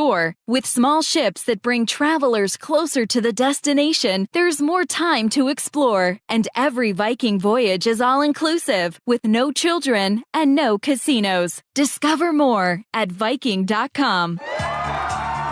shore. With small ships that bring travelers closer to the destination, there's more time to explore. And every Viking voyage is all-inclusive, with no children and no casinos. Discover more at Viking.com.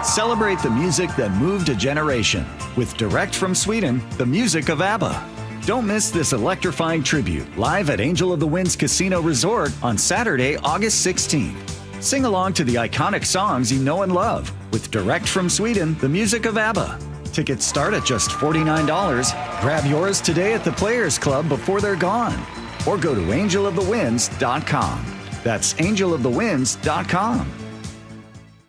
Celebrate the music that moved a generation with direct from Sweden, the music of ABBA. Don't miss this electrifying tribute live at Angel of the Winds Casino Resort on Saturday, August 16th. Sing along to the iconic songs you know and love with direct from Sweden, the music of ABBA. Tickets start at just $49. Grab yours today at the Players Club before they're gone. Or go to angelofthewinds.com. That's angelofthewinds.com.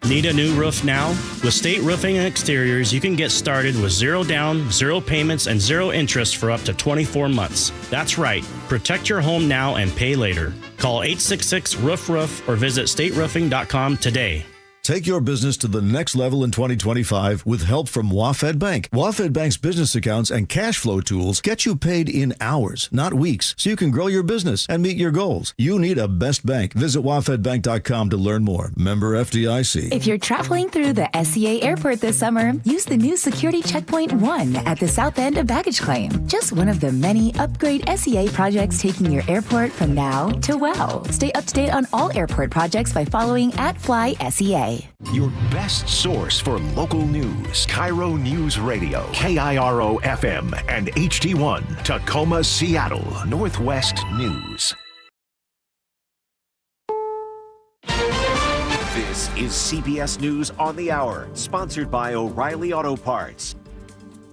Need a new roof now? With State Roofing and Exteriors, you can get started with zero down, zero payments, and zero interest for up to 24 months. That's right. Protect your home now and pay later. Call 866-ROOF-ROOF or visit stateroofing.com today. Take your business to the next level in 2025 with help from WaFd Bank. WaFd Bank's business accounts and cash flow tools get you paid in hours, not weeks, so you can grow your business and meet your goals. You need a best bank. Visit wafdbank.com to learn more. Member FDIC. If you're traveling through the SCA airport this summer, use the new Security Checkpoint 1 at the south end of baggage claim. Just one of the many upgrade SCA projects taking your airport from now to wow. Stay up to date on all airport projects by following @FlySEA. Your best source for local news. KIRO Newsradio, KIRO FM and HD1, Tacoma, Seattle, Northwest News. This is CBS News on the Hour, sponsored by O'Reilly Auto Parts.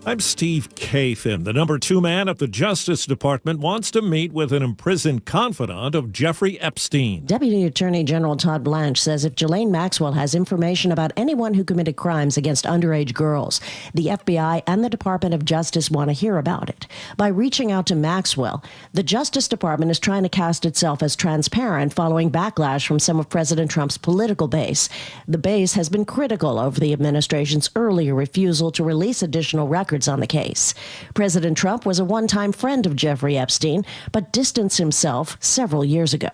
I'm Steve Kathan. The number 2 man at the Justice Department wants to meet with an imprisoned confidant of Jeffrey Epstein. Deputy Attorney General Todd Blanche says if Ghislaine Maxwell has information about anyone who committed crimes against underage girls, the FBI and the Department of Justice want to hear about it. By reaching out to Maxwell, the Justice Department is trying to cast itself as transparent following backlash from some of President Trump's political base. The base has been critical over the administration's earlier refusal to release additional records on the case. President Trump was a one-time friend of Jeffrey Epstein, but distanced himself several years ago.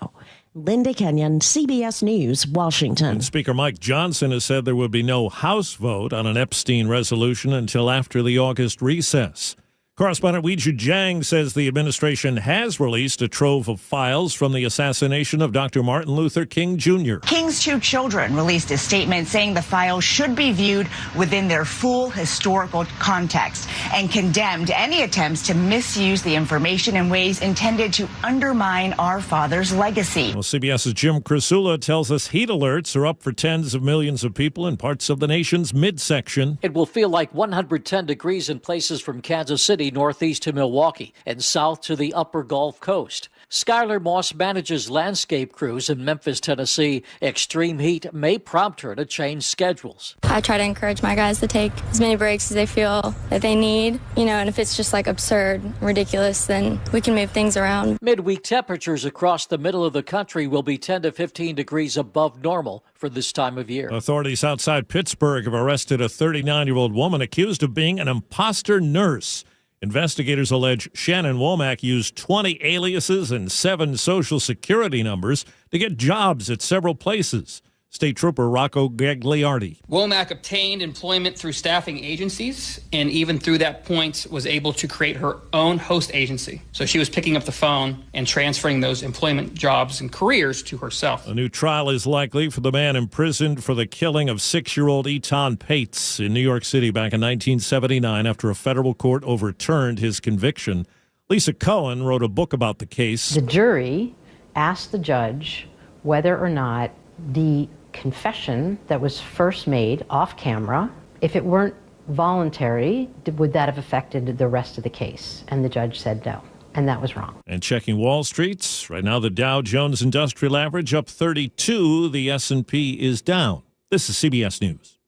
Linda Kenyon, CBS News, Washington. And Speaker Mike Johnson has said there will be no House vote on an Epstein resolution until after the August recess. Correspondent Weiju Jiang says the administration has released a trove of files from the assassination of Dr. Martin Luther King Jr. King's 2 children released a statement saying the files should be viewed within their full historical context and condemned any attempts to misuse the information in ways intended to undermine our father's legacy. Well, CBS's Jim Krasula tells us heat alerts are up for tens of millions of people in parts of the nation's midsection. It will feel like 110 degrees in places from Kansas City northeast to Milwaukee and south to the upper Gulf Coast. Skylar Moss manages landscape crews in Memphis, Tennessee. Extreme heat may prompt her to change schedules. I try to encourage my guys to take as many breaks as they feel that they need, and if it's just like absurd, ridiculous, then we can move things around. Midweek temperatures across the middle of the country will be 10 to 15 degrees above normal for this time of year. Authorities outside Pittsburgh have arrested a 39-year-old woman accused of being an impostor nurse. Investigators allege Shannon Womack used 20 aliases and 7 social security numbers to get jobs at several places. State Trooper Rocco Gagliardi. Womack obtained employment through staffing agencies, and even through that point was able to create her own host agency. So she was picking up the phone and transferring those employment jobs and careers to herself. A new trial is likely for the man imprisoned for the killing of 6-year-old Eton Pates in New York City back in 1979 after a federal court overturned his conviction. Lisa Cohen wrote a book about the case. The jury asked the judge whether or not the confession that was first made off camera, if it weren't voluntary, would that have affected the rest of the case? And the judge said no, and that was wrong. And checking Wall Street, right now the Dow Jones Industrial Average up 32, the S&P is down. This is CBS News.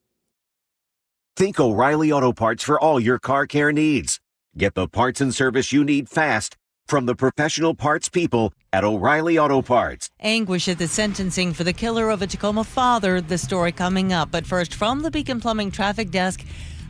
Think O'Reilly Auto Parts for all your car care needs. Get the parts and service you need fast from the professional parts people at O'Reilly Auto Parts. Anguish at the sentencing for the killer of a Tacoma father. The story coming up. But first, from the Beacon Plumbing Traffic Desk,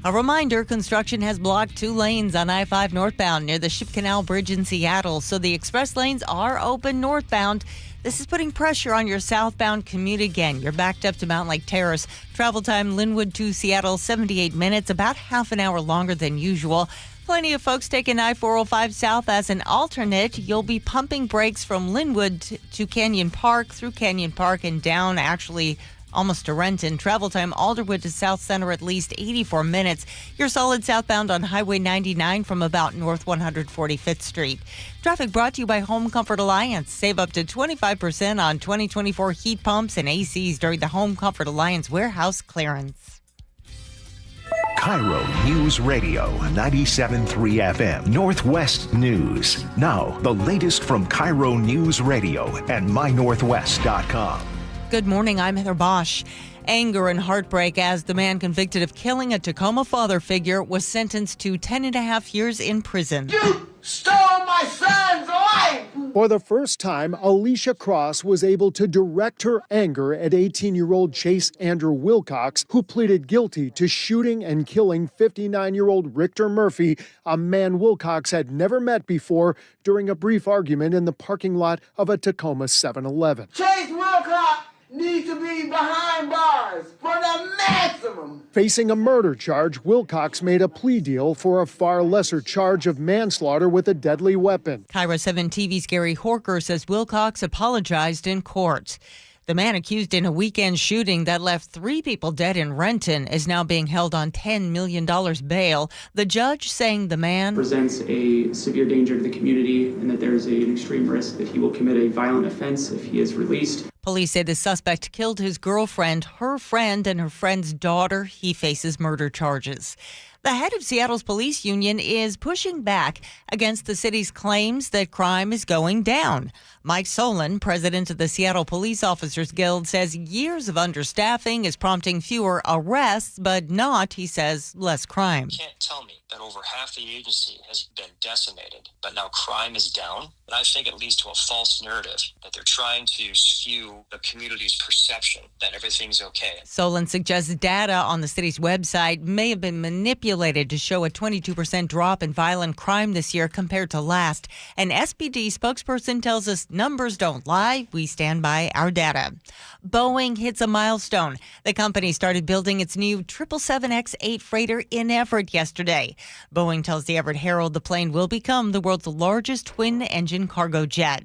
a reminder, construction has blocked 2 lanes on I-5 northbound near the Ship Canal Bridge in Seattle. So the express lanes are open northbound. This is putting pressure on your southbound commute again. You're backed up to Mountain Lake Terrace. Travel time Linwood to Seattle, 78 minutes, about half an hour longer than usual. Plenty of folks taking I-405 south as an alternate. You'll be pumping brakes from Linwood to Canyon Park, through Canyon Park, and down actually almost to Renton. Travel time Alderwood to South Center at least 84 minutes. You're solid southbound on Highway 99 from about North 145th Street. Traffic brought to you by Home Comfort Alliance. Save up to 25% on 2024 heat pumps and ACs during the Home Comfort Alliance warehouse clearance. KIRO News Radio 97.3 FM Northwest News. Now, the latest from KIRO News Radio and mynorthwest.com. Good morning, I'm Heather Bosch. Anger and heartbreak as the man convicted of killing a Tacoma father figure was sentenced to 10.5 years in prison. You stole my son's life! For the first time, Alicia Cross was able to direct her anger at 18-year-old Chase Andrew Wilcox, who pleaded guilty to shooting and killing 59-year-old Richter Murphy, a man Wilcox had never met before, during a brief argument in the parking lot of a Tacoma 7-Eleven. Chase Wilcox needs to be behind bars for the maximum. Facing a murder charge, Wilcox made a plea deal for a far lesser charge of manslaughter with a deadly weapon. KIRO 7 TV's Gary Horker says Wilcox apologized in court. The man accused in a weekend shooting that left 3 people dead in Renton is now being held on $10 million bail. The judge saying the man presents a severe danger to the community and that there is an extreme risk that he will commit a violent offense if he is released. Police say the suspect killed his girlfriend, her friend, and her friend's daughter. He faces murder charges. The head of Seattle's police union is pushing back against the city's claims that crime is going down. Mike Solon, president of the Seattle Police Officers Guild, says years of understaffing is prompting fewer arrests, but not, he says, less crime. You can't tell me that over half the agency has been decimated, but now crime is down. And I think it leads to a false narrative that they're trying to skew the community's perception that everything's okay. Solon suggests data on the city's website may have been manipulated to show a 22% drop in violent crime this year compared to last. An SPD spokesperson tells us numbers don't lie. We stand by our data. Boeing hits a milestone. The company started building its new 777X-8 freighter in Everett yesterday. Boeing tells the Everett Herald the plane will become the world's largest twin-engine cargo jet.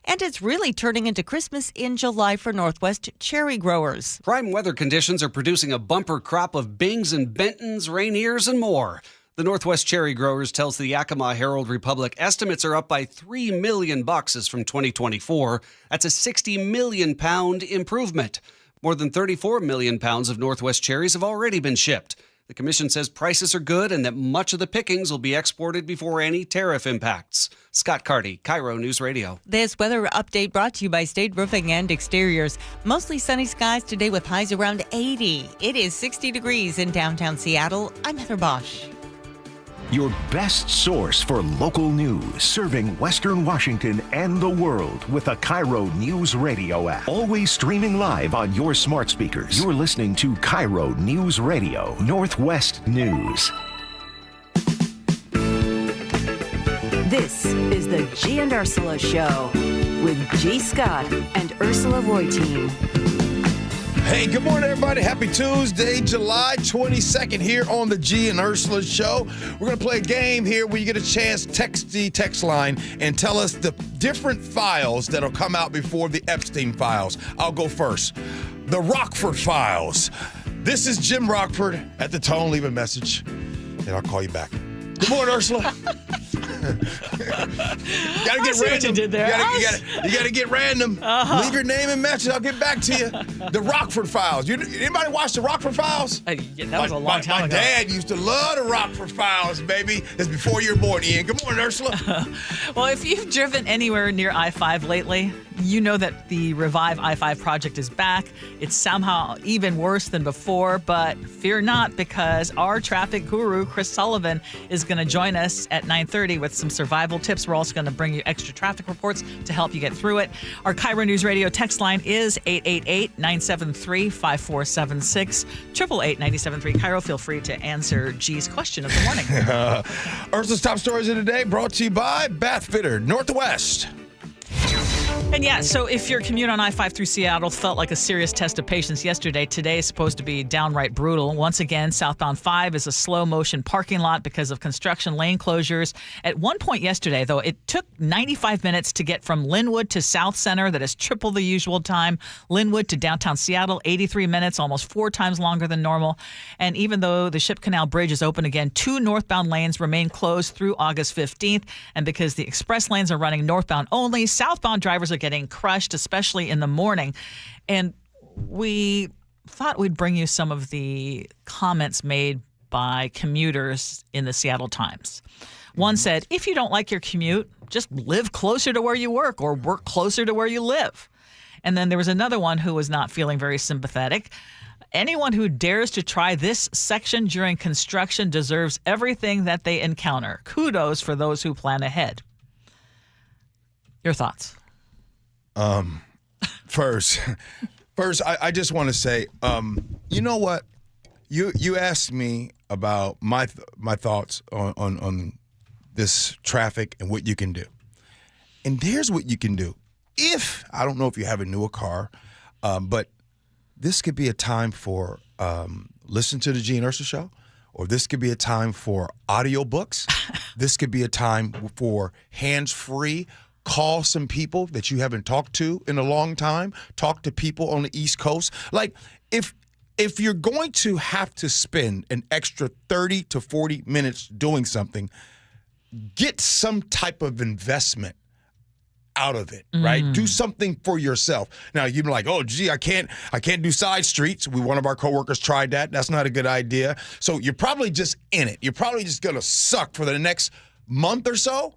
And it's really turning into Christmas in July for Northwest cherry growers. Prime weather conditions are producing a bumper crop of Bings and Bentons, Rainiers, and more. The Northwest cherry growers tells the Yakima Herald Republic estimates are up by $3 million as from 2024. That's a 60 million pound improvement. More than 34 million pounds of Northwest cherries have already been shipped. The commission says prices are good and that much of the pickings will be exported before any tariff impacts. Scott Carty, KIRO News Radio. This weather update brought to you by State Roofing and Exteriors. Mostly sunny skies today with highs around 80. It is 60 degrees in downtown Seattle. I'm Heather Bosch. Your best source for local news, serving Western Washington and the world with a KIRO News Radio app. Always streaming live on your smart speakers. You're listening to KIRO News Radio, Northwest News. This is the Gee and Ursula Show with G. Scott and Ursula Reutin. Hey, good morning, everybody. Happy Tuesday, July 22nd here on the Gee and Ursula Show. We're going to play a game here where you get a chance to text the text line and tell us the different files that'll come out before the Epstein files. I'll go first. The Rockford files. This is Jim Rockford at the tone. Leave a message, and I'll call you back. Good morning, Ursula. Gotta get random. What you did there. You gotta get random. Uh-huh. Leave your name and message. I'll get back to you. The Rockford Files. Anybody watch the Rockford Files? Yeah, that was a long time ago. My dad used to love the Rockford Files, baby. It's before you were born, Ian. Good morning, Ursula. Well, if you've driven anywhere near I-5 lately, you know that the Revive I-5 project is back. It's somehow even worse than before, but fear not, because our traffic guru, Chris Sullivan, is going to join us at 9:30 with some survival tips. We're also going to bring you extra traffic reports to help you get through it. Our KIRO News Radio text line is 888-973-5476, 888-973 KIRO. Feel free to answer G's question of the morning. Ursula's top stories of the day brought to you by Bath Fitter Northwest. And yeah, so if your commute on I-5 through Seattle felt like a serious test of patience yesterday, today is supposed to be downright brutal. Once again, southbound 5 is a slow-motion parking lot because of construction lane closures. At one point yesterday, though, it took 95 minutes to get from Linwood to South Center. That is triple the usual time. Linwood to downtown Seattle, 83 minutes, almost 4 times longer than normal. And even though the Ship Canal Bridge is open again, 2 northbound lanes remain closed through August 15th. And because the express lanes are running northbound only, southbound drivers are getting crushed, especially in the morning. And we thought we'd bring you some of the comments made by commuters in the Seattle Times. One said, if you don't like your commute, just live closer to where you work or work closer to where you live. And then there was another one who was not feeling very sympathetic. Anyone who dares to try this section during construction deserves everything that they encounter. Kudos for those who plan ahead. Your thoughts? First, I just want to say, you know what? You asked me about my thoughts on this traffic and what you can do. And here's what you can do. I don't know if you have a newer car, but this could be a time for listen to the Gee and Ursula Show, or this could be a time for audiobooks. This could be a time for hands-free. Call some people that you haven't talked to in a long time. Talk to people on the East Coast. Like, if you're going to have to spend an extra 30 to 40 minutes doing something, get some type of investment out of it, right? Do something for yourself. Now, you'd be like, oh, gee, I can't do side streets. One of our coworkers tried that. That's not a good idea. So you're probably just in it. You're probably just going to suck for the next month or so.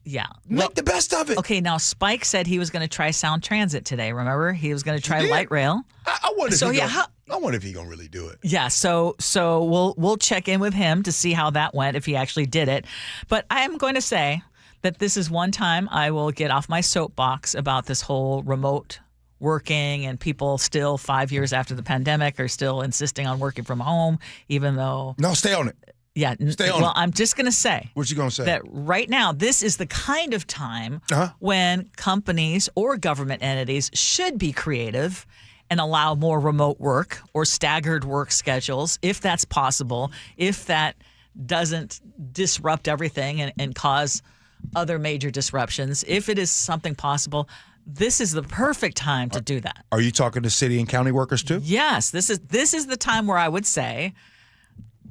Yeah. Make the best of it. Okay, now Spike said he was going to try Sound Transit today, remember? He was going to try light rail. I wonder if he's going to really do it. Yeah, so we'll check in with him to see how that went, if he actually did it. But I am going to say that this is one time I will get off my soapbox about this whole remote working, and people still 5 years after the pandemic are still insisting on working from home, even though... No, stay on it. Yeah. Stay on it. I'm just going to say. What you going to say? That right now, this is the kind of time when companies or government entities should be creative and allow more remote work or staggered work schedules, if that's possible, if that doesn't disrupt everything and cause other major disruptions. If it is something possible, this is the perfect time to do that. Are you talking to city and county workers too? Yes. This is the time where I would say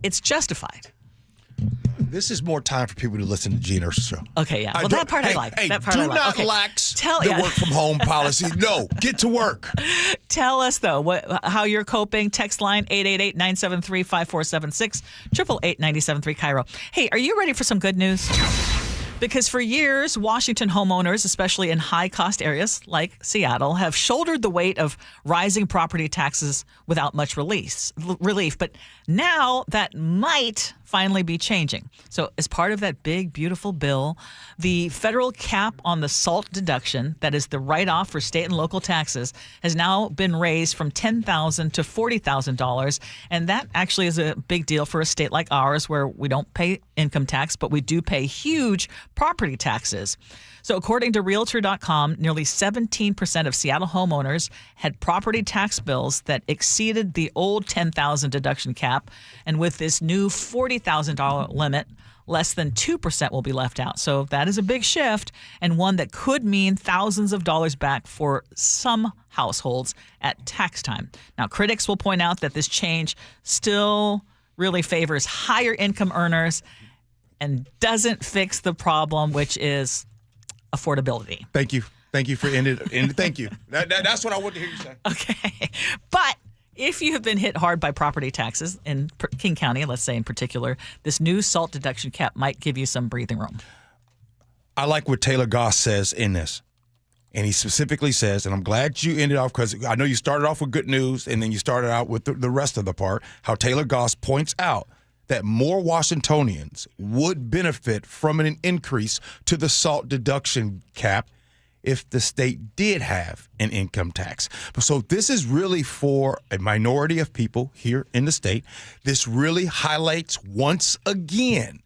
it's justified. This is more time for people to listen to Gee and Ursula Show. Okay, yeah. Well, that part I like. Hey, that part do I like. not okay. lax the work from home policy. No, get to work. Tell us, though, how you're coping. Text line 888-973-5476, 888-973 KIRO. Hey, are you ready for some good news? Because for years, Washington homeowners, especially in high-cost areas like Seattle, have shouldered the weight of rising property taxes without much relief. But now that might finally be changing. So as part of that big, beautiful bill, the federal cap on the SALT deduction, that is the write-off for state and local taxes, has now been raised from $10,000 to $40,000. And that actually is a big deal for a state like ours, where we don't pay income tax, but we do pay huge property taxes. So according to Realtor.com, nearly 17% of Seattle homeowners had property tax bills that exceeded the old $10,000 deduction cap. And with this new $40,000 limit, less than 2% will be left out. So that is a big shift, and one that could mean thousands of dollars back for some households at tax time. Now, critics will point out that this change still really favors higher income earners and doesn't fix the problem, which is affordability. Thank you. Thank you for ending. Thank you. That's what I want to hear you say. Okay. But if you have been hit hard by property taxes in King County, let's say in particular, this new SALT deduction cap might give you some breathing room. I like what Taylor Goss says in this. And he specifically says, and I'm glad you ended off, because I know you started off with good news and then you started out with the rest of the part, how Taylor Goss points out that more Washingtonians would benefit from an increase to the SALT deduction cap if the state did have an income tax. So this is really for a minority of people here in the state. This really highlights once again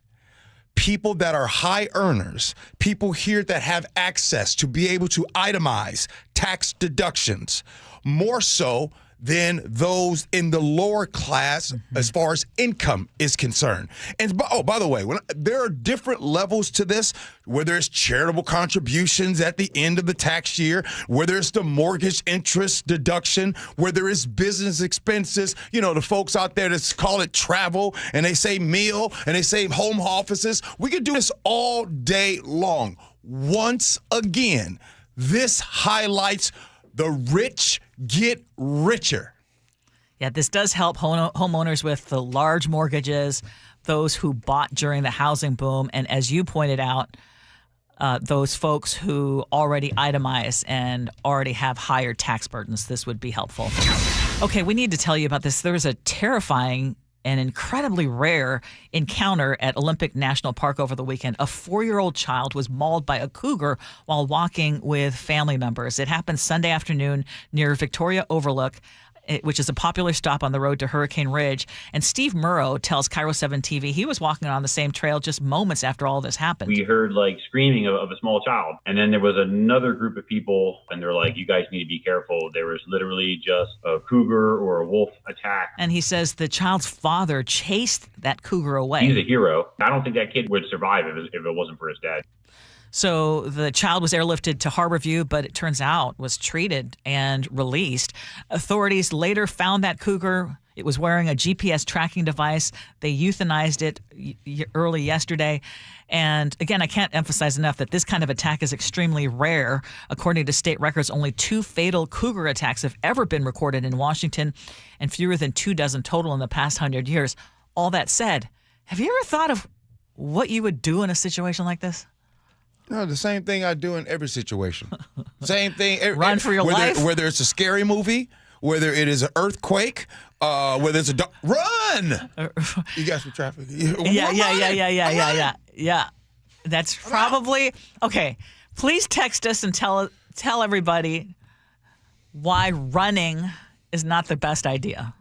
people that are high earners, people here that have access to be able to itemize tax deductions, more so than those in the lower class as far as income is concerned. And by the way, there are different levels to this, whether it's charitable contributions at the end of the tax year, whether it's the mortgage interest deduction, whether it's business expenses, the folks out there that call it travel, and they say meal, and they say home offices. We could do this all day long. Once again, this highlights the rich get richer. Yeah, this does help homeowners with the large mortgages, those who bought during the housing boom, and as you pointed out, those folks who already itemize and already have higher tax burdens. This would be helpful. Okay, we need to tell you about this. There was a terrifying and incredibly rare encounter at Olympic National Park over the weekend. A 4-year-old child was mauled by a cougar while walking with family members. It happened Sunday afternoon near Victoria Overlook, which is a popular stop on the road to Hurricane Ridge. And Steve Murrow tells KIRO 7 TV he was walking on the same trail just moments after all this happened. We heard screaming of a small child. And then there was another group of people, and they're like, you guys need to be careful. There was literally just a cougar or a wolf attack. And he says the child's father chased that cougar away. He's a hero. I don't think that kid would survive if it wasn't for his dad. So the child was airlifted to Harborview, but it turns out was treated and released. Authorities later found that cougar. It was wearing a GPS tracking device. They euthanized it early yesterday. And again, I can't emphasize enough that this kind of attack is extremely rare. According to state records, only 2 fatal cougar attacks have ever been recorded in Washington, and fewer than 24 total in the past 100 years. All that said, have you ever thought of what you would do in a situation like this? No, the same thing I do in every situation. Same thing. Run for your life? Whether it's a scary movie, whether it is an earthquake, whether it's run! You got some traffic. Yeah. That's probably... Okay, please text us and tell everybody why running is not the best idea.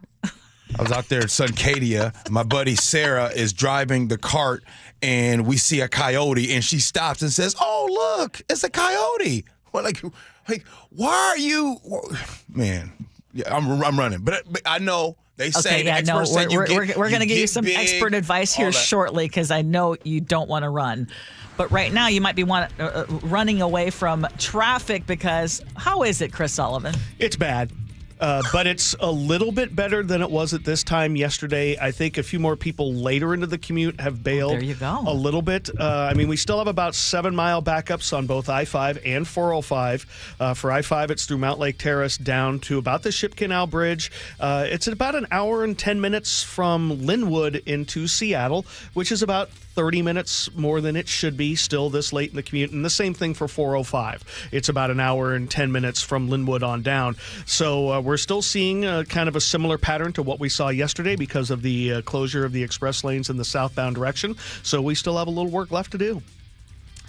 I was out there at Suncadia. My buddy Sarah is driving the cart, and we see a coyote, and she stops and says, "Oh, look, it's a coyote." Well, like, why are you, man? Yeah, I'm running, but I know they say experts say we're going to give you some expert advice here shortly because I know you don't want to run. But right now, you might be running away from traffic because how is it, Chris Sullivan? It's bad. But it's a little bit better than it was at this time yesterday. I think a few more people later into the commute have bailed there you go. A little bit. We still have about 7-mile backups on both I-5 and 405. For I-5, it's through Mount Lake Terrace down to about the Ship Canal Bridge. It's about an hour and 10 minutes from Linwood into Seattle, which is about 30 minutes more than it should be still this late in the commute. And the same thing for 405. It's about an hour and 10 minutes from Linwood on down. So we're still seeing kind of a similar pattern to what we saw yesterday because of the closure of the express lanes in the southbound direction. So we still have a little work left to do.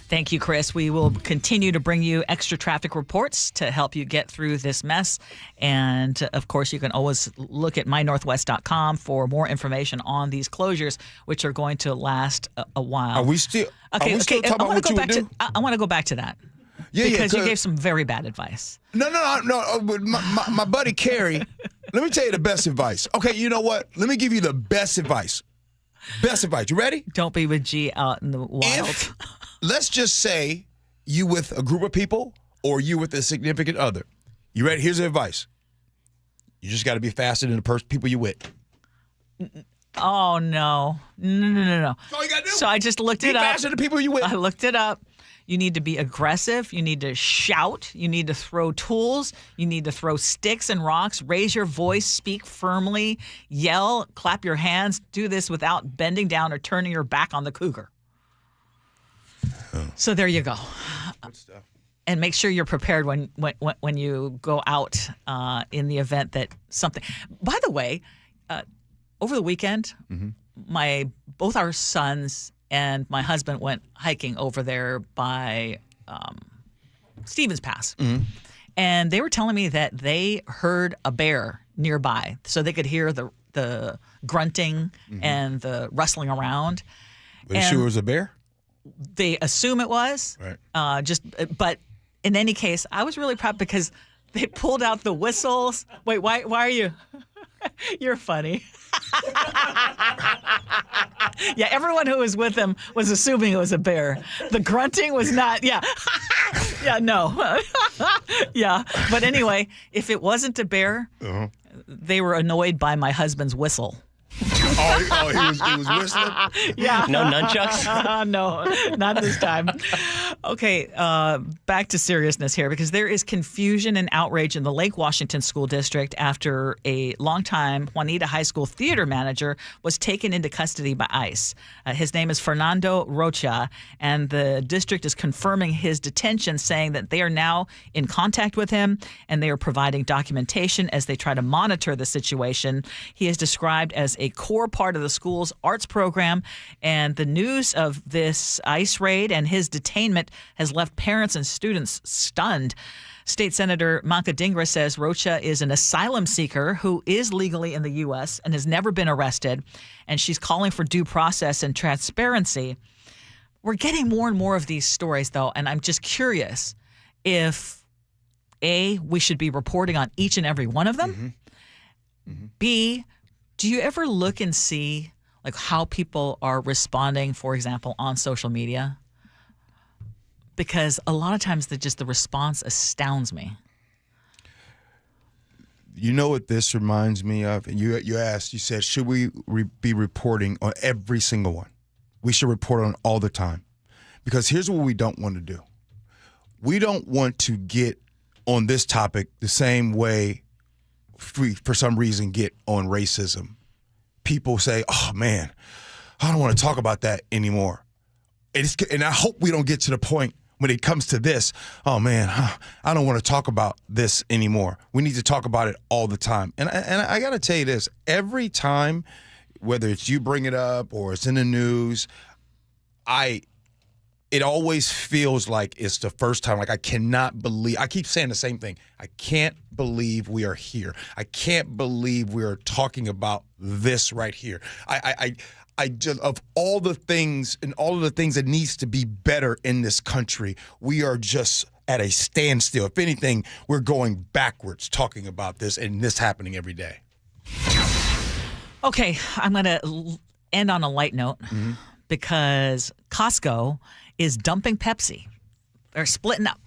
Thank you, Chris. We will continue to bring you extra traffic reports to help you get through this mess. And, of course, you can always look at mynorthwest.com for more information on these closures, which are going to last a while. Are we still talking about what you would do? I want to go back to that. Because you gave some very bad advice. No. My buddy Kerry, let me tell you the best advice. Okay, you know what? Let me give you the best advice. Best advice. You ready? Don't be with G out in the wild. Let's just say you with a group of people or you with a significant other. You ready? Here's the advice. You just got to be faster than the people you with. Oh, no. No. That's all you got to do. So I just looked it up. Be faster than the people you with. I looked it up. You need to be aggressive. You need to shout. You need to throw tools. You need to throw sticks and rocks. Raise your voice. Speak firmly. Yell. Clap your hands. Do this without bending down or turning your back on the cougar. So there you go. Good stuff. And make sure you're prepared when you go out in the event that something. By the way, over the weekend, both our sons and my husband went hiking over there by Stevens Pass. Mm-hmm. And they were telling me that they heard a bear nearby, so they could hear the grunting and the rustling around. Are you sure it was a bear? they assume it was. Right. But in any case, I was really proud because they pulled out the whistles. Wait, why are you? You're funny. Yeah, everyone who was with him was assuming it was a bear. The grunting was not. Yeah. Yeah, no. Yeah. But anyway, if it wasn't a bear, they were annoyed by my husband's whistle. He was whistling? Yeah. No nunchucks? No, not this time. Okay, back to seriousness here because there is confusion and outrage in the Lake Washington School District after a longtime Juanita High School theater manager was taken into custody by ICE. His name is Fernando Rocha, and the district is confirming his detention, saying that they are now in contact with him and they are providing documentation as they try to monitor the situation. He is described as a core part of the school's arts program, and the news of this ICE raid and his detainment has left parents and students stunned. State Senator Manka Dhingra says Rocha is an asylum seeker who is legally in the U.S. and has never been arrested, and she's calling for due process and transparency. We're getting more and more of these stories, though, and I'm just curious if, A, we should be reporting on each and every one of them, B, do you ever look and see like how people are responding, for example, on social media? Because a lot of times the response astounds me. You know what this reminds me of? You asked, you said, should we be reporting on every single one? We should report on all the time. Because here's what we don't want to do. We don't want to get on this topic the same way we, for some reason, get on racism. People say, oh, man, I don't want to talk about that anymore. And I hope we don't get to the point when it comes to this, oh, man, I don't want to talk about this anymore. We need to talk about it all the time. And I got to tell you this, every time, whether it's you bring it up or it's in the news, it always feels like it's the first time. Like, I cannot believe, I keep saying the same thing. I can't believe we are here. I can't believe we are talking about this right here. I just, of all the things and all of the things that needs to be better in this country, we are just at a standstill. If anything, we're going backwards talking about this and this happening every day. Okay, I'm going to end on a light note because Costco is dumping Pepsi. They're splitting up.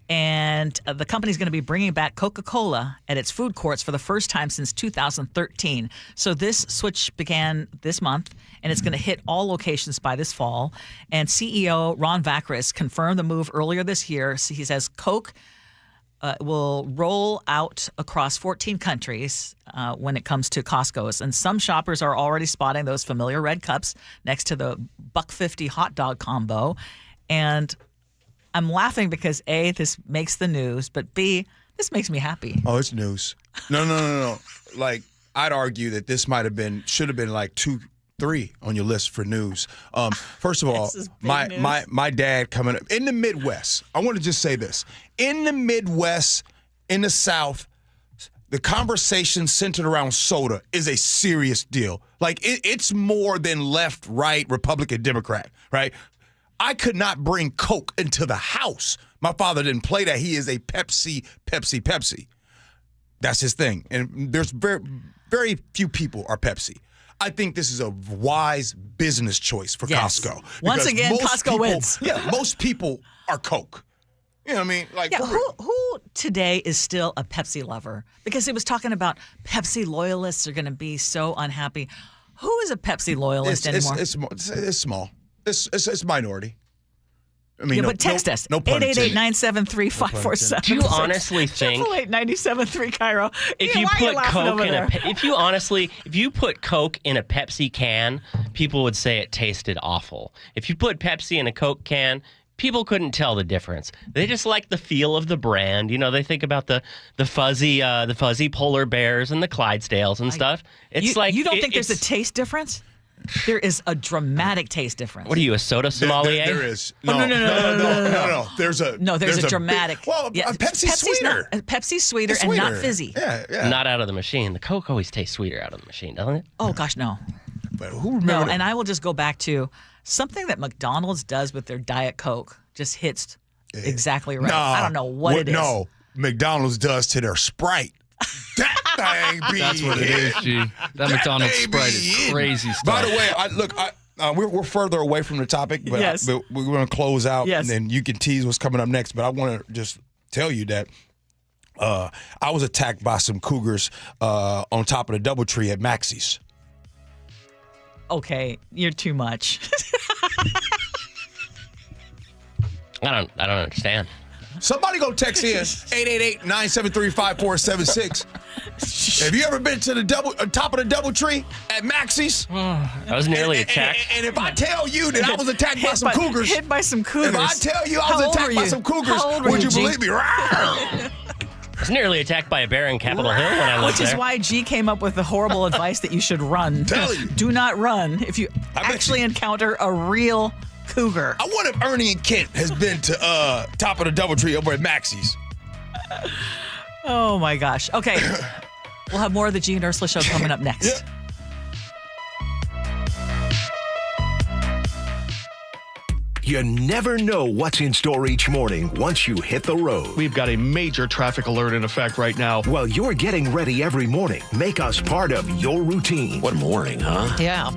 And the company's going to be bringing back Coca-Cola at its food courts for the first time since 2013. So this switch began this month, and it's going to hit all locations by this fall. And CEO Ron Vacris confirmed the move earlier this year. So he says Coke will roll out across 14 countries when it comes to Costco's. And some shoppers are already spotting those familiar red cups next to the $1.50 hot dog combo. And I'm laughing because A, this makes the news, but B, this makes me happy. Oh, it's news. No. Like, I'd argue that this should have been like 2, 3 on your list for news. First of all, my dad coming up in the Midwest. I want to just say this. In the Midwest, in the South, the conversation centered around soda is a serious deal. Like, it's more than left, right, Republican, Democrat, right? I could not bring Coke into the house. My father didn't play that. He is a Pepsi. That's his thing. And there's very, very few people are Pepsi. I think this is a wise business choice for Costco. Once again, Costco wins. Yeah, most people are Coke. You know what I mean? Like, who today is still a Pepsi lover? Because it was talking about Pepsi loyalists are going to be so unhappy. Who is a Pepsi loyalist anymore? It's small. It's minority. I mean, but text us. No pun intended. 888-973-547. Do you honestly think 888-973 KIRO? If you put Coke if you put Coke in a Pepsi can, people would say it tasted awful. If you put Pepsi in a Coke can, people couldn't tell the difference. They just like the feel of the brand. You know, they think about the fuzzy polar bears and the Clydesdales and stuff. It's you don't think there's a taste difference? There is a dramatic taste difference. What are you, a soda sommelier? There is. No. There's a dramatic. Pepsi's sweeter. Pepsi's sweeter and not fizzy. Yeah. Not out of the machine. The Coke always tastes sweeter out of the machine, doesn't it? Oh, gosh, no. but who remember? No, and I will just go back to something that McDonald's does with their Diet Coke just hits exactly right. I don't know what it is. No, McDonald's does to their Sprite. That thing be That's what it is, G. That McDonald's Sprite is crazy stuff. By the way, we're further away from the topic, but, Yes. but we're going to close out, Yes. and then you can tease what's coming up next. But I want to just tell you that I was attacked by some cougars on top of the DoubleTree at Maxie's. Okay, you're too much. I don't understand. Somebody go text in 888-973-5476. Have you ever been to the top of the DoubleTree at Maxie's? I was nearly attacked. And if I tell you that I was attacked by some cougars, Hit by some cougars. if I tell you I was attacked by some cougars, would you believe me? I was nearly attacked by a bear in Capitol Hill when I lived Which is there. why G came up with the horrible advice that you should run. Tell you. Do not run if you actually encounter a real cougar. I wonder if Ernie and Kent has been to top of the DoubleTree over at Maxie's. Oh my gosh. Okay. We'll have more of the Gee and Ursula Show coming up next. You never know what's in store each morning once you hit the road. We've got a major traffic alert in effect right now. While you're getting ready every morning, make us part of your routine. What morning, huh? Yeah.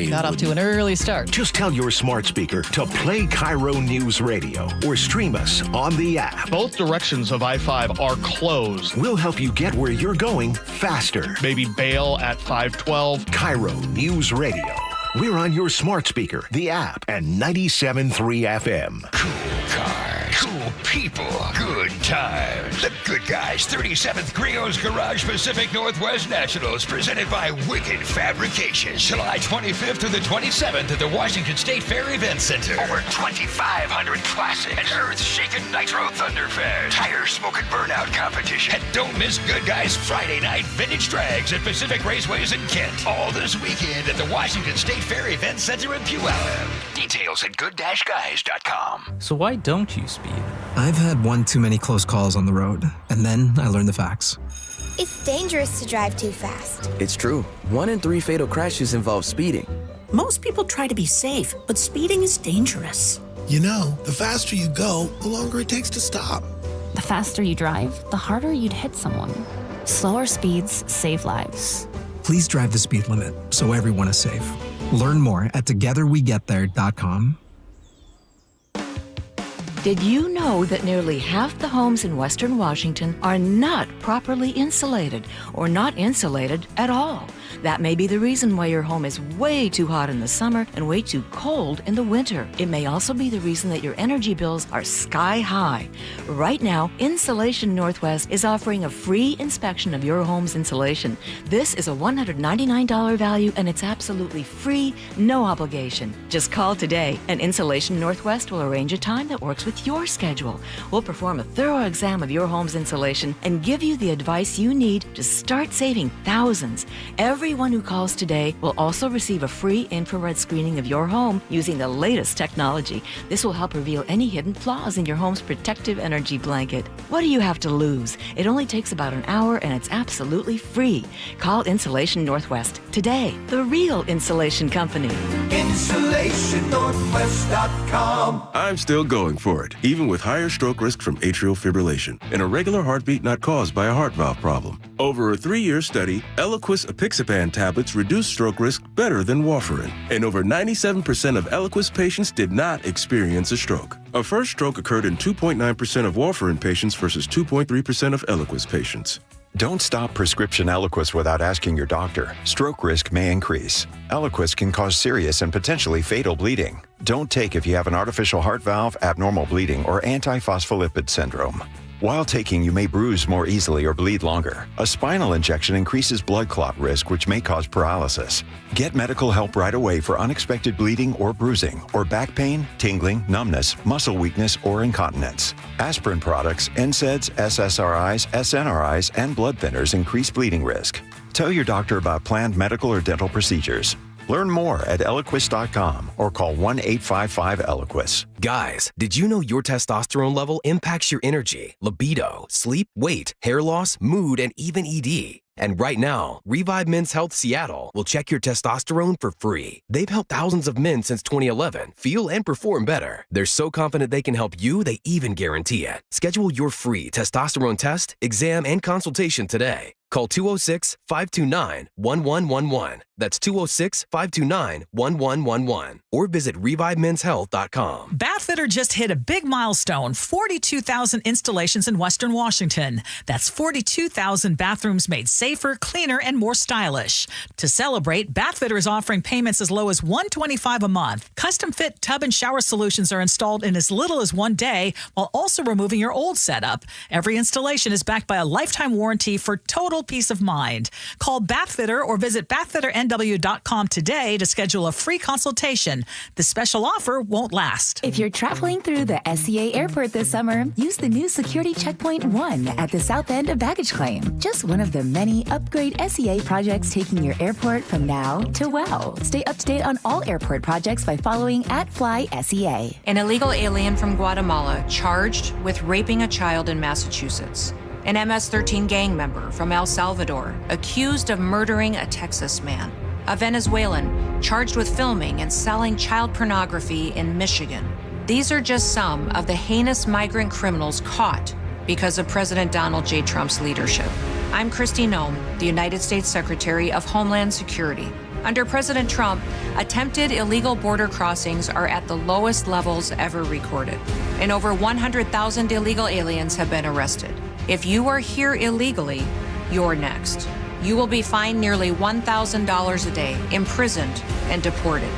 Got off to an early start. Just tell your smart speaker to play KIRO Newsradio or stream us on the app. Both directions of I-5 are closed. We'll help you get where you're going faster. Maybe bail at 512. KIRO Newsradio. We're on your smart speaker, the app, and 97.3 FM. Cool cars, cool people, good times. The Good Guys 37th Griot's Garage Pacific Northwest Nationals, presented by Wicked Fabrications. July 25th through the 27th at the Washington State Fair Event Center. Over 2,500 classics. An earth-shaking Nitro Thunder Fest. Tire smoke and burnout competition. And don't miss Good Guys Friday night vintage drags at Pacific Raceways in Kent. All this weekend at the Washington State Fair Event Center in Puyallup. Details at good-guys.com. So why don't you speed? I've had one too many close calls on the road, and then I learned the facts. It's dangerous to drive too fast. It's true. 1 in 3 fatal crashes involve speeding. Most people try to be safe, but speeding is dangerous. You know, the faster you go, the longer it takes to stop. The faster you drive, the harder you'd hit someone. Slower speeds save lives. Please drive the speed limit so everyone is safe. Learn more at togetherwegetthere.com. Did you know that nearly half the homes in Western Washington are not properly insulated or not insulated at all? That may be the reason why your home is way too hot in the summer and way too cold in the winter. It may also be the reason that your energy bills are sky high. Right now, Insulation Northwest is offering a free inspection of your home's insulation. This is a $199 value and it's absolutely free, no obligation. Just call today and Insulation Northwest will arrange a time that works with your schedule. We'll perform a thorough exam of your home's insulation and give you the advice you need to start saving thousands. Everyone who calls today will also receive a free infrared screening of your home using the latest technology. This will help reveal any hidden flaws in your home's protective energy blanket. What do you have to lose? It only takes about an hour and it's absolutely free. Call Insulation Northwest today, the real insulation company. InsulationNorthwest.com. I'm still going for it, even with higher stroke risk from atrial fibrillation, an irregular heartbeat not caused by a heart valve problem. Over a 3-year study, Eliquis apixaban tablets reduced stroke risk better than warfarin, and over 97% of Eliquis patients did not experience a stroke. A first stroke occurred in 2.9% of warfarin patients versus 2.3% of Eliquis patients. Don't stop prescription Eliquis without asking your doctor. Stroke risk may increase. Eliquis can cause serious and potentially fatal bleeding. Don't take if you have an artificial heart valve, abnormal bleeding, or antiphospholipid syndrome. While taking, you may bruise more easily or bleed longer. A spinal injection increases blood clot risk, which may cause paralysis. Get medical help right away for unexpected bleeding or bruising, or back pain, tingling, numbness, muscle weakness, or incontinence. Aspirin products, NSAIDs, SSRIs, SNRIs, and blood thinners increase bleeding risk. Tell your doctor about planned medical or dental procedures. Learn more at Eliquis.com or call 1-855-ELIQUIS. Guys, did you know your testosterone level impacts your energy, libido, sleep, weight, hair loss, mood, and even ED? And right now, Revive Men's Health Seattle will check your testosterone for free. They've helped thousands of men since 2011 feel and perform better. They're so confident they can help you, they even guarantee it. Schedule your free testosterone test, exam, and consultation today. Call 206-529-1111. That's 206-529-1111. Or visit ReviveMen'sHealth.com. Bathfitter just hit a big milestone, 42,000 installations in Western Washington. That's 42,000 bathrooms made safer, cleaner, and more stylish. To celebrate, Bathfitter is offering payments as low as $125 a month. Custom fit tub and shower solutions are installed in as little as 1 day, while also removing your old setup. Every installation is backed by a lifetime warranty for total peace of mind. Call Bathfitter or visit bathfitternw.com today to schedule a free consultation. The special offer won't last. If you're traveling through the SCA airport this summer, use the new Security Checkpoint 1 at the south end of baggage claim. Just one of the many upgrade SCA projects taking your airport from now to wow. Stay up to date on all airport projects by following @FlySCA. An illegal alien from Guatemala charged with raping a child in Massachusetts. An MS-13 gang member from El Salvador accused of murdering a Texas man. A Venezuelan charged with filming and selling child pornography in Michigan. These are just some of the heinous migrant criminals caught because of President Donald J. Trump's leadership. I'm Kristi Noem, the United States Secretary of Homeland Security. Under President Trump, attempted illegal border crossings are at the lowest levels ever recorded, and over 100,000 illegal aliens have been arrested. If you are here illegally, you're next. You will be fined nearly $1,000 a day, imprisoned, and deported.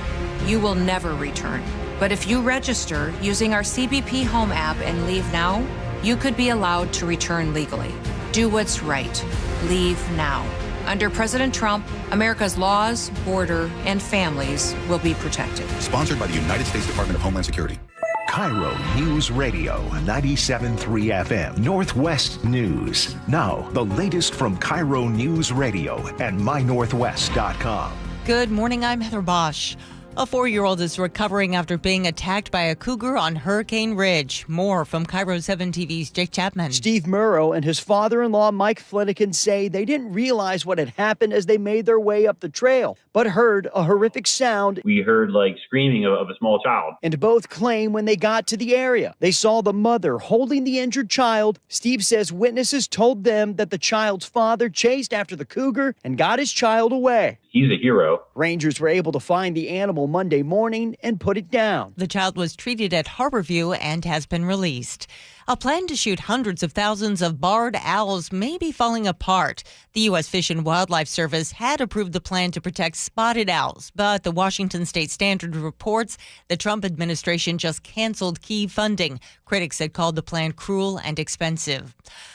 You will never return. But if you register using our CBP Home app and leave now, you could be allowed to return legally. Do what's right. Leave now. Under President Trump, America's laws, border, and families will be protected. Sponsored by the United States Department of Homeland Security. KIRO Newsradio 97.3 FM Northwest News. Now, the latest from KIRO Newsradio and mynorthwest.com. Good morning, I'm Heather Bosch. A 4-year-old is recovering after being attacked by a cougar on Hurricane Ridge. More from KIRO 7 TV's Jake Chapman. Steve Murrow and his father-in-law, Mike Flanagan, say they didn't realize what had happened as they made their way up the trail, but heard a horrific sound. We heard like screaming of a small child. And both claim when they got to the area, they saw the mother holding the injured child. Steve says witnesses told them that the child's father chased after the cougar and got his child away. He's a hero. Rangers were able to find the animal Monday morning and put it down. The child was treated at Harborview and has been released. A plan to shoot hundreds of thousands of barred owls may be falling apart. The U.S. Fish and Wildlife Service had approved the plan to protect spotted owls, but the Washington State Standard reports the Trump administration just canceled key funding. Critics had called the plan cruel and expensive.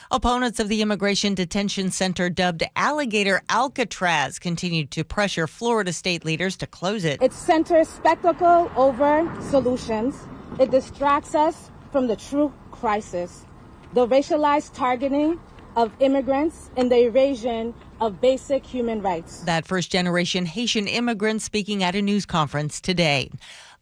Opponents of the Immigration Detention Center, dubbed Alligator Alcatraz, continued to pressure Florida state leaders to close it. It centers spectacle over solutions. It distracts us from the true crisis, the racialized targeting of immigrants and the evasion of basic human rights. That first-generation Haitian immigrant speaking at a news conference today.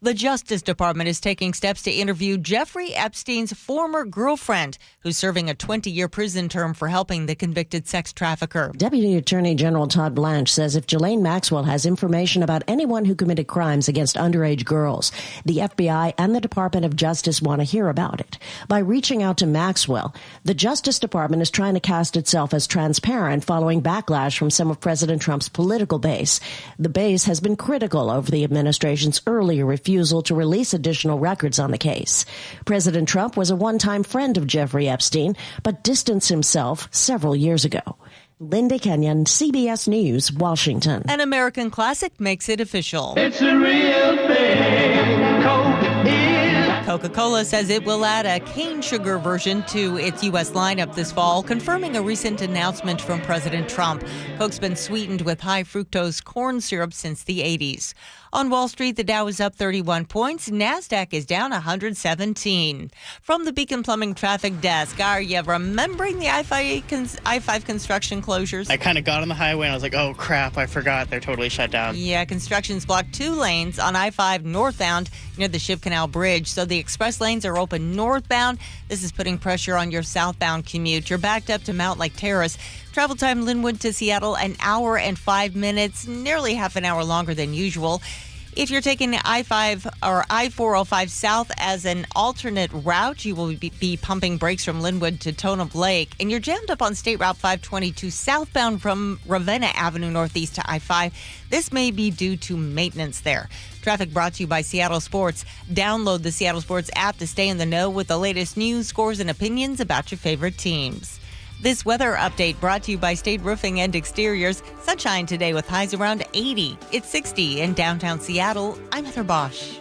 The Justice Department is taking steps to interview Jeffrey Epstein's former girlfriend, who's serving a 20-year prison term for helping the convicted sex trafficker. Deputy Attorney General Todd Blanche says if Ghislaine Maxwell has information about anyone who committed crimes against underage girls, the FBI and the Department of Justice want to hear about it. By reaching out to Maxwell, the Justice Department is trying to cast itself as transparent following backlash from some of President Trump's political base. The base has been critical over the administration's earlier refusal to release additional records on the case. President Trump was a one-time friend of Jeffrey Epstein, but distanced himself several years ago. Linda Kenyon, CBS News, Washington. An American classic makes it official. It's a real thing. Coke is. Coca-Cola says it will add a cane sugar version to its U.S. lineup this fall, confirming a recent announcement from President Trump. Coke's been sweetened with high fructose corn syrup since the 80s. On Wall Street, the Dow is up 31 points. NASDAQ is down 117. From the Beacon Plumbing Traffic Desk, are you remembering the I-5 construction closures? I kind of got on the highway and I was like, oh, crap, I forgot. They're totally shut down. Yeah, construction's blocked 2 lanes on I-5 northbound near the Ship Canal Bridge, so the express lanes are open northbound. This is putting pressure on your southbound commute. You're backed up to Mount Lake Terrace. Travel time Linwood to Seattle, an hour and 5 minutes, nearly half an hour longer than usual. If you're taking I-5 or I-405 south as an alternate route, you will be pumping brakes from Linwood to Tacoma Lake. And you're jammed up on State Route 522 southbound from Ravenna Avenue northeast to I-5. This may be due to maintenance there. Traffic brought to you by Seattle Sports. Download the Seattle Sports app to stay in the know with the latest news, scores, and opinions about your favorite teams. This weather update brought to you by State Roofing and Exteriors. Sunshine today with highs around 80. It's 60 in downtown Seattle. I'm Heather Bosch.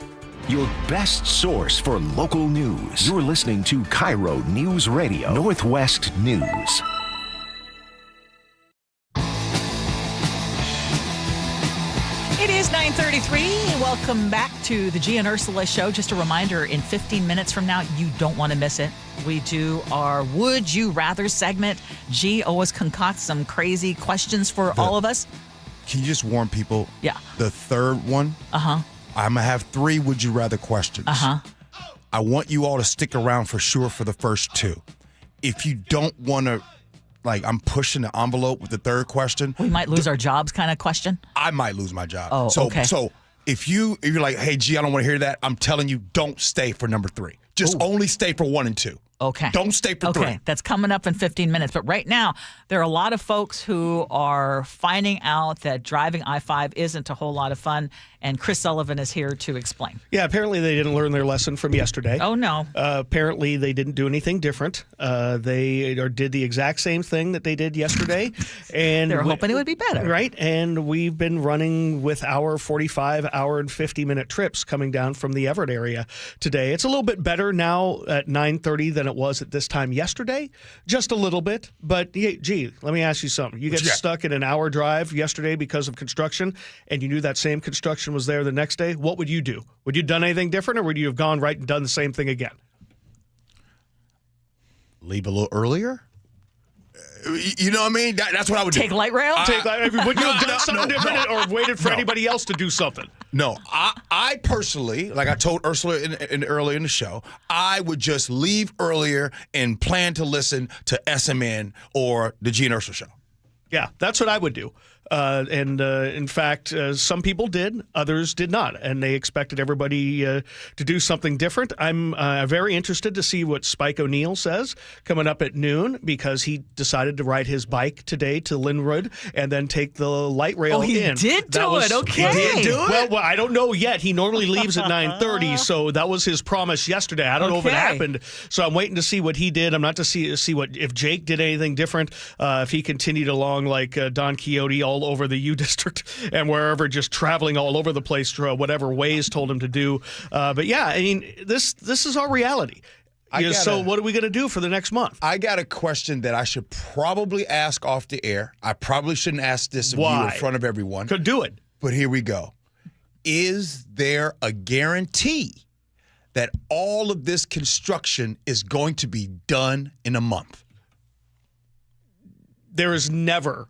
Your best source for local news. You're listening to KIRO Newsradio Northwest News. It is 9:33. Welcome back to the Gee and Ursula Show. Just a reminder, in 15 minutes from now, you don't want to miss it. We do our Would You Rather segment. Gee always concocts some crazy questions for all of us. Can you just warn people? Yeah. The third one, I'm going to have 3 Would You Rather questions. I want you all to stick around for sure for the first 2. If you don't want to, I'm pushing the envelope with the third question. We might lose our jobs kind of question. I might lose my job. Oh, okay. So if you're like, hey, Gee, I don't want to hear that, I'm telling you, don't stay for number 3. Just only stay for 1 and 2. Okay. Don't stay for 3. Okay, that's coming up in 15 minutes. But right now, there are a lot of folks who are finding out that driving I-5 isn't a whole lot of fun, and Chris Sullivan is here to explain. Yeah, apparently they didn't learn their lesson from yesterday. Oh, no. Apparently they didn't do anything different. They did the exact same thing that they did yesterday. And they were hoping it would be better. Right, and we've been running with our 45, hour and 50-minute trips coming down from the Everett area today. It's a little bit better now at 9:30 than it was at this time yesterday, just a little bit. But, Gee, let me ask you something. You get stuck in an hour drive yesterday because of construction, and you knew that same construction was there the next day. What would you do? Would you have done anything different, or would you have gone right and done the same thing again? Leave a little earlier? You know what I mean? That's what I would do. Take light rail? Would you have done something different or waited for anybody else to do something? No. I personally, like I told Ursula earlier in the show, I would just leave earlier and plan to listen to SMN or the Gee and Ursula Show. Yeah, that's what I would do. In fact, some people did, others did not, and they expected everybody to do something different. I'm very interested to see what Spike O'Neill says coming up at noon, because he decided to ride his bike today to Linwood and then take the light rail in. Oh, he did do it. Okay. He did do it? Well, I don't know yet. He normally leaves at 9:30, so that was his promise yesterday. I don't know if it happened, so I'm waiting to see what he did. I'm not to see if Jake did anything different, if he continued along like Don Quixote all over the U District and wherever, just traveling all over the place, whatever Waze told him to do. But yeah, I mean, this is our reality. So what are we going to do for the next month? I got a question that I should probably ask off the air. I probably shouldn't ask this of you in front of everyone. Could do it. But here we go. Is there a guarantee that all of this construction is going to be done in a month? There is never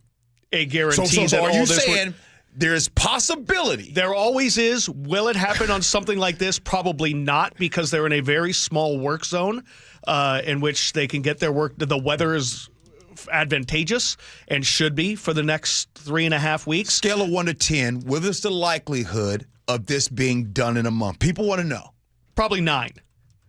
a guarantee. So are you saying there is possibility? There always is. Will it happen on something like this? Probably not, because they're in a very small work zone in which they can get their work. The weather is advantageous and should be for the next 3.5 weeks. Scale of 1 to 10, what is the likelihood of this being done in a month? People want to know. Probably 9.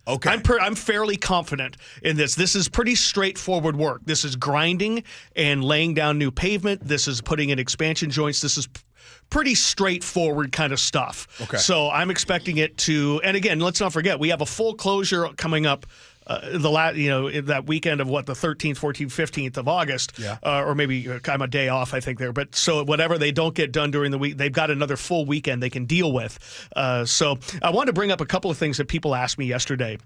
Okay. I'm fairly confident in this. This is pretty straightforward work. This is grinding and laying down new pavement. This is putting in expansion joints. This is pretty straightforward kind of stuff. Okay. So I'm expecting it to, and again, let's not forget, we have a full closure coming up that weekend of the 13th, 14th, 15th of August, or maybe I'm a day off, I think there. But so whatever they don't get done during the week, they've got another full weekend they can deal with. So I wanted to bring up a couple of things that people asked me yesterday.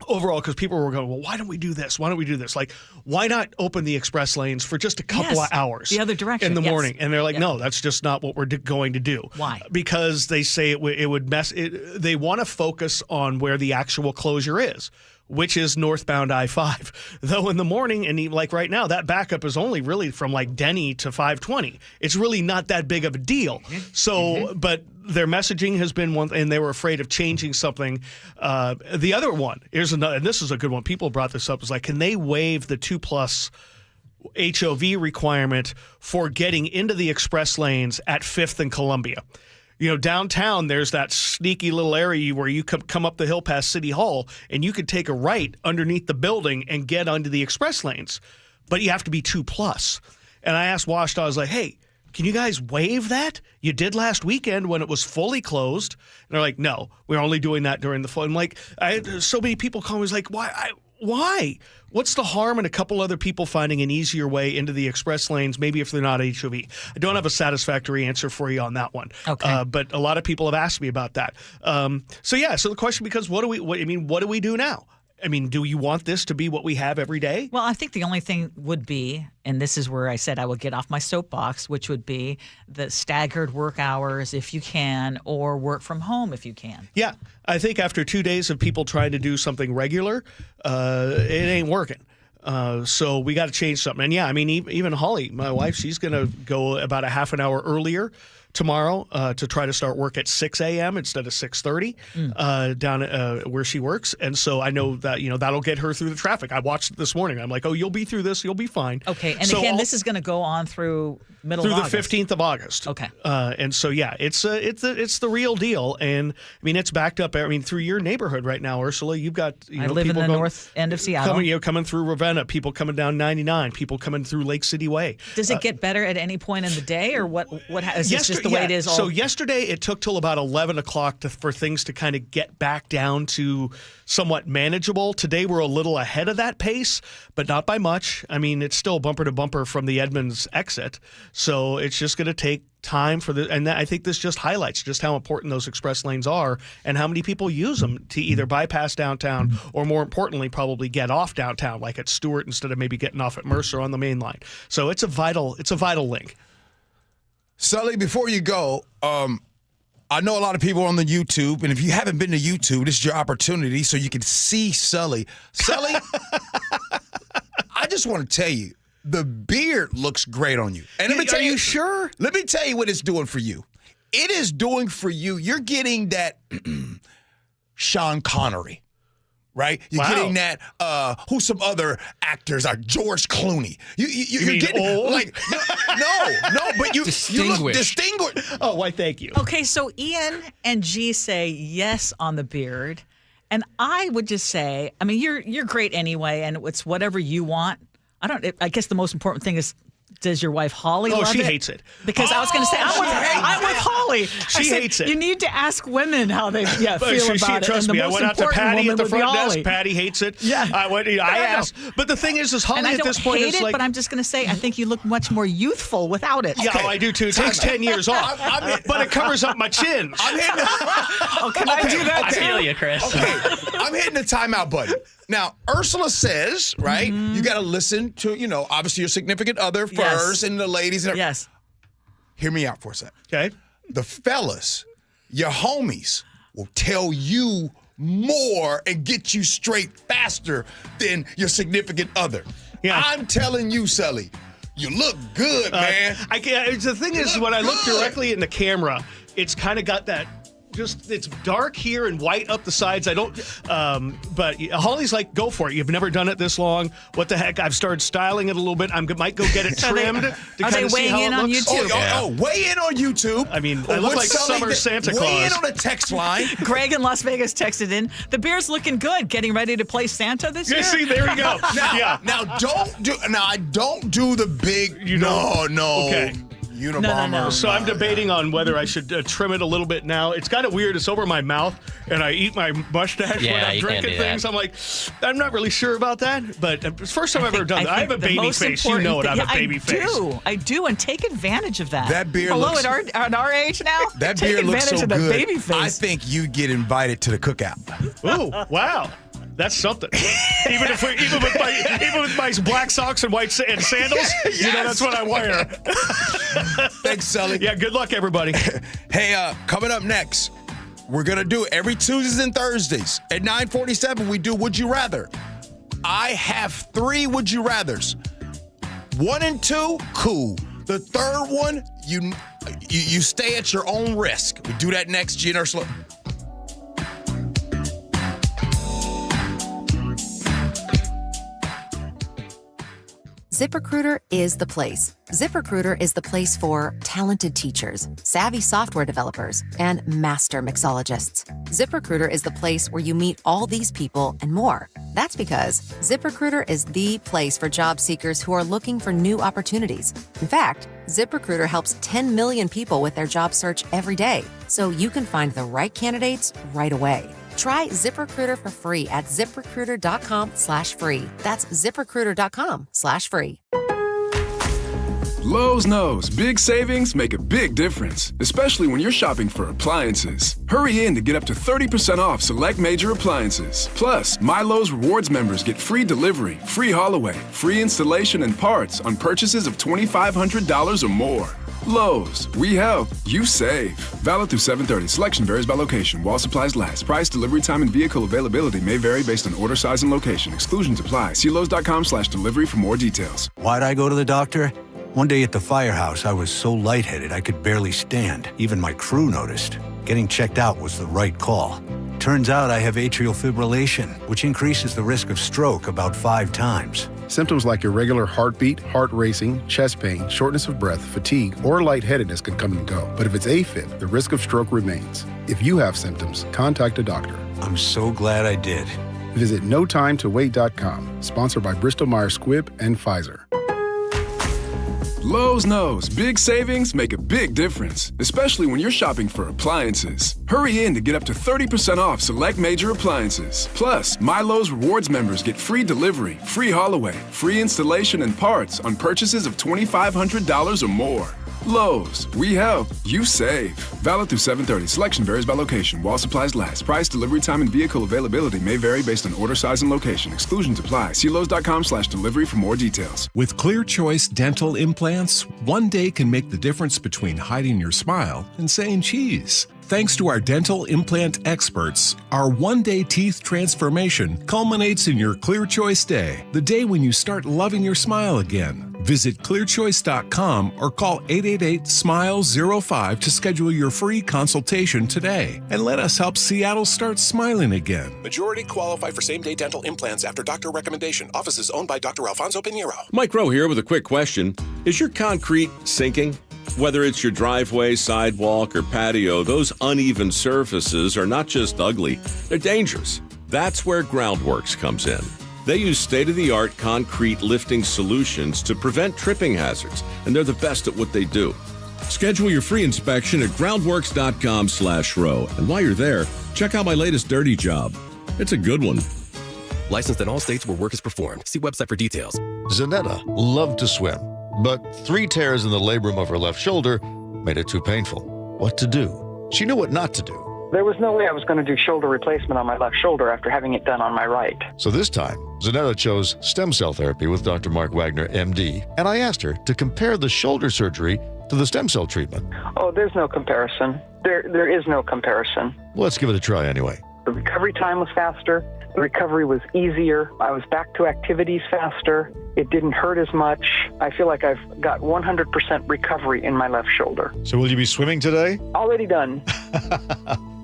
Overall, because people were going, well, why don't we do this? Why don't we do this? Like, why not open the express lanes for just a couple of hours? The other direction. In the morning. And they're like, no, that's just not what we're going to do. Why? Because they say it would mess it. They want to focus on where the actual closure is. which is northbound I-5. Though in the morning, and even like right now, that backup is only really from like Denny to 520. It's really not that big of a deal. So, but their messaging has been one, and they were afraid of changing something. The other one, here's another, and this is a good one. People brought this up, is like, can they waive the 2+ HOV requirement for getting into the express lanes at 5th and Columbia? You know, downtown, there's that sneaky little area where you come up the hill past City Hall, and you could take a right underneath the building and get onto the express lanes. But you have to be 2+. And I asked WashDOT, I was like, hey, can you guys waive that? You did last weekend when it was fully closed. And they're like, no, we're only doing that during the flood. I'm like, so many people call me, like, why? What's the harm in a couple other people finding an easier way into the express lanes, maybe if they're not HOV? I don't have a satisfactory answer for you on that one. Okay. But a lot of people have asked me about that. So the question becomes, what do we do now? I mean, do you want this to be what we have every day? Well, I think the only thing would be, and this is where I said I would get off my soapbox, which would be the staggered work hours if you can, or work from home if you can. Yeah. I think after 2 days of people trying to do something regular, it ain't working. So we got to change something. And yeah, I mean, even Holly, my wife, she's going to go about a half an hour earlier tomorrow to try to start work at 6 a.m. instead of 6:30 down where she works. And so I know that, that'll get her through the traffic. I watched it this morning. I'm like, oh, you'll be through this. You'll be fine. Okay. And so again, this is going to go on through middle of August. Through the 15th of August. Okay. And so, yeah, it's the real deal. And I mean, it's backed up. I mean, through your neighborhood right now, Ursula, you've got, I live in the north end of Seattle. Coming through Ravenna, people coming down 99, people coming through Lake City Way. Does it get better at any point in the day, or what is this just the way it is? So yesterday it took till about 11 o'clock for things to kind of get back down to somewhat manageable. Today we're a little ahead of that pace, but not by much. I mean, it's still bumper to bumper from the Edmonds exit. So it's just going to take time for and I think this just highlights just how important those express lanes are and how many people use them to either bypass downtown or, more importantly, probably get off downtown, like at Stewart instead of maybe getting off at Mercer on the main line. So it's a vital link. Sully, before you go, I know a lot of people on the YouTube, and if you haven't been to YouTube, this is your opportunity so you can see Sully. Sully, I just want to tell you, the beard looks great on you. And let me tell you, sure? Let me tell you what it's doing for you. It is doing for you. You're getting that Sean Connery, right? You're getting that. Who's some other actors are George Clooney? You're getting old? like no, but you look distinguished. Oh, why? Thank you. Okay, so Ian and G say yes on the beard, and I would just say, I mean, you're great anyway, and it's whatever you want. I guess the most important thing is, does your wife Holly love it? Oh, she hates it. Because I was going to say, I'm with Holly. She hates it. You need to ask women how they feel about it. Trust me, I went out to Patty at the front desk. Patty hates it. Yeah. I asked. But the thing is Holly at this point is like. But I'm just going to say, I think you look much more youthful without it. Yeah, I do too. It takes 10 years off. But it covers up my chin. I'm hitting can I do that too? I feel you, Chris. Okay, I'm hitting the timeout button. Now, Ursula says, right, you got to listen to, obviously your significant other first and the ladies. And yes. Hear me out for a sec. Okay. The fellas, your homies, will tell you more and get you straight faster than your significant other. Yeah. I'm telling you, Sully, you look good, man. The thing is, when I look directly in the camera, it's kind of got that. It's dark here and white up the sides. I don't, but Holly's like, go for it. You've never done it this long. What the heck? I've started styling it a little bit. I might go get it trimmed to kind of see how it looks. On YouTube? Weigh in on YouTube. I mean, I look like summer Santa Claus. Weigh in on a text line. Greg in Las Vegas texted in, the beard's looking good. Getting ready to play Santa this year? See, there we go. Now, I don't do the big, no. Okay. Unabomber. No. So I'm debating on whether I should trim it a little bit now. It's kind of weird. It's over my mouth, and I eat my mustache when I'm drinking things. I'm like, I'm not really sure about that. But it's the first time I've ever done that. I have a baby face. You know it. I have a baby face. I do, and take advantage of that. That beard looks... at our age now? That beard looks so good. Baby face. I think you get invited to the cookout. Ooh, wow. That's something. Even with my black socks and white sandals, that's what I wear. Thanks, Sully. Yeah, good luck, everybody. Hey, coming up next, we're going to do every Tuesdays and Thursdays. At 9:47, we do Would You Rather. I have 3 Would You Rathers. 1 and 2, cool. The third one, you stay at your own risk. We do that next, Gee and Ursula. ZipRecruiter is the place. ZipRecruiter is the place for talented teachers, savvy software developers, and master mixologists. ZipRecruiter is the place where you meet all these people and more. That's because ZipRecruiter is the place for job seekers who are looking for new opportunities. In fact, ZipRecruiter helps 10 million people with their job search every day, so you can find the right candidates right away. Try ZipRecruiter for free at ZipRecruiter.com/free. That's ZipRecruiter.com/free. Lowe's knows big savings make a big difference, especially when you're shopping for appliances. Hurry in to get up to 30% off select major appliances. Plus, My Lowe's Rewards members get free delivery, free haul away, free installation and parts on purchases of $2,500 or more. Lowe's, we help, you save. Valid through 7/30. Selection varies by location. While supplies last. Price, delivery time, and vehicle availability may vary based on order size and location. Exclusions apply. See Lowe's.com/delivery for more details. Why'd I go to the doctor? One day at the firehouse, I was so lightheaded I could barely stand. Even my crew noticed. Getting checked out was the right call. Turns out I have atrial fibrillation, which increases the risk of stroke about 5 times. Symptoms like irregular heartbeat, heart racing, chest pain, shortness of breath, fatigue, or lightheadedness can come and go. But if it's AFib, the risk of stroke remains. If you have symptoms, contact a doctor. I'm so glad I did. Visit NoTimeToWait.com. Sponsored by Bristol-Myers Squibb and Pfizer. Lowe's knows big savings make a big difference, especially when you're shopping for appliances. Hurry in to get up to 30% off select major appliances. Plus, My Lowe's Rewards members get free delivery, free haul away, free installation and parts on purchases of $2,500 or more. Lowe's, we help, you save. Valid through 7/30. Selection varies by location. While supplies last. Price, delivery time, and vehicle availability may vary based on order size and location. Exclusions apply. See Lowe's.com/delivery for more details. With Clear Choice dental implants, one day can make the difference between hiding your smile and saying cheese. Thanks to our dental implant experts, our one-day teeth transformation culminates in your Clear Choice Day, the day when you start loving your smile again. Visit clearchoice.com or call 888-SMILE-05 to schedule your free consultation today. And let us help Seattle start smiling again. Majority qualify for same-day dental implants after doctor recommendation. Offices owned by Dr. Alfonso Pinheiro. Mike Rowe here with a quick question. Is your concrete sinking? Whether it's your driveway, sidewalk, or patio, those uneven surfaces are not just ugly, they're dangerous. That's where Groundworks comes in. They use state-of-the-art concrete lifting solutions to prevent tripping hazards, and they're the best at what they do. Schedule your free inspection at groundworks.com/row. And while you're there, check out my latest dirty job. It's a good one. Licensed in all states where work is performed. See website for details. Zanetta loved to swim, but 3 tears in the labrum of her left shoulder made it too painful. What to do? She knew what not to do. There was no way I was going to do shoulder replacement on my left shoulder after having it done on my right. So this time, Zanetta chose stem cell therapy with Dr. Mark Wagner, MD, and I asked her to compare the shoulder surgery to the stem cell treatment. Oh, there's no comparison. There is no comparison. Let's give it a try anyway. The recovery time was faster. The recovery was easier. I was back to activities faster. It didn't hurt as much. I feel like I've got 100% recovery in my left shoulder. So will you be swimming today? Already done.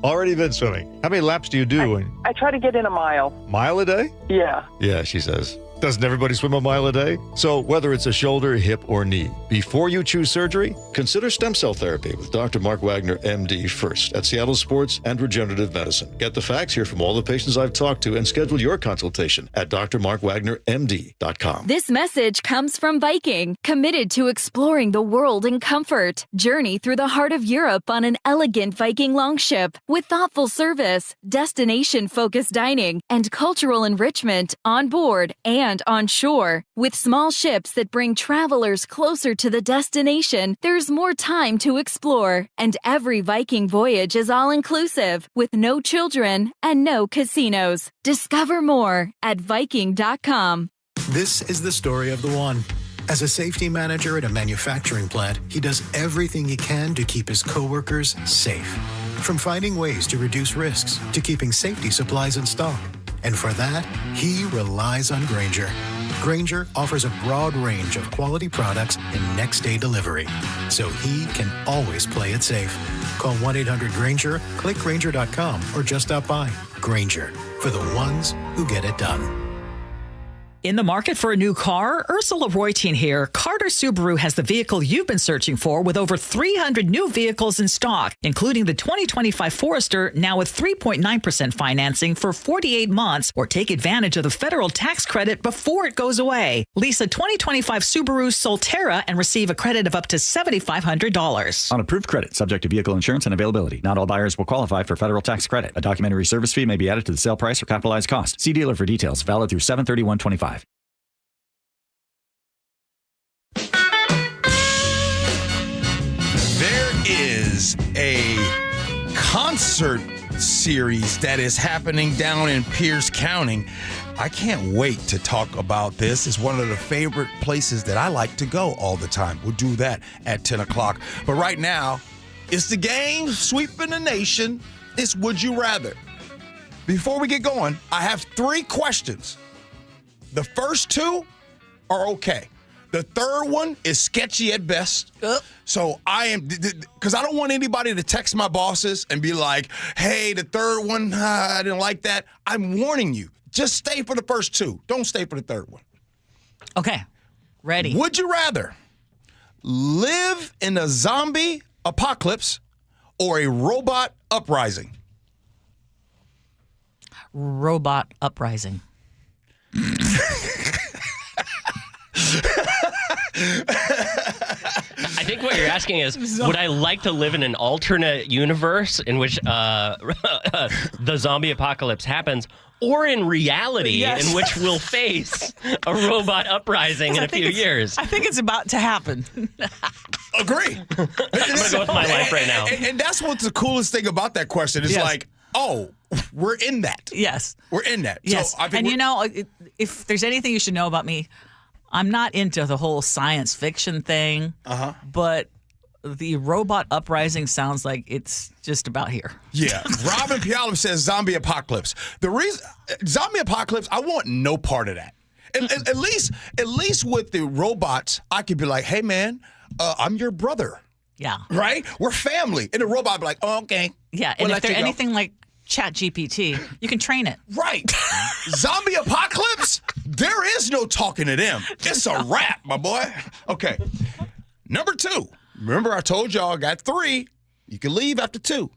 Already been swimming. How many laps do you do? I try to get in a mile. Mile a day? Yeah. Yeah, she says. Doesn't everybody swim a mile a day? So whether it's a shoulder, hip, or knee, before you choose surgery, consider stem cell therapy with Dr. Mark Wagner, MD, first at Seattle Sports and Regenerative Medicine. Get the facts here from all the patients I've talked to and schedule your consultation at drmarkwagnermd.com. This message comes from Viking, committed to exploring the world in comfort. Journey through the heart of Europe on an elegant Viking longship with thoughtful service, destination-focused dining, and cultural enrichment on board and on shore. With small ships that bring travelers closer to the destination, there's more time to explore. And every Viking voyage is all-inclusive, with no children and no casinos. Discover more at Viking.com. This is the story of the one. As a safety manager at a manufacturing plant, he does everything he can to keep his coworkers safe. From finding ways to reduce risks to keeping safety supplies in stock. And for that, he relies on Grainger. Grainger offers a broad range of quality products and next-day delivery, so he can always play it safe. Call 1-800-GRAINGER, click Grainger.com, or just stop by. Grainger, for the ones who get it done. In the market for a new car? Ursula Reutin here. Carter Subaru has the vehicle you've been searching for with over 300 new vehicles in stock, including the 2025 Forester, now with 3.9% financing for 48 months, or take advantage of the federal tax credit before it goes away. Lease a 2025 Subaru Solterra and receive a credit of up to $7,500. On approved credit, subject to vehicle insurance and availability. Not all buyers will qualify for federal tax credit. A documentary service fee may be added to the sale price or capitalized cost. See dealer for details. Valid through 7/31/25. There is a concert series that is happening down in Pierce County. I can't wait to talk about this. It's one of the favorite places that I like to go all the time. We'll do that at 10 o'clock. But right now, it's the game sweeping the nation. It's Would You Rather. Before we get going, I have 3 questions. The first 2 are okay. The third one is sketchy at best. So because I don't want anybody to text my bosses and be like, hey, the third one, I didn't like that. I'm warning you. Just stay for the first 2. Don't stay for the third one. Okay. Ready. Would you rather live in a zombie apocalypse or a robot uprising? Robot uprising. I think what you're asking is, would I like to live in an alternate universe in which the zombie apocalypse happens, or in reality in which we'll face a robot uprising in a few years? I think it's about to happen. Agree. I'm going to go with my life right now. And that's what's the coolest thing about that question is like, oh, we're in that. Yes. We're in that. Yes. So I think if there's anything you should know about me, I'm not into the whole science fiction thing, but the robot uprising sounds like it's just about here. Yeah. Robin Pialum says zombie apocalypse. The reason zombie apocalypse, I want no part of that. At least with the robots, I could be like, hey man, I'm your brother. Yeah. Right? We're family. And the robot would be like, oh, okay. Yeah. And if they're anything like ChatGPT, you can train it. Right. Zombie apocalypse? There is no talking to them. It's a wrap, my boy. Okay. Number 2. Remember, I told y'all I got 3. You can leave after 2.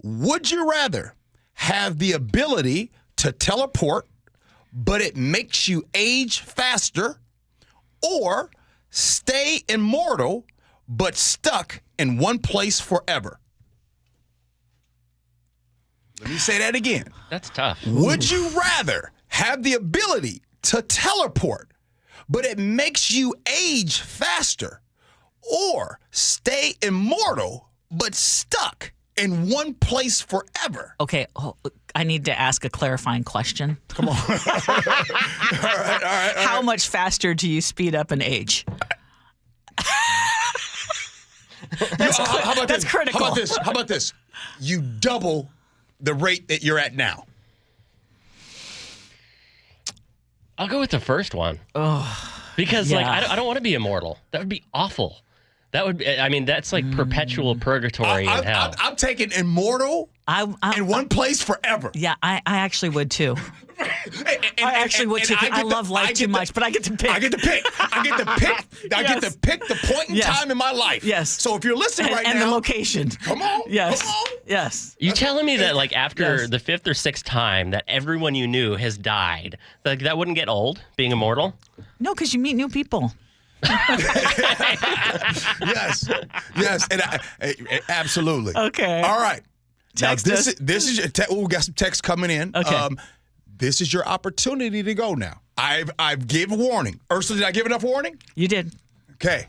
Would you rather have the ability to teleport, but it makes you age faster, or stay immortal, but stuck in one place forever? Let me say that again. That's tough. Would you rather have the ability to teleport, but it makes you age faster, or stay immortal, but stuck in one place forever? Okay, I need to ask a clarifying question. Come on. All right. How much faster do you speed up in age? That's critical. How about this? You double the rate that you're at now. I'll go with the first one. Because I don't want to be immortal. That would be awful. That would be, I mean, that's like perpetual purgatory in hell. I'm taking immortal in one place forever. Yeah, I actually would too. I actually would too. I love life too much, but I get to pick. I get to pick. I get to pick the point in time in my life. Yes. So if you're listening right now. And the location. Come on. Yes. Come on. Yes. You telling me that like after the 5th or 6th time that everyone you knew has died, like that wouldn't get old, being immortal? No, because you meet new people. Yes, and absolutely. Okay. All right. Text now us. this is we got some text coming in. Okay. This is your opportunity to go now. I've gave a warning. Ursula, did I give enough warning? You did. Okay.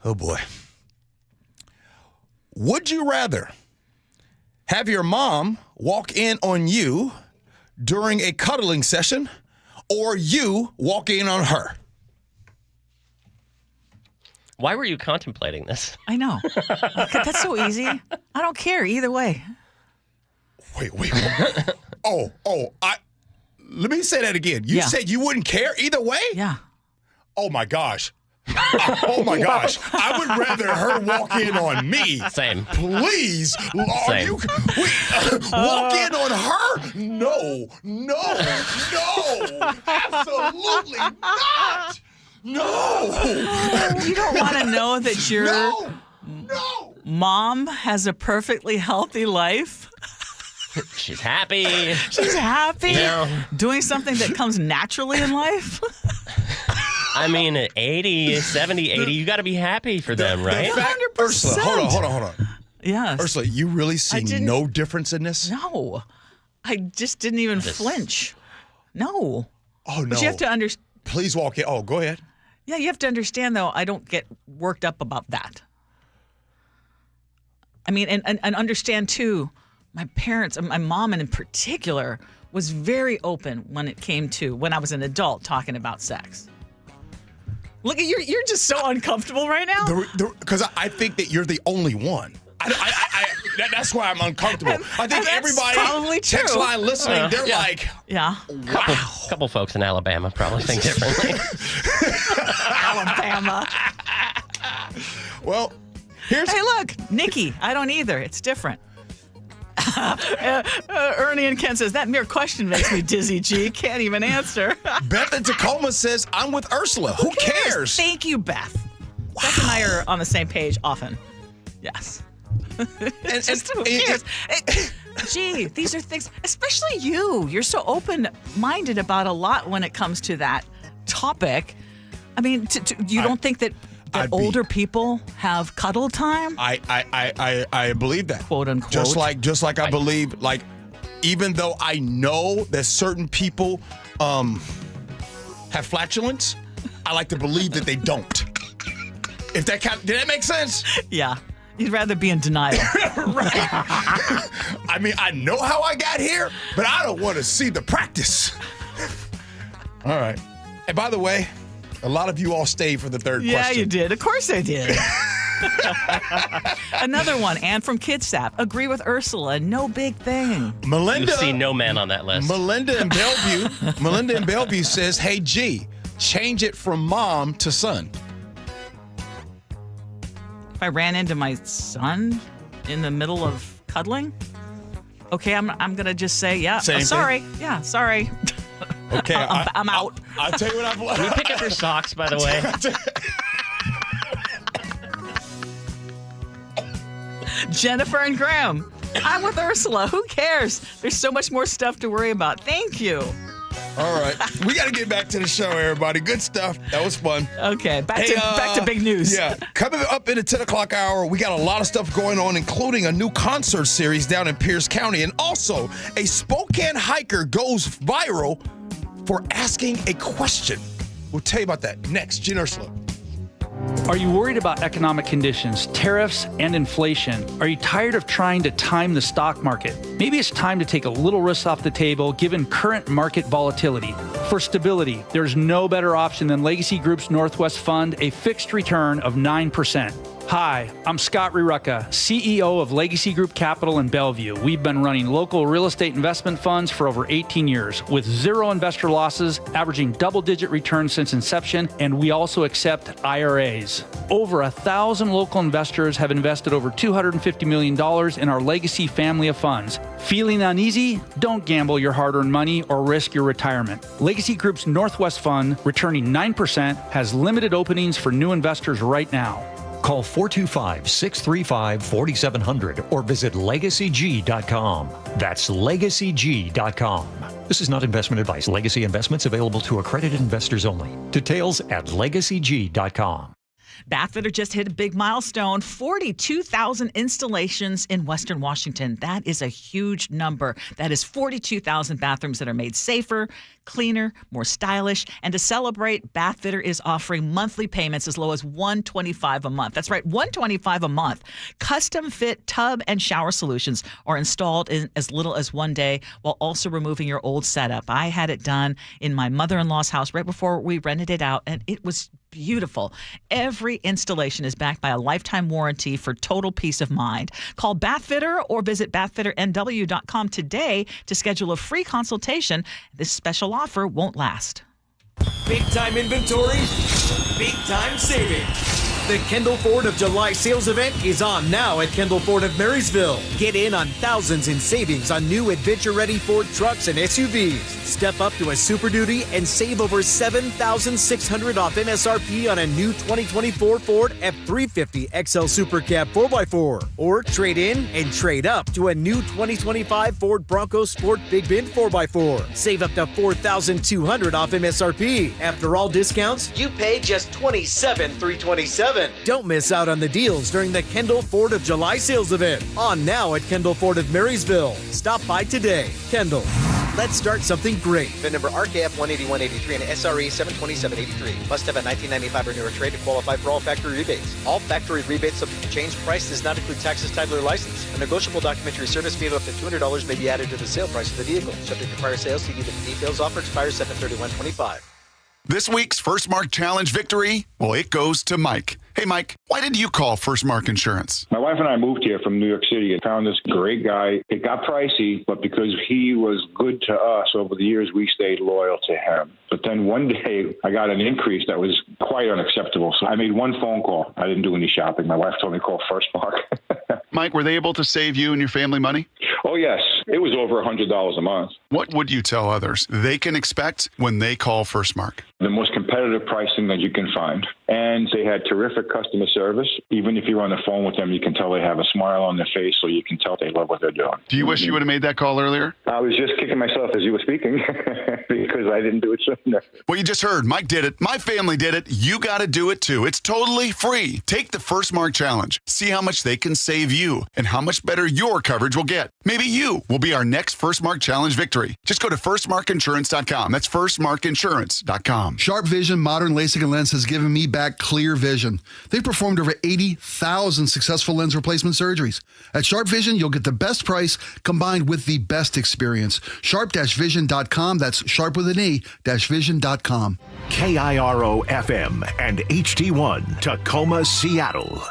Oh boy. Would you rather have your mom walk in on you during a cuddling session, or you walk in on her? Why were you contemplating this? I know. That's so easy. I don't care either way. Wait. Let me say that again. You said you wouldn't care either way? Yeah. Oh, my gosh. Oh, my gosh. I would rather her walk in on me. Same. Please. Same. Walk in on her? No. Absolutely not. No. You don't want to know that your mom has a perfectly healthy life? She's happy. She's happy. Yeah. Doing something that comes naturally in life? I mean, 80, 70, 80, you got to be happy for them, right? 100%. Ursula, hold on. Yes. Ursula, you really see no difference in this? No. I just didn't even flinch. No. Oh, no. But you have to understand. Please walk in. Oh, go ahead. Yeah, you have to understand, though, I don't get worked up about that. I mean, and understand, too, my parents, my mom in particular, was very open when it came to when I was an adult talking about sex. Look at you're just so uncomfortable right now. Because I think that you're the only one. That's why I'm uncomfortable. I think everybody probably true. Text line listening, they're like, yeah. Wow. Couple folks in Alabama probably think differently. Alabama. Well, hey, look, Nikki, I don't either. It's different. Ernie and Ken says, that mere question makes me dizzy, G. Can't even answer. Beth in Tacoma says, I'm with Ursula. Who cares? Thank you, Beth. Wow. Beth and I are on the same page often. Yes. Who cares? Gee, these are things, especially you. You're so open-minded about a lot when it comes to that topic. I mean, you don't think that older people have cuddle time? I believe that. Quote unquote. Just like I believe, like, even though I know that certain people have flatulence, I like to believe that they don't. If that did that make sense? Yeah. You'd rather be in denial. Right. I mean, I know how I got here, but I don't want to see the practice. All right. And by the way, a lot of you all stayed for the third question. Yeah, you did. Of course I did. Another one, Ann from Kitsap. Agree with Ursula. No big thing. Melinda. You see no man on that list. Melinda in Bellevue says, hey, G, change it from mom to son. If I ran into my son in the middle of cuddling, okay, I'm gonna just say, yeah, sorry. Yeah, sorry. Okay, I'm out. I'll tell you what I've learned. Can you pick up your socks, by the way? Jennifer and Graham. I'm with Ursula. Who cares? There's so much more stuff to worry about. Thank you. All right. We got to get back to the show, everybody. Good stuff. That was fun. Okay. Back to big news. Yeah. Coming up in the 10 o'clock hour, we got a lot of stuff going on, including a new concert series down in Pierce County. And also, a Spokane hiker goes viral for asking a question. We'll tell you about that next. Gee Ursula. Are you worried about economic conditions, tariffs, and inflation? Are you tired of trying to time the stock market? Maybe it's time to take a little risk off the table given current market volatility. For stability, there's no better option than Legacy Group's Northwest Fund, a fixed return of 9%. Hi, I'm Scott Rurucka, CEO of Legacy Group Capital in Bellevue. We've been running local real estate investment funds for over 18 years with zero investor losses, averaging double-digit returns since inception, and we also accept IRAs. Over 1,000 local investors have invested over $250 million in our Legacy family of funds. Feeling uneasy? Don't gamble your hard-earned money or risk your retirement. Legacy Group's Northwest Fund, returning 9%, has limited openings for new investors right now. Call 425-635-4700 or visit LegacyG.com. That's LegacyG.com. This is not investment advice. Legacy investments available to accredited investors only. Details at LegacyG.com. Bathfitter just hit a big milestone, 42,000 installations in Western Washington. That is a huge number. That is 42,000 bathrooms that are made safer, cleaner, more stylish. And to celebrate, Bathfitter is offering monthly payments as low as $125 a month. That's right, $125 a month. Custom fit tub and shower solutions are installed in as little as 1 day while also removing your old setup. I had it done in my mother-in-law's house right before we rented it out, and it was beautiful. Every installation is backed by a lifetime warranty for total peace of mind. Call Bathfitter or visit bathfitternw.com today to schedule a free consultation. This special offer won't last. Big time inventory, big time savings. The Kendall Ford of July sales event is on now at Kendall Ford of Marysville. Get in on thousands in savings on new adventure-ready Ford trucks and SUVs. Step up to a Super Duty and save over $7,600 off MSRP on a new 2024 Ford F-350 XL Super Cab 4x4. Or trade in and trade up to a new 2025 Ford Bronco Sport Big Bend 4x4. Save up to $4,200 off MSRP. After all discounts, you pay just $27,327. Don't miss out on the deals during the Kendall Ford of July sales event. On now at Kendall Ford of Marysville. Stop by today. Kendall. Let's start something great. VIN number RKF 18183 and SRE 72783. Must have a 1995 or newer trade to qualify for all factory rebates. All factory rebates subject to change. Price does not include taxes, title, or license. A negotiable documentary service fee of up to $200 may be added to the sale price of the vehicle. Subject to prior sales, see dealer for details. Offer expires 7/31/25. This week's First Mark Challenge victory, well, it goes to Mike. Hey, Mike, why did you call First Mark Insurance? My wife and I moved here from New York City and found this great guy. It got pricey, but because he was good to us over the years, we stayed loyal to him. But then one day I got an increase that was quite unacceptable. So I made one phone call. I didn't do any shopping. My wife told me to call First Mark. Mike, were they able to save you and your family money? Oh, yes. It was over $100 a month. What would you tell others they can expect when they call First Mark? The most competitive pricing that you can find. And they had terrific customer service. Even if you're on the phone with them, you can tell they have a smile on their face, so you can tell they love what they're doing. Do you wish you would have made that call earlier? I was just kicking myself as you were speaking because I didn't do it sooner. Well, you just heard. Mike did it. My family did it. You got to do it too. It's totally free. Take the First Mark Challenge. See how much they can save you and how much better your coverage will get. Maybe you will be our next First Mark Challenge victory. Just go to firstmarkinsurance.com. That's firstmarkinsurance.com. Sharp Vision Modern LASIK and Lens has given me back clear vision. They've performed over 80,000 successful lens replacement surgeries. At Sharp Vision, you'll get the best price combined with the best experience. Sharp-vision.com. That's sharp with an E-vision.com. KIRO FM and HD1 Tacoma, Seattle.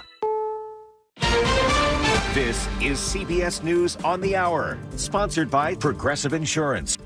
This is CBS News on the Hour, sponsored by Progressive Insurance.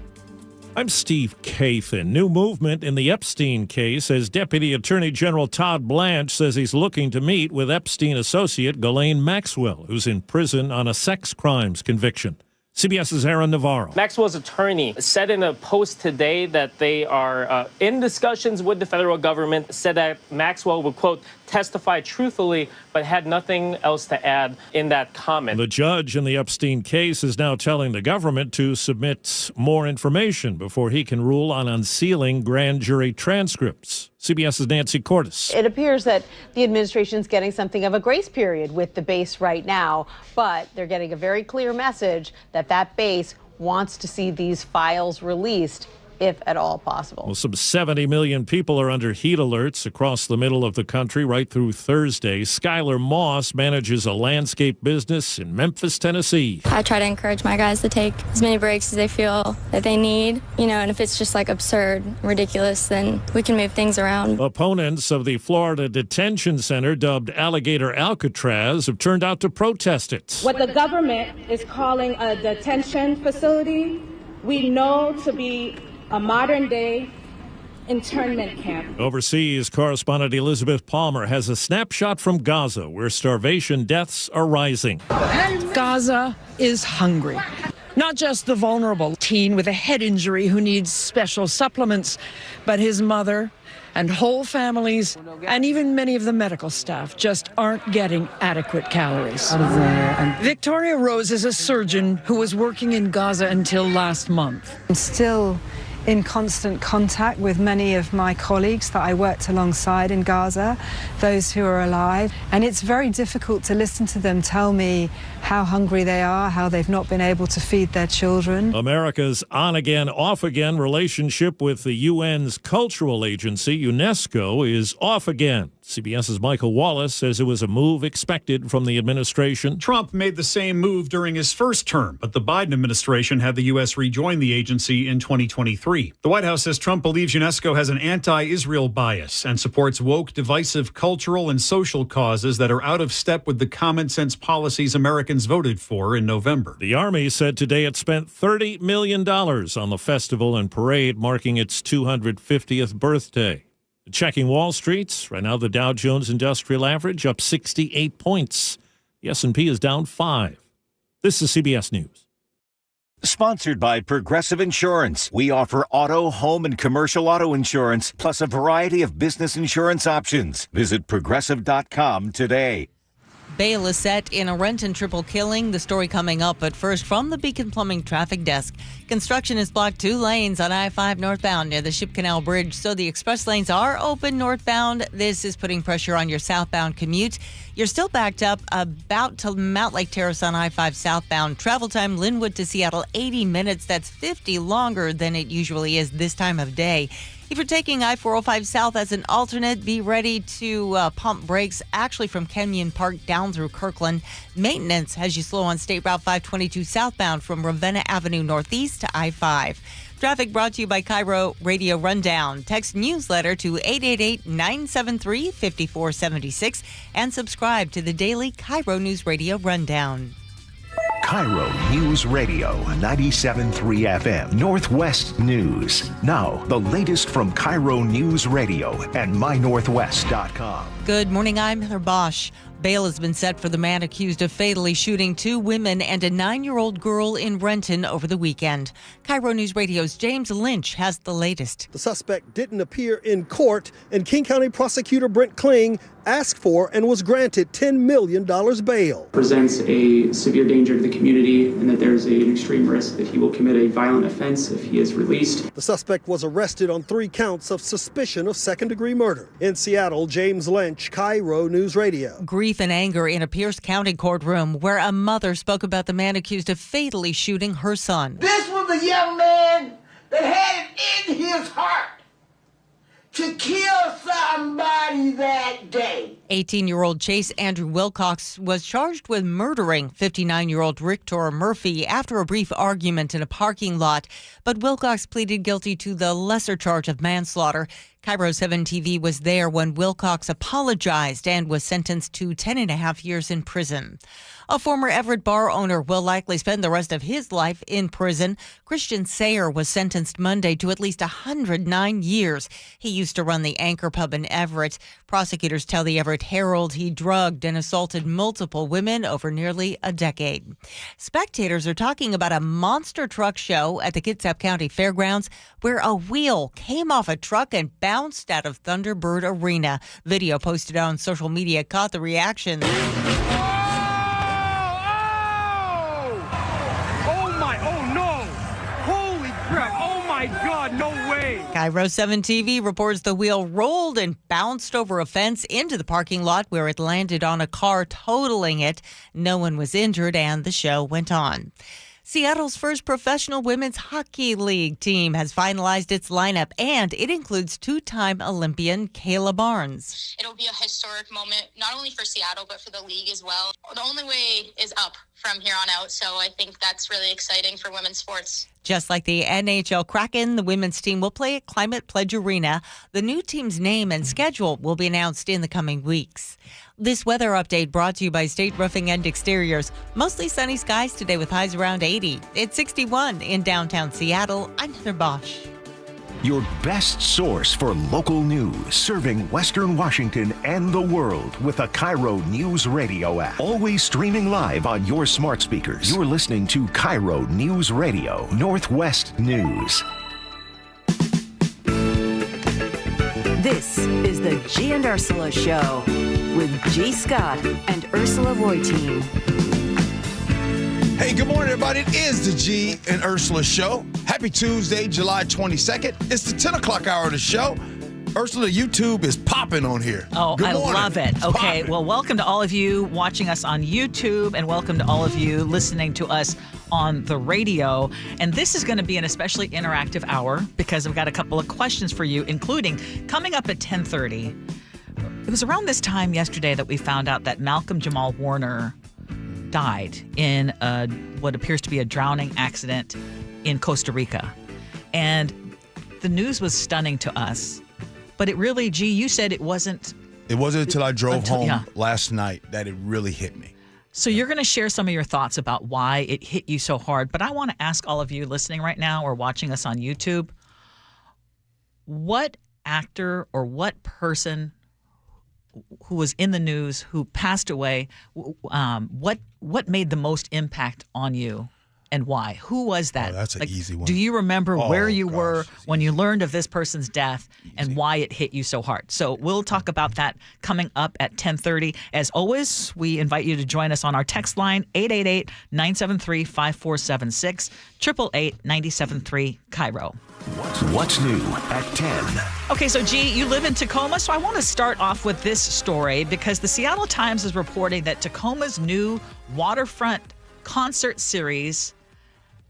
I'm Steve Kathan. New movement in the Epstein case as Deputy Attorney General Todd Blanche says he's looking to meet with Epstein associate Ghislaine Maxwell, who's in prison on a sex crimes conviction. CBS's Aaron Navarro. Maxwell's attorney said in a post today that they are in discussions with the federal government, said that Maxwell would, quote, testify truthfully, but had nothing else to add in that comment. The judge in the Epstein case is now telling the government to submit more information before he can rule on unsealing grand jury transcripts. CBS's Nancy Cordes. It appears that the administration's getting something of a grace period with the base right now, but they're getting a very clear message that that base wants to see these files released, if at all possible. Well, some 70 million people are under heat alerts across the middle of the country right through Thursday. Skylar Moss manages a landscape business in Memphis, Tennessee. I try to encourage my guys to take as many breaks as they feel that they need, and if it's just like absurd, ridiculous, then we can move things around. Opponents of the Florida Detention Center, dubbed Alligator Alcatraz, have turned out to protest it. What the government is calling a detention facility, we know to be a modern-day internment camp. Overseas correspondent Elizabeth Palmer has a snapshot from Gaza, where starvation deaths are rising. Gaza is hungry. Not just the vulnerable teen with a head injury who needs special supplements, but his mother and whole families, and even many of the medical staff just aren't getting adequate calories. Victoria Rose is a surgeon who was working in Gaza until last month. I'm still in constant contact with many of my colleagues that I worked alongside in Gaza, those who are alive. And it's very difficult to listen to them tell me how hungry they are, how they've not been able to feed their children. America's on-again, off-again relationship with the UN's cultural agency, UNESCO, is off again. CBS's Michael Wallace says it was a move expected from the administration. Trump made the same move during his first term, but the Biden administration had the U.S. rejoin the agency in 2023. The White House says Trump believes UNESCO has an anti-Israel bias and supports woke, divisive cultural and social causes that are out of step with the common-sense policies Americans voted for in November. The Army said today it spent $30 million on the festival and parade marking its 250th birthday. Checking Wall Street, right now the Dow Jones Industrial Average up 68 points. The S&P is down 5. This is CBS News. Sponsored by Progressive Insurance. We offer auto, home, and commercial auto insurance, plus a variety of business insurance options. Visit Progressive.com today. Bail is set in a Renton triple killing. The story coming up, but first from the Beacon Plumbing traffic desk. Construction has blocked 2 lanes on I-5 northbound near the Ship Canal Bridge, so the express lanes are open northbound. This is putting pressure on your southbound commute. You're still backed up about to Mount Lake Terrace on I-5 southbound. Travel time Linwood to Seattle, 80 minutes. That's 50 longer than it usually is this time of day. If you're taking I-405 south as an alternate, be ready to pump brakes actually from Kenyon Park down through Kirkland. Maintenance has you slow on State Route 522 southbound from Ravenna Avenue northeast to I-5. Traffic brought to you by KIRO Radio Rundown. Text newsletter to 888-973-5476 and subscribe to the daily KIRO News Radio Rundown. KIRO News Radio 97.3 FM Northwest News. Now, the latest from KIRO News Radio and mynorthwest.com. Good morning, I'm Heather Bosch. Bail has been set for the man accused of fatally shooting 2 women and a 9-year-old girl in Renton over the weekend. KIRO News Radio's James Lynch has the latest. The suspect didn't appear in court, and King County Prosecutor Brent Kling asked for and was granted $10 million bail. Presents a severe danger to the community and that there's an extreme risk that he will commit a violent offense if he is released. The suspect was arrested on 3 counts of suspicion of second-degree murder. In Seattle, James Lynch, KIRO News Radio. Grief and anger in a Pierce County courtroom where a mother spoke about the man accused of fatally shooting her son. This was a young man that had it in his heart to kill somebody that day. 18-year-old Chase Andrew Wilcox was charged with murdering 59-year-old Victor Murphy after a brief argument in a parking lot, but Wilcox pleaded guilty to the lesser charge of manslaughter. KIRO 7 TV was there when Wilcox apologized and was sentenced to 10.5 years in prison. A former Everett bar owner will likely spend the rest of his life in prison. Christian Sayer was sentenced Monday to at least 109 years. He used to run the Anchor Pub in Everett. Prosecutors tell the Everett Herald he drugged and assaulted multiple women over nearly a decade. Spectators are talking about a monster truck show at the Kitsap County Fairgrounds where a wheel came off a truck and bounced out of Thunderbird Arena. Video posted on social media caught the reaction. God, no way! KIRO 7 TV reports the wheel rolled and bounced over a fence into the parking lot where it landed on a car, totaling it. No one was injured and the show went on. Seattle's first professional women's hockey league team has finalized its lineup, and it includes 2-time Olympian Kayla Barnes. It'll be a historic moment, not only for Seattle, but for the league as well. The only way is up from here on out, so I think that's really exciting for women's sports. Just like the NHL Kraken, the women's team will play at Climate Pledge Arena. The new team's name and schedule will be announced in the coming weeks. This weather update brought to you by State Roofing and Exteriors. Mostly sunny skies today with highs around 80. It's 61 in downtown Seattle. I'm Heather Bosch. Your best source for local news, serving Western Washington and the world with a KIRO News Radio app. Always streaming live on your smart speakers. You're listening to KIRO News Radio, Northwest News. This is the Gee and Ursula Show with G. Scott and Ursula Reutin. Hey, good morning, everybody. It is the Gee and Ursula Show. Happy Tuesday, July 22nd. It's the 10 o'clock hour of the show. Ursula, YouTube is popping on here. Oh, good I morning. love it. It's Okay, popping. well, welcome to all of you watching us on YouTube, and welcome to all of you listening to us on the radio. And this is going to be an especially interactive hour because I've got a couple of questions for you, including coming up at 10:30. It was around this time yesterday that we found out that Malcolm Jamal Warner died in what appears to be a drowning accident in Costa Rica. And the news was stunning to us. But it really, Gee, you said it wasn't. It wasn't until I drove home yeah. last night that it really hit me. So you're going to share some of your thoughts about why it hit you so hard. But I want to ask all of you listening right now or watching us on YouTube, what actor or what person who was in the news, who passed away, what made the most impact on you and why? Who was that? Oh, that's an easy one. Do you remember where you were when you learned of this person's death and why it hit you so hard? So we'll talk about that coming up at 10:30. As always, we invite you to join us on our text line, 888-973-5476, 888-973 KIRO. What's new at 10? Okay, so Gee, you live in Tacoma, so I want to start off with this story because the Seattle Times is reporting that Tacoma's new waterfront concert series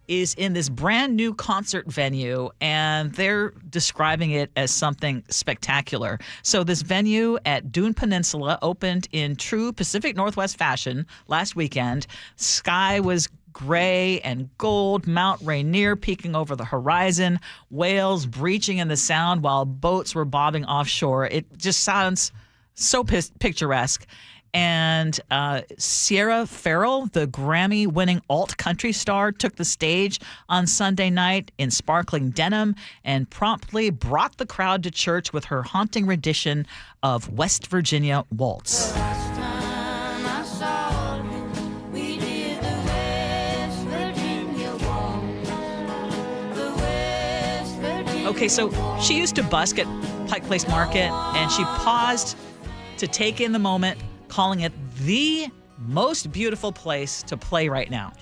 is in this brand new concert venue, and they're describing it as something spectacular. So this venue at Dune Peninsula opened in true Pacific Northwest fashion last weekend. Sky was gray and gold, Mount Rainier peeking over the horizon, whales breaching in the sound while boats were bobbing offshore. It just sounds so picturesque. And Sierra Farrell, the Grammy-winning alt-country star, took the stage on Sunday night in sparkling denim and promptly brought the crowd to church with her haunting rendition of West Virginia Waltz. Okay, so she used to busk at Pike Place Market, and she paused to take in the moment, calling it the most beautiful place to play right now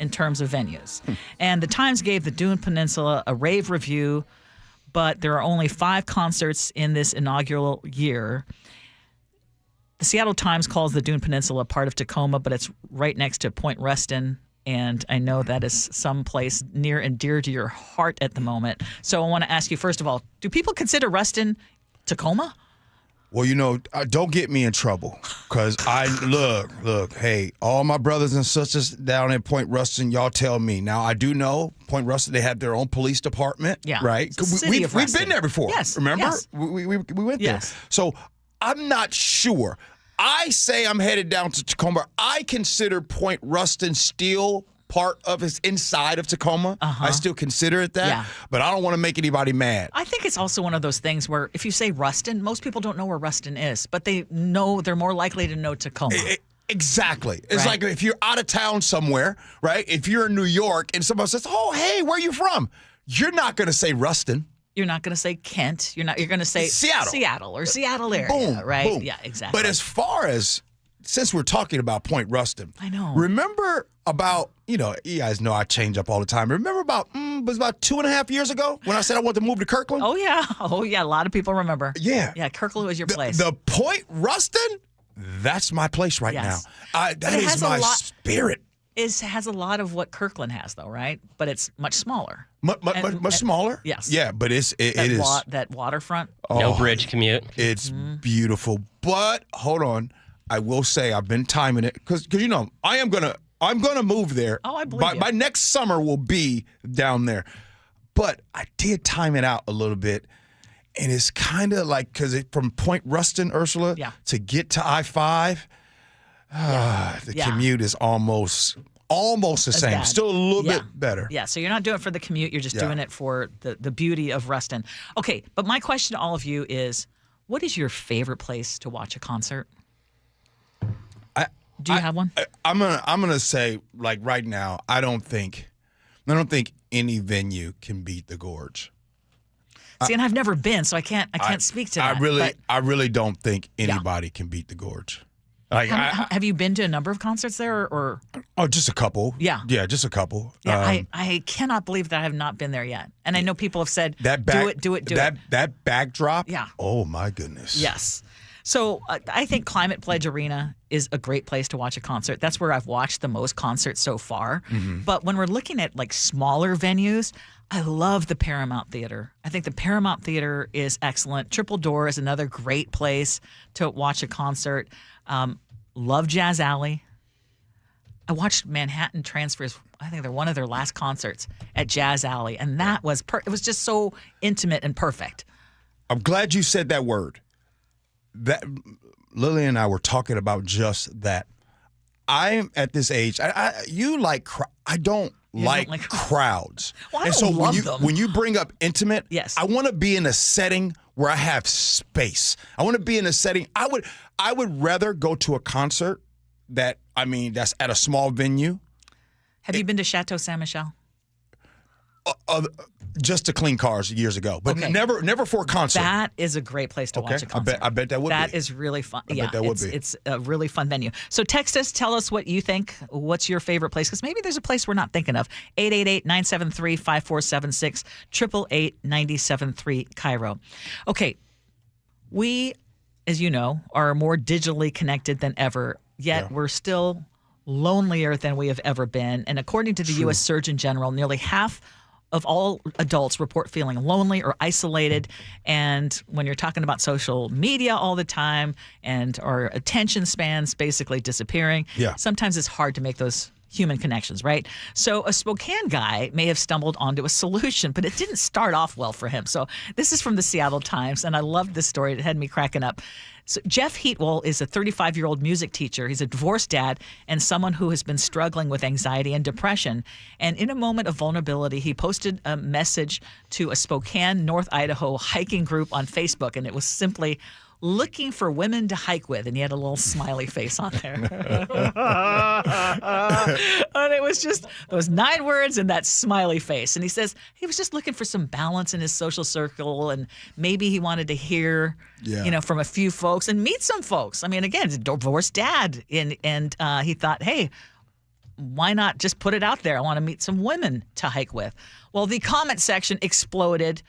in terms of venues. And the Times gave the Dune Peninsula a rave review, but there are only 5 concerts in this inaugural year. The Seattle Times calls the Dune Peninsula part of Tacoma, but it's right next to Point Ruston. And I know that is someplace near and dear to your heart at the moment. So I want to ask you, first of all, do people consider Ruston Tacoma? Well, don't get me in trouble because look, hey, all my brothers and sisters down in Point Ruston, y'all tell me. Now, I do know Point Ruston, they have their own police department, right? We've been there before, remember? Yes. We went there. So I'm not sure. I say I'm headed down to Tacoma. I consider Point Ruston still part of its inside of Tacoma. I still consider it that, but I don't want to make anybody mad. I think it's also one of those things where if you say Ruston, most people don't know where Ruston is, but they're more likely to know Tacoma. Exactly. It's like if you're out of town somewhere, right? If you're in New York and somebody says, "Oh, hey, where are you from?" You're not going to say Ruston. You're not going to say Kent. You're going to say Seattle or Seattle area, boom, right? Boom. Yeah, exactly. But as far as, since we're talking about Point Ruston, I know. Remember about, you guys know I change up all the time. Remember about, it was about 2.5 years ago when I said I wanted to move to Kirkland? Oh, yeah. A lot of people remember. Yeah. Yeah, Kirkland was your place. The Point Ruston, that's my place right now. That is my spirit. It has a lot of what Kirkland has, though, right? But it's much smaller. Much smaller? Yes. Yeah, but it is. That waterfront. No bridge commute. It's beautiful. But hold on. I will say I've been timing it because I'm gonna move there. Oh, I believe you. My next summer will be down there. But I did time it out a little bit. And it's kind of like, because from Point Ruston, Ursula, to get to I-5, the commute is almost the same. Bad. Still a little bit better. Yeah, so you're not doing it for the commute. You're just doing it for the beauty of Ruston. Okay, but my question to all of you is, what is your favorite place to watch a concert? Do you have one? I'm gonna say, like, right now, I don't think any venue can beat the Gorge. See, and I've never been, so I can't speak to that. I really don't think anybody can beat the Gorge. Like, have you been to a number of concerts there, or? Oh, just a couple. Yeah, just a couple. Yeah, I cannot believe that I have not been there yet, and I know people have said, do it. That backdrop. Yeah. Oh my goodness. Yes. So I think Climate Pledge Arena is a great place to watch a concert. That's where I've watched the most concerts so far. Mm-hmm. But when we're looking at like smaller venues, I love the Paramount Theater. I think the Paramount Theater is excellent. Triple Door is another great place to watch a concert. Love Jazz Alley. I watched Manhattan Transfers. I think they're one of their last concerts at Jazz Alley, and that was it was just so intimate and perfect. I'm glad you said that word. That Lily and I were talking about just that. I'm at this age. I don't like crowds. Well, I and don't so love them. when you bring up intimate, yes, I want to be in a setting where I have space. I want to be in a setting. I would rather go to a concert that's at a small venue. Have you been to Chateau Saint Michel? Just to clean cars years ago, but okay. never for a concert. That is a great place to watch a concert. I bet that would be. That is really fun. I bet that would be. It's a really fun venue. So text us, tell us what you think. What's your favorite place? Because maybe there's a place we're not thinking of. 888-973-5476, 888-973 KIRO. Okay, we, as you know, are more digitally connected than ever, yet we're still lonelier than we have ever been. And according to the U.S. Surgeon General, nearly half of all adults report feeling lonely or isolated. And when you're talking about social media all the time and our attention spans basically disappearing, sometimes it's hard to make those human connections, right? So a Spokane guy may have stumbled onto a solution, but it didn't start off well for him. So this is from the Seattle Times, and I loved this story. It had me cracking up. So Jeff Heatwell is a 35-year-old music teacher. He's a divorced dad and someone who has been struggling with anxiety and depression. And in a moment of vulnerability, he posted a message to a Spokane, North Idaho hiking group on Facebook, and it was simply, looking for women to hike with, and he had a little smiley face on there. And it was just those 9 words and that smiley face. And he says he was just looking for some balance in his social circle, and maybe he wanted to hear, from a few folks and meet some folks. I mean, again, he's a divorced dad, and he thought, hey, why not just put it out there? I want to meet some women to hike with. Well, the comment section exploded.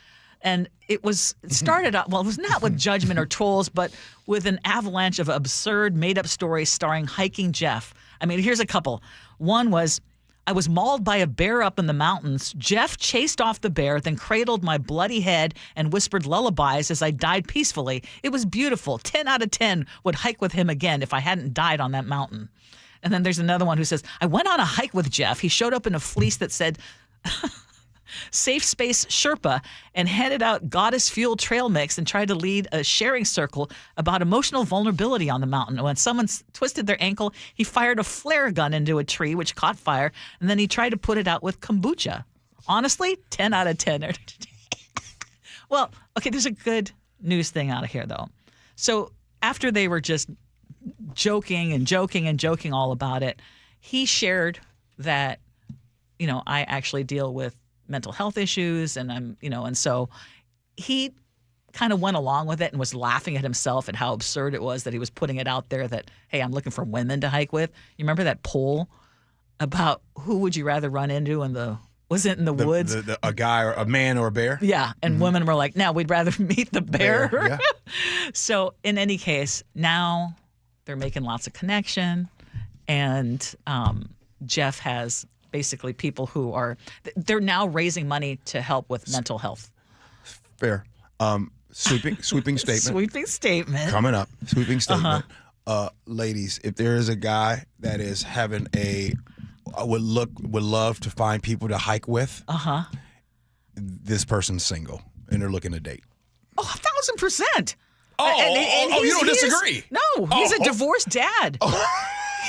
And it started out, well, it was not with judgment or trolls, but with an avalanche of absurd, made-up stories starring hiking Jeff. I mean, here's a couple. One was, I was mauled by a bear up in the mountains. Jeff chased off the bear, then cradled my bloody head and whispered lullabies as I died peacefully. It was beautiful. 10 out of 10 would hike with him again if I hadn't died on that mountain. And then there's another one who says, I went on a hike with Jeff. He showed up in a fleece that said... Safe Space Sherpa, and handed out Goddess Fuel trail mix and tried to lead a sharing circle about emotional vulnerability on the mountain. When someone twisted their ankle, he fired a flare gun into a tree, which caught fire, and then he tried to put it out with kombucha. Honestly, 10 out of 10. Well, okay, there's a good news thing out of here, though. So after they were just joking all about it, he shared that, I actually deal with mental health issues, and and so he kind of went along with it and was laughing at himself at how absurd it was that he was putting it out there that, hey, I'm looking for women to hike with. You remember that poll about who would you rather run into in the woods? A guy or a man or a bear? Yeah, and women were like, no, we'd rather meet the bear. Yeah. So in any case, now they're making lots of connection, and Jeff has basically people who they're now raising money to help with mental health. Fair. Sweeping statement. Sweeping statement. Coming up. Sweeping statement. Ladies, if there is a guy that is having would love to find people to hike with, this person's single and they're looking to date. Oh, 1,000%. You don't disagree? He's a divorced dad.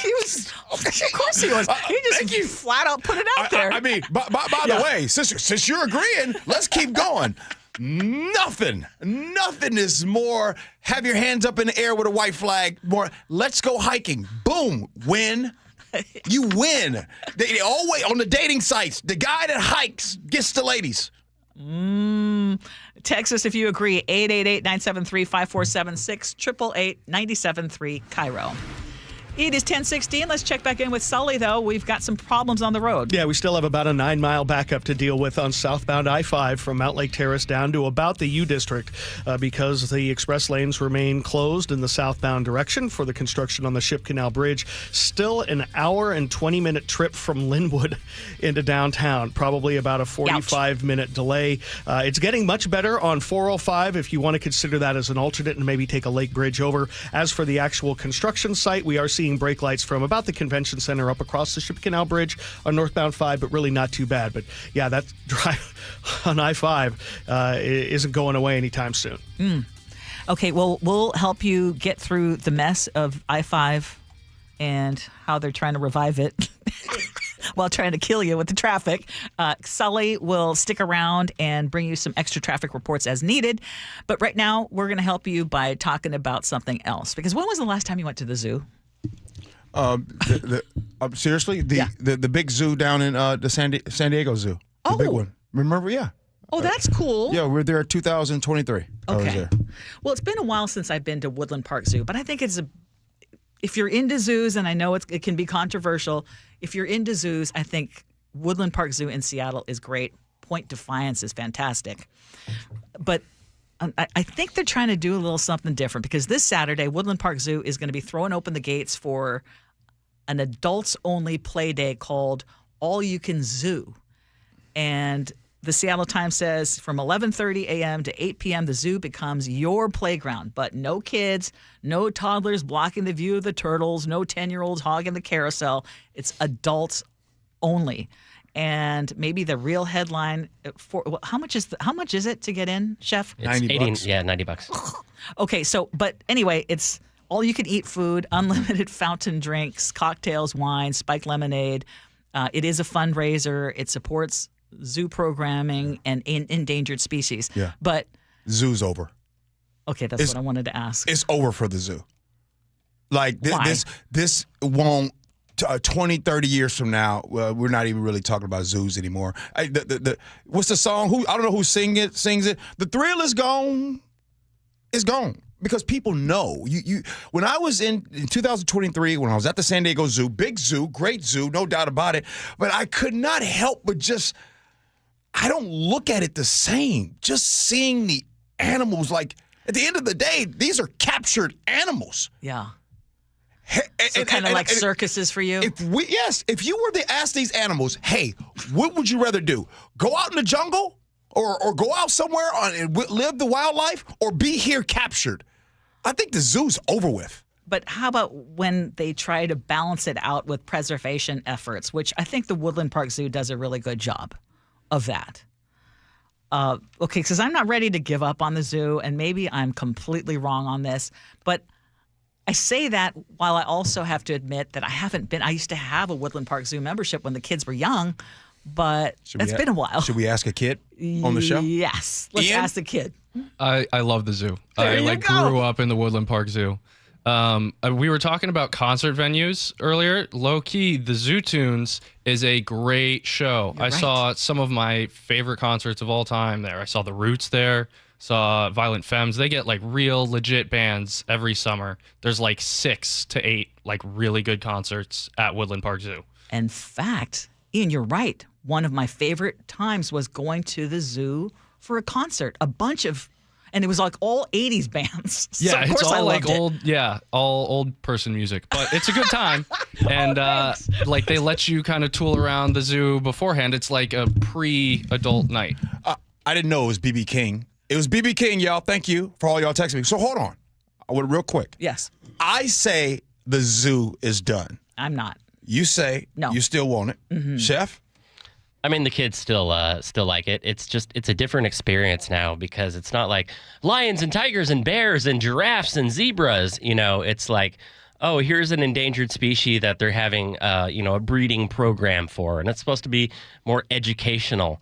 He was, of course he was. He just flat out put it out there. I mean, by the way, since you're agreeing, let's keep going. Nothing is more, have your hands up in the air with a white flag, more, let's go hiking. Boom, win. You win. They always, on the dating sites, the guy that hikes gets the ladies. Text us if you agree, 888-973-5476, 888-973 KIRO. It is 10:16. Let's check back in with Sully, though. We've got some problems on the road. Yeah, we still have about a 9-mile backup to deal with on southbound I-5 from Mount Lake Terrace down to about the U District because the express lanes remain closed in the southbound direction for the construction on the Ship Canal Bridge. Still an hour and 20-minute trip from Linwood into downtown, probably about a 45-minute delay. It's getting much better on 405 if you want to consider that as an alternate and maybe take a lake bridge over. As for the actual construction site, we are seeing brake lights from about the convention center up across the Ship Canal Bridge on northbound 5, but really not too bad. But yeah, that drive on I-5 isn't going away anytime soon. Okay, well, we'll help you get through the mess of I-5 and how they're trying to revive it while trying to kill you with the traffic. Sully will stick around and bring you some extra traffic reports as needed. But right now, we're going to help you by talking about something else. Because when was the last time you went to the zoo? Seriously? The big zoo down in the San Diego Zoo. The big one. Remember? Yeah. Oh, that's cool. Yeah, we're there in 2023. Okay. Well, it's been a while since I've been to Woodland Park Zoo, but I think if you're into zoos, and I know it can be controversial, if you're into zoos, I think Woodland Park Zoo in Seattle is great. Point Defiance is fantastic. But I think they're trying to do a little something different because this Saturday, Woodland Park Zoo is going to be throwing open the gates for an adults-only play day called All You Can Zoo. And the Seattle Times says from 11:30 a.m. to 8 p.m., the zoo becomes your playground. But no kids, no toddlers blocking the view of the turtles, no 10-year-olds hogging the carousel. It's adults only. And maybe the real headline for how much is it to get in, Chef? It's $90. Yeah, $90. Okay, but anyway, it's all you can eat food, unlimited fountain drinks, cocktails, wine, spiked lemonade. It is a fundraiser. It supports zoo programming and endangered species. Yeah. But zoo's over. Okay, that's what I wanted to ask. It's over for the zoo. Like Why? This won't 20, 30 years from now, we're not even really talking about zoos anymore. What's the song? I don't know who sings it. The thrill is gone. It's gone. Because people know. When I was in 2023, when I was at the San Diego Zoo, big zoo, great zoo, no doubt about it, but I could not help but I don't look at it the same. Just seeing the animals, like, at the end of the day, these are captured animals. Yeah. So kind of like circuses for you? If you were to ask these animals, hey, what would you rather do? Go out in the jungle or go out somewhere and live the wildlife or be here captured? I think the zoo's over with. But how about when they try to balance it out with preservation efforts, which I think the Woodland Park Zoo does a really good job of that. Okay, because I'm not ready to give up on the zoo, and maybe I'm completely wrong on this, but I say that while I also have to admit that I used to have a Woodland Park Zoo membership when the kids were young, but it's been a while. Should we ask a kid on the show? Yes. Let's ask the kid. I love the zoo. There you go. Grew up in the Woodland Park Zoo. We were talking about concert venues earlier. Low key, the Zoo Tunes is a great show. I saw some of my favorite concerts of all time there. I saw the Roots there. Saw Violent Femmes. They get like real legit bands every summer. There's like 6 to 8 like really good concerts at Woodland Park Zoo. In fact, Ian, you're right. One of my favorite times was going to the zoo for a concert. And it was like all 80s bands. Yeah, so of course it's all like it. all old person music. But it's a good time. And like they let you kind of tool around the zoo beforehand. It's like a pre-adult night. I didn't know it was B.B. King. It was B.B. King, y'all. Thank you for all y'all texting me. So hold on. I want real quick. Yes. I say the zoo is done. I'm not. You say no. You still want it. Mm-hmm. Chef? I mean, the kids still like it. It's a different experience now because it's not like lions and tigers and bears and giraffes and zebras. You know, it's like, oh, here's an endangered species that they're having, a breeding program for, and it's supposed to be more educational.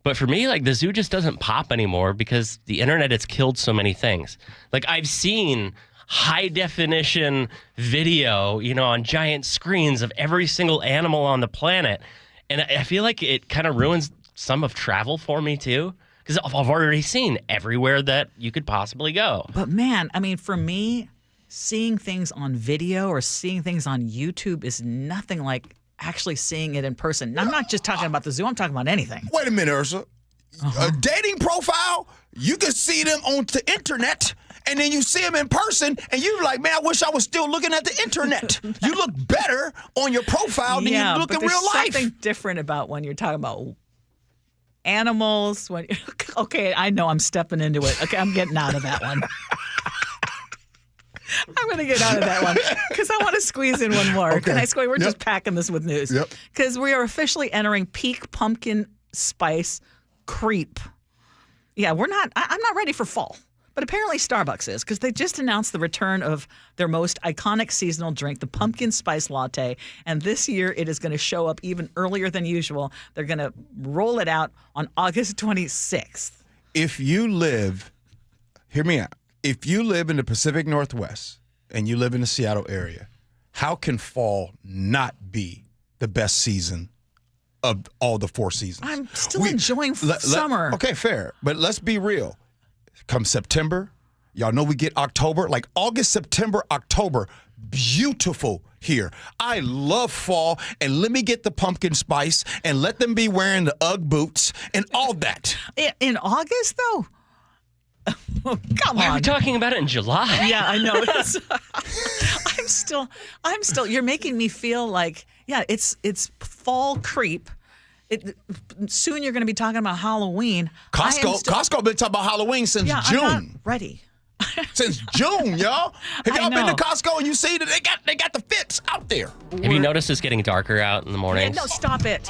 But for me, like, the zoo just doesn't pop anymore because the internet has killed so many things. Like, I've seen high definition video, on giant screens of every single animal on the planet. And I feel like it kind of ruins some of travel for me, too, because I've already seen everywhere that you could possibly go. But, man, I mean, for me, seeing things on video or seeing things on YouTube is nothing like actually seeing it in person. I'm not just talking about the zoo. I'm talking about anything. Wait a minute, Ursula. A dating profile, you can see them on the internet, and then you see them in person, and you're like, man, I wish I was still looking at the internet. You look better on your profile than you look in real life. There's something different about when you're talking about animals. Okay, I know I'm stepping into it. Okay, I'm getting out of that one. I'm going to get out of that one because I want to squeeze in one more. Okay. Can I squeeze? We're just packing this with news. Because we are officially entering peak pumpkin spice creep. Yeah, I'm not ready for fall. But apparently Starbucks is, because they just announced the return of their most iconic seasonal drink, the pumpkin spice latte. And this year it is going to show up even earlier than usual. They're going to roll it out on August 26th. If you live, hear me out. If you live in the Pacific Northwest and you live in the Seattle area, how can fall not be the best season of all the 4 seasons? I'm still enjoying summer. Okay, fair. But let's be real. Come September, y'all know we get October, like August, September, October, beautiful here. I love fall, and let me get the pumpkin spice and let them be wearing the Ugg boots and all that. In August, though? Come on. Why are we talking about it in July? Yeah, I know. I'm still, you're making me feel like, it's fall creep. Soon you're going to be talking about Halloween. Costco been talking about Halloween since June. I'm not ready. Since June, y'all. Have y'all been to Costco and you see that they got the fits out there? Have you noticed it's getting darker out in the mornings? No, stop it.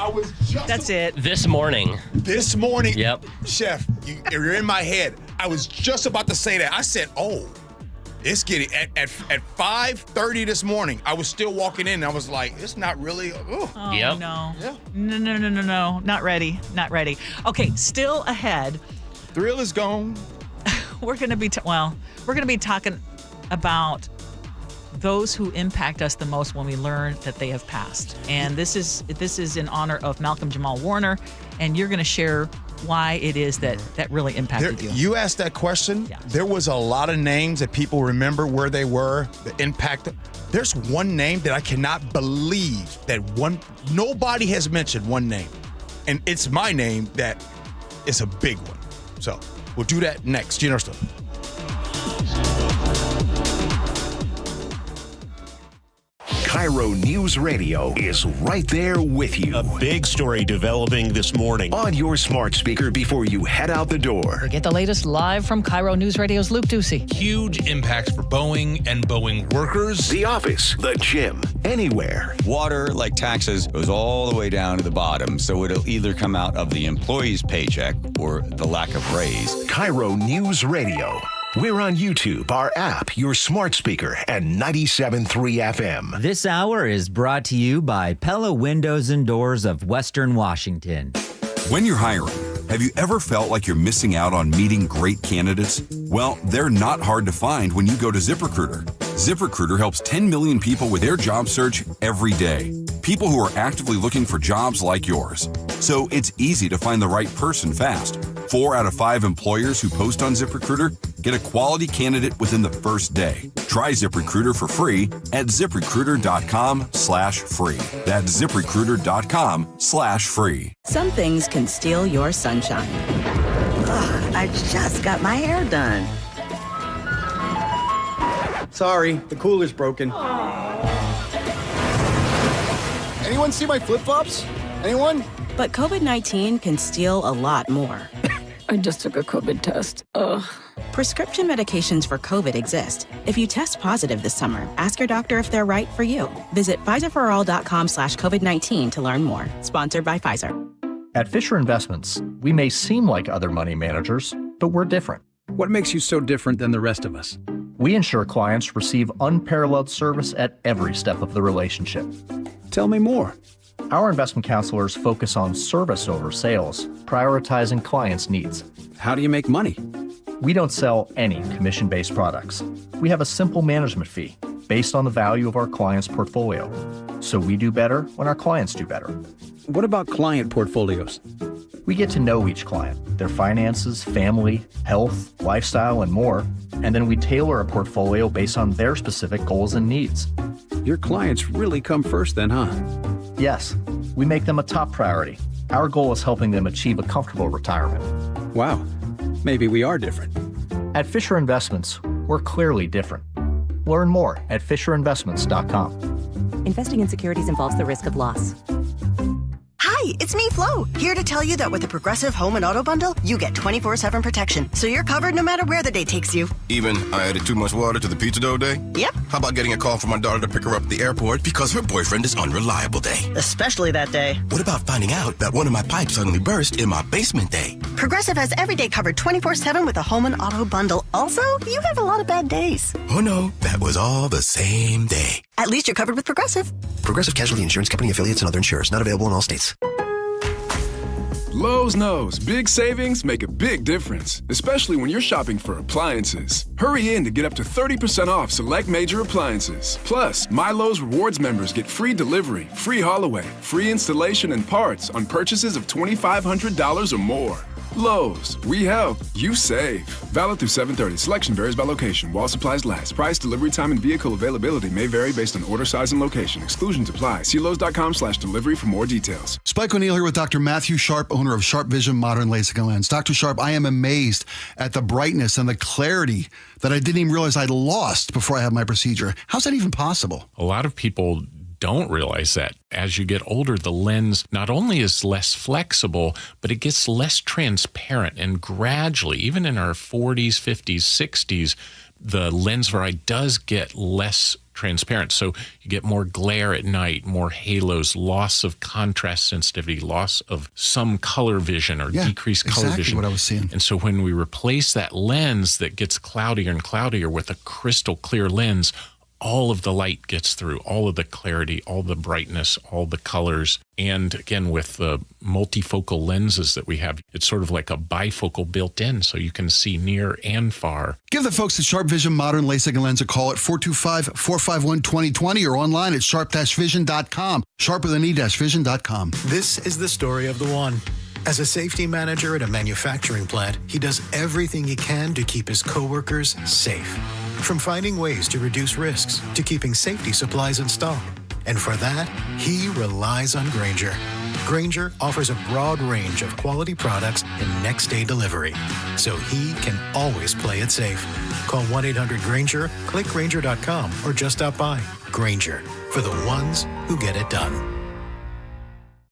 That's it. This morning. Yep. Chef, you're in my head. I was just about to say that. I said, it's getting at 5:30 this morning. I was still walking in and I was like, it's not really. No. Yeah. No. Not ready. Okay, still ahead. Thrill is gone. We're going to be talking about those who impact us the most when we learn that they have passed. And this is in honor of Malcolm Jamal Warner, and you're going to share why it is that really impacted you. You asked that question. Yeah. There was a lot of names that people remember where they were, the impact. There's one name that I cannot believe that nobody has mentioned one name. And it's my name that is a big one. So we'll do that next. Gee Ursula. KIRO News Radio is right there with you. A big story developing this morning. On your smart speaker before you head out the door. Get the latest live from KIRO News Radio's Luke Ducey. Huge impacts for Boeing and Boeing workers. The office, the gym, anywhere. Water, like taxes, goes all the way down to the bottom, so it'll either come out of the employee's paycheck or the lack of raise. KIRO News Radio. We're on YouTube, our app, your smart speaker, and 97.3 FM. This hour is brought to you by Pella Windows and Doors of Western Washington. When you're hiring, have you ever felt like you're missing out on meeting great candidates? Well, they're not hard to find when you go to ZipRecruiter. ZipRecruiter helps 10 million people with their job search every day. People who are actively looking for jobs like yours. So it's easy to find the right person fast. 4 out of 5 employers who post on ZipRecruiter get a quality candidate within the first day. Try ZipRecruiter for free at ZipRecruiter.com/free. That's ZipRecruiter.com/free. Some things can steal your sunshine. Ugh, I just got my hair done. Sorry, the cooler's broken. Anyone see my flip-flops? Anyone? But COVID-19 can steal a lot more. I just took a COVID test. Ugh. Prescription medications for COVID exist. If you test positive this summer, ask your doctor if they're right for you. Visit PfizerForAll.com/COVID-19 to learn more. Sponsored by Pfizer. At Fisher Investments, we may seem like other money managers, but we're different. What makes you so different than the rest of us? We ensure clients receive unparalleled service at every step of the relationship. Tell me more. Our investment counselors focus on service over sales, prioritizing clients' needs. How do you make money? We don't sell any commission-based products. We have a simple management fee based on the value of our clients' portfolio. So we do better when our clients do better. What about client portfolios? We get to know each client, their finances, family, health, lifestyle, and more, and then we tailor a portfolio based on their specific goals and needs. Your clients really come first then, huh? Yes, we make them a top priority. Our goal is helping them achieve a comfortable retirement. Wow, maybe we are different. At Fisher Investments, we're clearly different. Learn more at FisherInvestments.com. Investing in securities involves the risk of loss. Hi, it's me, Flo, here to tell you that with the Progressive Home and Auto Bundle, you get 24/7 protection, so you're covered no matter where the day takes you. Even I added too much water to the pizza dough day? Yep. How about getting a call from my daughter to pick her up at the airport because her boyfriend is unreliable day? Especially that day. What about finding out that one of my pipes suddenly burst in my basement day? Progressive has every day covered 24/7 with a Home and Auto Bundle. Also, you have a lot of bad days. Oh no, that was all the same day. At least you're covered with Progressive. Progressive Casualty Insurance Company, affiliates, and other insurers. Not available in all states. Lowe's knows big savings make a big difference, especially when you're shopping for appliances. Hurry in to get up to 30% off select major appliances. Plus, My Lowe's Rewards members get free delivery, free haul away, free installation and parts on purchases of $2,500 or more. Lowe's, we help, you save. Valid through 7/30. Selection varies by location. While supplies last. Price, delivery time, and vehicle availability may vary based on order size and location. Exclusions apply. See Lowe's.com/delivery for more details. Spike O'Neill here with Dr. Matthew Sharp, owner of Sharp Vision Modern LASIK and Lens. Dr. Sharp, I am amazed at the brightness and the clarity that I didn't even realize I'd lost before I had my procedure. How's that even possible? A lot of people don't realize that. As you get older, the lens not only is less flexible, but it gets less transparent. And gradually, even in our 40s, 50s, 60s, the lens variety does get less transparent. So you get more glare at night, more halos, loss of contrast sensitivity, loss of some color vision or decreased color exactly vision. What I was seeing. And so when we replace that lens that gets cloudier and cloudier with a crystal clear lens, all of the light gets through, all of the clarity, all the brightness, all the colors. And again, with the multifocal lenses that we have, it's sort of like a bifocal built in, so you can see near and far. Give the folks at Sharp Vision Modern LASIK and Lens a call at 425-451-2020 or online at sharp-vision.com. Sharp with an E-vision.com. This is the story of the one. As a safety manager at a manufacturing plant, he does everything he can to keep his coworkers safe. From finding ways to reduce risks to keeping safety supplies in stock. And for that, he relies on Grainger. Grainger offers a broad range of quality products and next-day delivery, so he can always play it safe. Call 1-800-GRAINGER, click Grainger.com, or just stop by. Grainger, for the ones who get it done.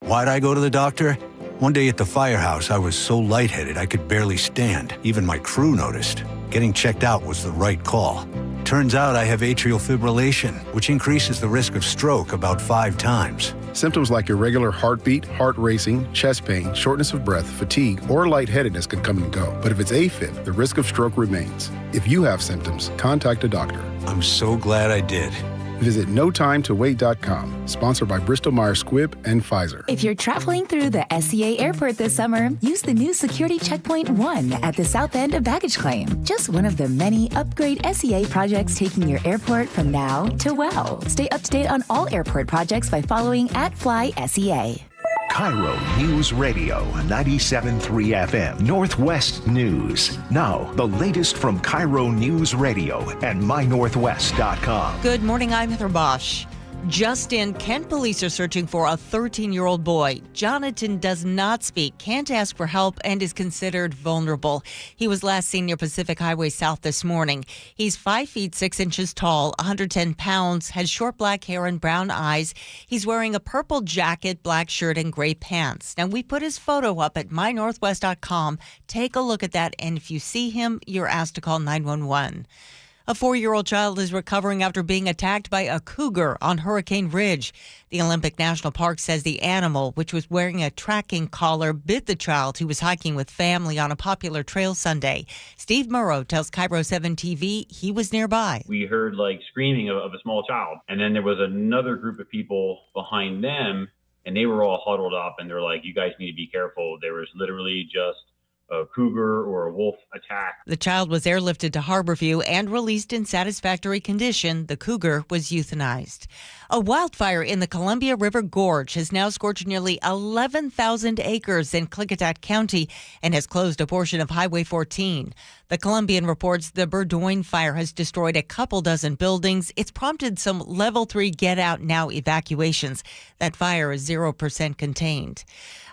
Why'd I go to the doctor? One day at the firehouse, I was so lightheaded I could barely stand. Even my crew noticed. Getting checked out was the right call. Turns out I have atrial fibrillation, which increases the risk of stroke about 5 times. Symptoms like irregular heartbeat, heart racing, chest pain, shortness of breath, fatigue, or lightheadedness can come and go. But if it's AFib, the risk of stroke remains. If you have symptoms, contact a doctor. I'm so glad I did. Visit NoTimeToWait.com, sponsored by Bristol-Myers Squibb and Pfizer. If you're traveling through the SCA airport this summer, use the new Security Checkpoint 1 at the south end of baggage claim. Just one of the many upgrade SCA projects taking your airport from now to well. Stay up to date on all airport projects by following @FlySEA. KIRO News Radio 97.3 FM Northwest News. Now, the latest from KIRO News Radio and mynorthwest.com. Good morning, I'm Heather Bosch. Just in, Kent police are searching for a 13-year-old boy. Jonathan does not speak, can't ask for help, and is considered vulnerable. He was last seen near Pacific Highway South this morning. He's 5 feet 6 inches tall, 110 pounds, has short black hair and brown eyes. He's wearing a purple jacket, black shirt, and gray pants. Now, we put his photo up at mynorthwest.com. Take a look at that, and if you see him, you're asked to call 911. A 4-year-old child is recovering after being attacked by a cougar on Hurricane Ridge. The Olympic National Park says the animal, which was wearing a tracking collar, bit the child who was hiking with family on a popular trail Sunday. Steve Murrow tells KIRO 7 TV he was nearby. We heard screaming of a small child, and then there was another group of people behind them, and they were all huddled up, and they're like, "You guys need to be careful." There was literally just a cougar or a wolf attack. The child was airlifted to Harborview and released in satisfactory condition. The cougar was euthanized. A wildfire in the Columbia River Gorge has now scorched nearly 11,000 acres in Klickitat County and has closed a portion of Highway 14. The Columbian reports the Burdoin fire has destroyed a couple dozen buildings. It's prompted some Level 3 get-out-now evacuations. That fire is 0% contained.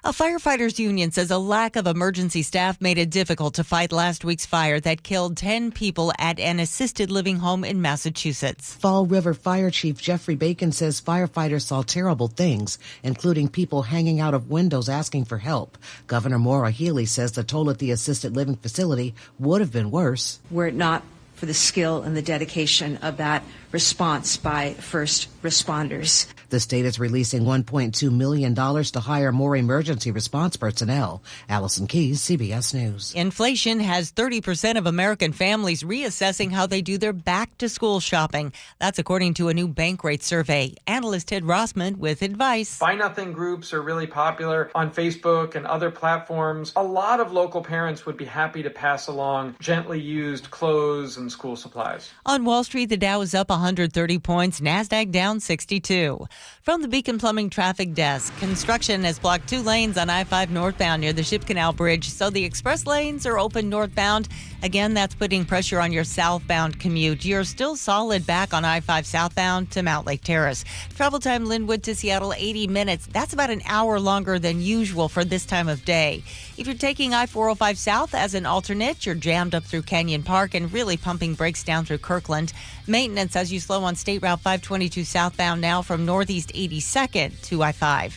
A firefighters union says a lack of emergency staff made it difficult to fight last week's fire that killed 10 people at an assisted living home in Massachusetts. Fall River Fire Chief Jeffrey Bacon says firefighters saw terrible things, including people hanging out of windows asking for help. Governor Maura Healey says the toll at the assisted living facility would have been worse. Were it not for the skill and the dedication of that response by first responders. The state is releasing $1.2 million to hire more emergency response personnel. Allison Keyes, CBS News. Inflation has 30% of American families reassessing how they do their back-to-school shopping. That's according to a new Bankrate survey. Analyst Ted Rossman with advice. Buy Nothing groups are really popular on Facebook and other platforms. A lot of local parents would be happy to pass along gently used clothes and school supplies. On Wall Street, the Dow is up 130 points, NASDAQ down 62. From the Beacon Plumbing Traffic Desk, construction has blocked 2 lanes on I-5 northbound near the Ship Canal Bridge, so the express lanes are open northbound. Again, that's putting pressure on your southbound commute. You're still solid back on I-5 southbound to Mount Lake Terrace. Travel time Linwood to Seattle, 80 minutes. That's about an hour longer than usual for this time of day. If you're taking I-405 south as an alternate, you're jammed up through Canyon Park and really pumping brakes down through Kirkland. Maintenance as you slow on State Route 522 southbound now from Northeast 82nd to I-5.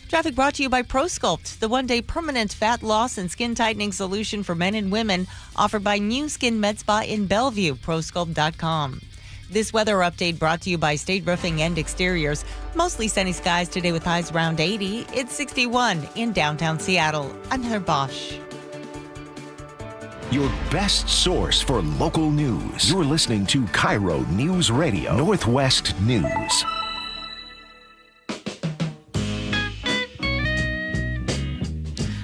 Traffic brought to you by ProSculpt, the one-day permanent fat loss and skin tightening solution for men and women, offered by New Skin Med Spa in Bellevue, ProSculpt.com. This weather update brought to you by State Roofing and Exteriors. Mostly sunny skies today with highs around 80. It's 61 in downtown Seattle. I'm Heather Bosch. Your best source for local news. You're listening to KIRO Newsradio Northwest News.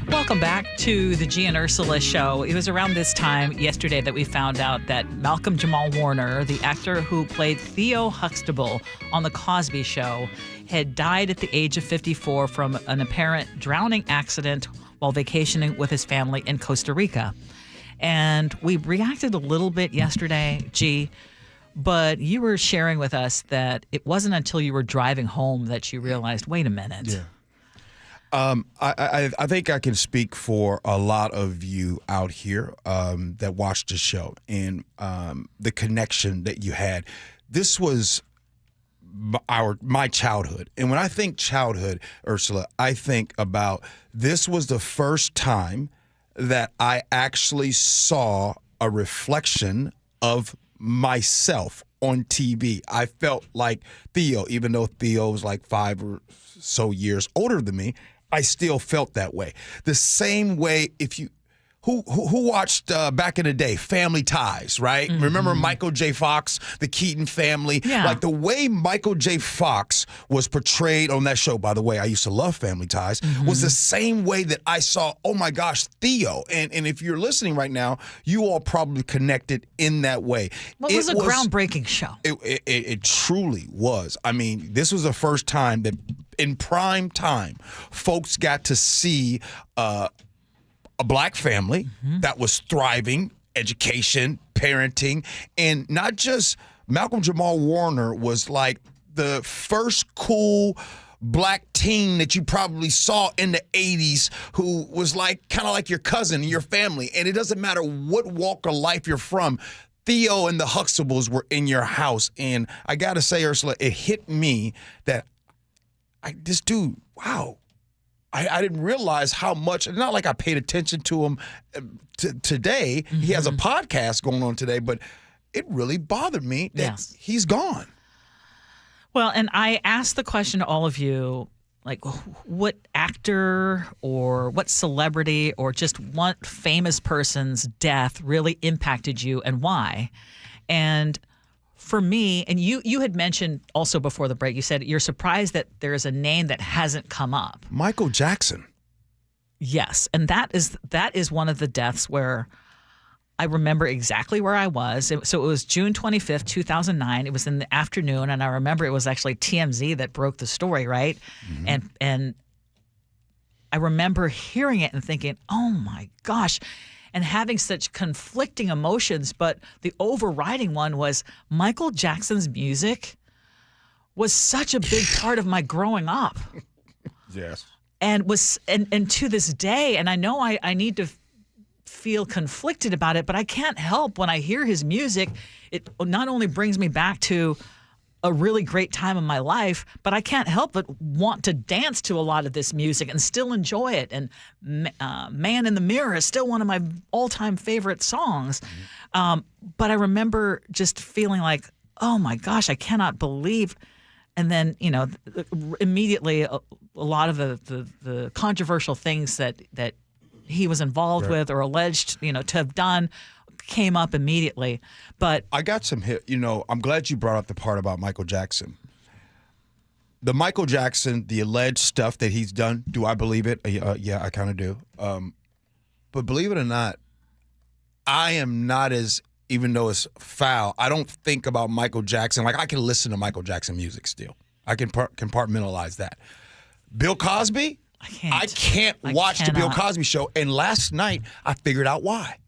Welcome back to the Gee and Ursula Show. It was around this time yesterday that we found out that Malcolm Jamal Warner, the actor who played Theo Huxtable on The Cosby Show, had died at the age of 54 from an apparent drowning accident while vacationing with his family in Costa Rica. And we reacted a little bit yesterday, Gee, but you were sharing with us that it wasn't until you were driving home that you realized, wait a minute. Yeah. I think I can speak for a lot of you out here that watched the show and the connection that you had. This was my childhood. And when I think childhood, Ursula, I think about this was the first time that I actually saw a reflection of myself on TV. I felt like Theo, even though Theo was like 5 or so years older than me, I still felt that way. The same way if you who watched back in the day Family Ties, right? Mm-hmm. Remember Michael J. Fox, the Keaton family? Yeah. Like the way Michael J. Fox was portrayed on that show, by the way, I used to love Family Ties, was the same way that I saw, oh my gosh, Theo. And if you're listening right now, you all probably connected in that way. Well, it was a groundbreaking show. It truly was. I mean, this was the first time that in prime time, folks got to see a black family that was thriving, education, parenting, and not just Malcolm Jamal Warner was like the first cool black teen that you probably saw in the 80s who was like kind of like your cousin in your family. And it doesn't matter what walk of life you're from, Theo and the Huxtables were in your house. And I got to say, Ursula, it hit me that this dude, wow. I didn't realize how much, not like I paid attention to him today. He has a podcast going on today, but it really bothered me that he's gone. Well, and I asked the question to all of you, like, what actor or what celebrity or just what famous person's death really impacted you and why? And for me, and you had mentioned also before the break, you said you're surprised that there's a name that hasn't come up. Michael Jackson. Yes, and that is one of the deaths where I remember exactly where I was. So it was June 25th, 2009. It was in the afternoon, and I remember it was actually TMZ that broke the story, right? Mm-hmm. And I remember hearing it and thinking, oh my gosh, and having such conflicting emotions. But the overriding one was Michael Jackson's music was such a big part of my growing up. Yes. And to this day, and I know I need to feel conflicted about it, but I can't help when I hear his music. It not only brings me back to a really great time in my life, but I can't help but want to dance to a lot of this music and still enjoy it. And Man in the Mirror is still one of my all-time favorite songs. But I remember just feeling like, oh my gosh, I cannot believe. And then, immediately a lot of the controversial things that he was involved with or alleged, to have done came up immediately. But I got some hit. I'm glad you brought up the part about Michael Jackson. The Michael Jackson, the alleged stuff that he's done, do I believe it? Yeah, I kind of do. But believe it or not, I am not as, even though it's foul, I don't think about Michael Jackson. Like, I can listen to Michael Jackson music still. I can compartmentalize that. Bill Cosby, I can't watch the Bill Cosby show. And last night, I figured out why.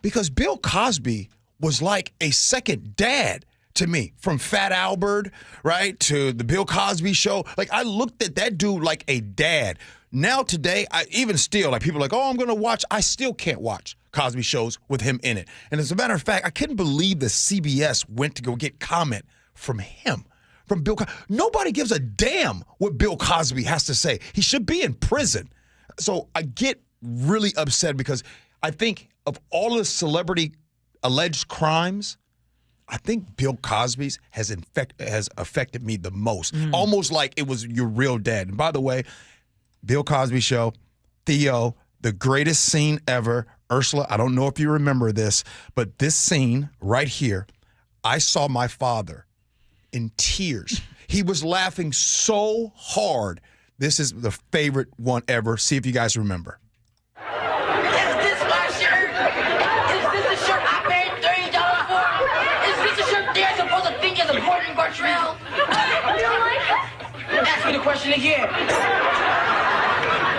Because Bill Cosby was like a second dad to me, from Fat Albert, right, to the Bill Cosby show. Like, I looked at that dude like a dad. Now today, people are like, oh, I'm going to watch. I still can't watch Cosby shows with him in it. And as a matter of fact, I couldn't believe that CBS went to go get comment from him. From Bill Cosby. Nobody gives a damn what Bill Cosby has to say. He should be in prison. So I get really upset because I think of all the celebrity alleged crimes, I think Bill Cosby's has affected me the most. Almost like it was your real dad. And by the way, Bill Cosby show, Theo, the greatest scene ever. Ursula, I don't know if you remember this, but this scene right here, I saw my father in tears. He was laughing so hard. This is the favorite one ever. See if you guys remember. Is this my shirt? Is this the shirt I paid $30 for? Is this the shirt they're supposed to think is important, Gartrell? You don't like it? Ask me the question again.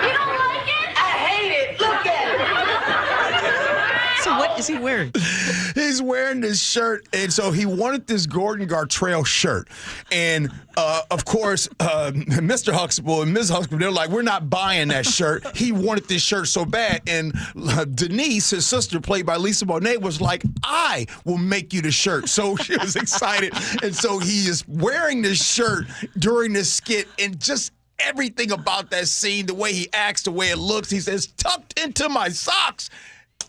You don't like it? I hate it. Look at it. So what is he wearing? He's wearing this shirt, and so he wanted this Gordon Gartrell shirt. And, of course, Mr. Huxtable and Ms. Huxtable, they're like, we're not buying that shirt. He wanted this shirt so bad. And Denise, his sister, played by Lisa Bonet, was like, I will make you the shirt. So she was excited. And so he is wearing this shirt during this skit, and just everything about that scene, the way he acts, the way it looks, he says, tucked into my socks.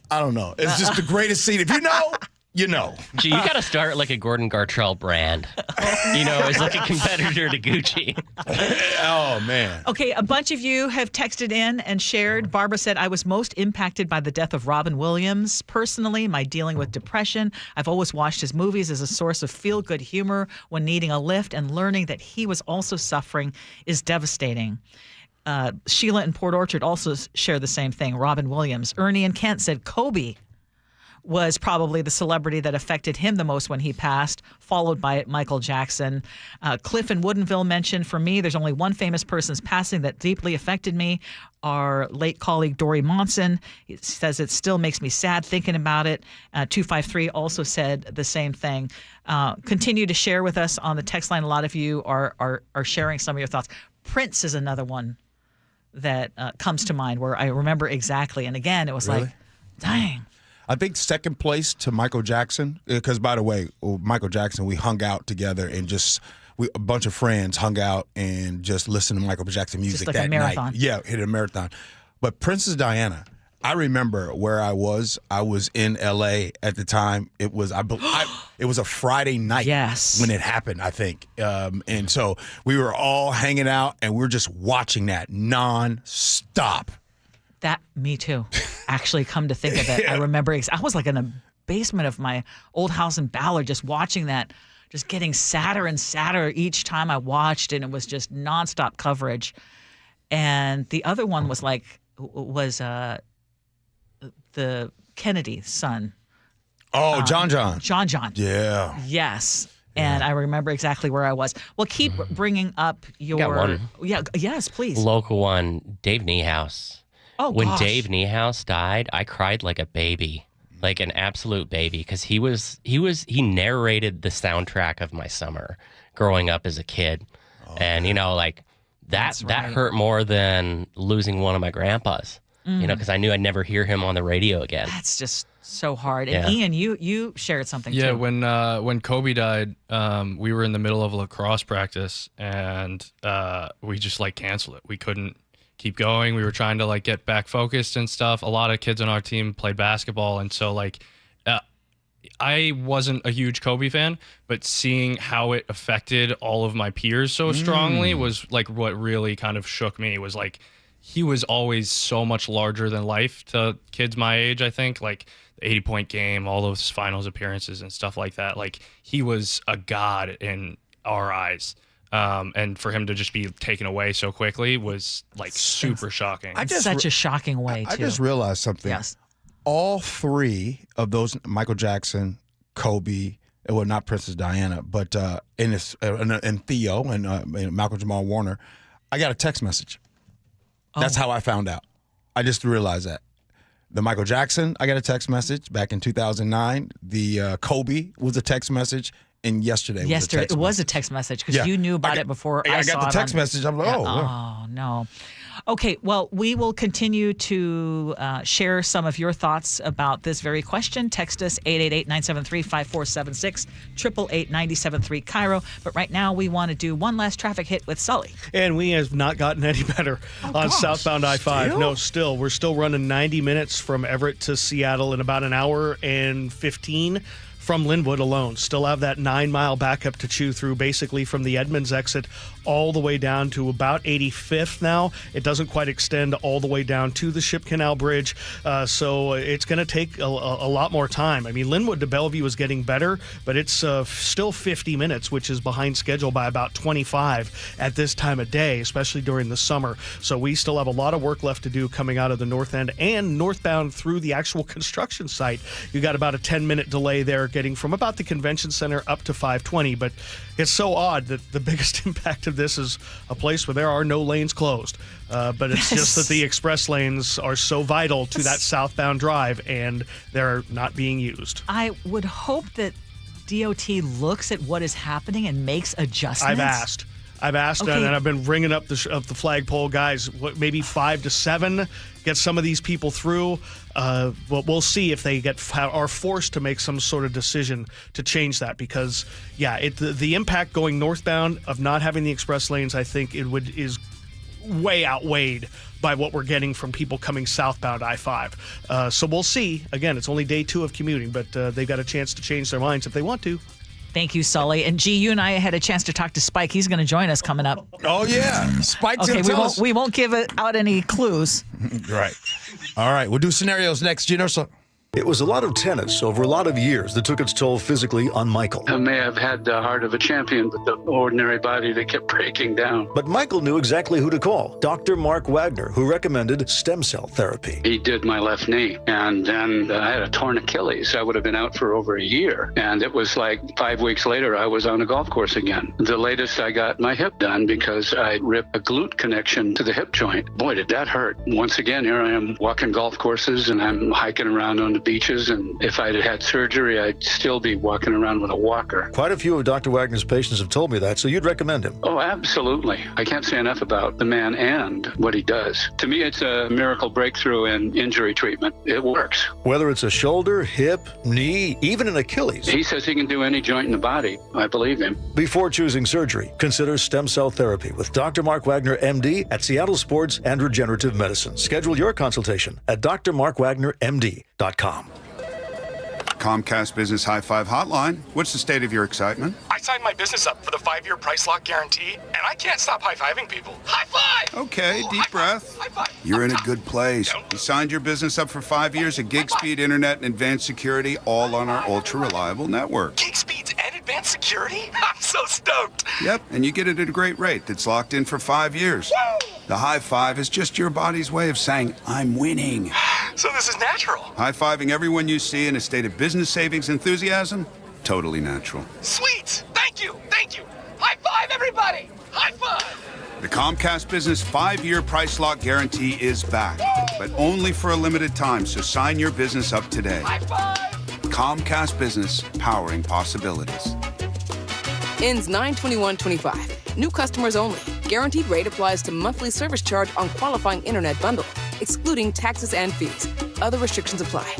I don't know. It's just the greatest scene. If you know, you know. Gee, you got to start like a Gordon Gartrell brand. As like a competitor to Gucci. Oh, man. Okay, a bunch of you have texted in and shared. Barbara said, I was most impacted by the death of Robin Williams. Personally, my dealing with depression. I've always watched his movies as a source of feel-good humor when needing a lift, and learning that he was also suffering is devastating. Sheila in Port Orchard also shared the same thing. Robin Williams. Ernie in Kent said Kobe was probably the celebrity that affected him the most when he passed, followed by Michael Jackson. Cliff in Woodinville mentioned, for me, there's only one famous person's passing that deeply affected me, our late colleague Dory Monson. He says it still makes me sad thinking about it. 253 also said the same thing. Continue to share with us on the text line. A lot of you are sharing some of your thoughts. Prince is another one that comes to mind where I remember exactly. And again, it was Really? like, dang. I think second place to Michael Jackson, because, by the way, Michael Jackson, we hung out together and a bunch of friends hung out and just listened to Michael Jackson music Just like that a marathon. night. Yeah, hit a marathon. But Princess Diana, I remember where I was. I was in L.A. at the time. It was it was a Friday night when it happened, I think. And so we were all hanging out, and we were just watching that nonstop. Me too. Actually, come to think of it, yeah. I remember I was like in the basement of my old house in Ballard just watching that, just getting sadder and sadder each time I watched, and it was just nonstop coverage. And the other one was like was the Kennedy son. Oh, John. John. Yeah. Yes. And I remember exactly where I was. Well, keep bringing up your. Got one. Yeah. Yes, please. Local one, Dave Niehaus. Oh, when gosh. Dave Niehaus died, I cried like a baby, like an absolute baby, because he narrated the soundtrack of my summer growing up as a kid, and like that hurt more than losing one of my grandpas. Because I knew I'd never hear him on the radio again. That's just so hard. And Ian, you shared something too. Yeah, when Kobe died, we were in the middle of a lacrosse practice, and we just canceled it. We couldn't keep going. We were trying to get back focused and stuff. A lot of kids on our team played basketball, and so I wasn't a huge Kobe fan, but seeing how it affected all of my peers so strongly was what really kind of shook me. Was he was always so much larger than life to kids my age, I think. The 80-point game, all those finals appearances and stuff like that. He was a god in our eyes. And for him to just be taken away so quickly was super shocking. Such a shocking way, too. I just realized something. Yes. All three of those, Michael Jackson, Kobe, well, not Princess Diana, but and Theo and Malcolm Jamal Warner, I got a text message. That's how I found out. I just realized that. The Michael Jackson, I got a text message back in 2009. The Kobe was a text message. And yesterday it was a text message because you knew about it before I saw it. I got the text message. I'm like, oh, no. Okay, well, we will continue to share some of your thoughts about this very question. Text us 888-973-5476, 888-973 KIRO. But right now, we want to do one last traffic hit with Sully. And we have not gotten any better on southbound I-5. Still? No, still. We're still running 90 minutes from Everett to Seattle in about an hour and 15 from Linwood alone. Still have that 9-mile backup to chew through, basically from the Edmonds exit all the way down to about 85th now. It doesn't quite extend all the way down to the Ship Canal Bridge, so it's going to take a lot more time. I mean, Linwood to Bellevue is getting better, but it's still 50 minutes, which is behind schedule by about 25 at this time of day, especially during the summer. So we still have a lot of work left to do coming out of the north end and northbound through the actual construction site. You got about a 10-minute delay there getting from about the convention center up to 520, but it's so odd that the biggest impact of this is a place where there are no lanes closed. But it's just that the express lanes are so vital to that southbound drive, and they're not being used. I would hope that DOT looks at what is happening and makes adjustments. I've asked, Okay. and I've been ringing up the flagpole guys, maybe 5 to 7, get some of these people through. But we'll see if they are forced to make some sort of decision to change that, because, the impact going northbound of not having the express lanes, I think is way outweighed by what we're getting from people coming southbound I-5. So we'll see. Again, it's only day 2 of commuting, but they've got a chance to change their minds if they want to. Thank you, Sully. And Gee, you and I had a chance to talk to Spike. He's going to join us coming up. Oh, yeah. Spike's okay, going to tell us. We won't give out any clues. Right. All right. We'll do scenarios next. Gee Ursula. It was a lot of tennis over a lot of years that took its toll physically on Michael. I may have had the heart of a champion, but the ordinary body that kept breaking down. But Michael knew exactly who to call. Dr. Mark Wagner, who recommended stem cell therapy. He did my left knee, and then I had a torn Achilles. I would have been out for over a year, and it was 5 weeks later, I was on a golf course again. The latest, I got my hip done because I ripped a glute connection to the hip joint. Boy, did that hurt. Once again, here I am walking golf courses, and I'm hiking around on the beaches, and if I'd had surgery, I'd still be walking around with a walker. Quite a few of Dr. Wagner's patients have told me that, so you'd recommend him. Oh, absolutely. I can't say enough about the man and what he does. To me, it's a miracle breakthrough in injury treatment. It works. Whether it's a shoulder, hip, knee, even an Achilles. He says he can do any joint in the body. I believe him. Before choosing surgery, consider stem cell therapy with Dr. Mark Wagner, MD, at Seattle Sports and Regenerative Medicine. Schedule your consultation at drmarkwagnermd.com. Comcast Business High Five Hotline. What's the state of your excitement? I signed my business up for the 5-year price lock guarantee, and I can't stop high-fiving people. High five! Okay, deep breath. High five. You're in a good place. You signed your business up for 5 years of gig speed internet and advanced security, all on our ultra-reliable network. Gig speeds and advanced security? I'm so stoked. Yep, and you get it at a great rate that's locked in for 5 years. Woo! The high five is just your body's way of saying, I'm winning. So this is natural. High-fiving everyone you see in a state of business savings enthusiasm? Totally natural. Sweet. Thank you. Thank you. High five, everybody. High five. The Comcast Business 5-year price lock guarantee is back, but only for a limited time, so sign your business up today. High five. Comcast Business, powering possibilities. Ends 9/21/25. New customers only. Guaranteed rate applies to monthly service charge on qualifying internet bundle, excluding taxes and fees. Other restrictions apply.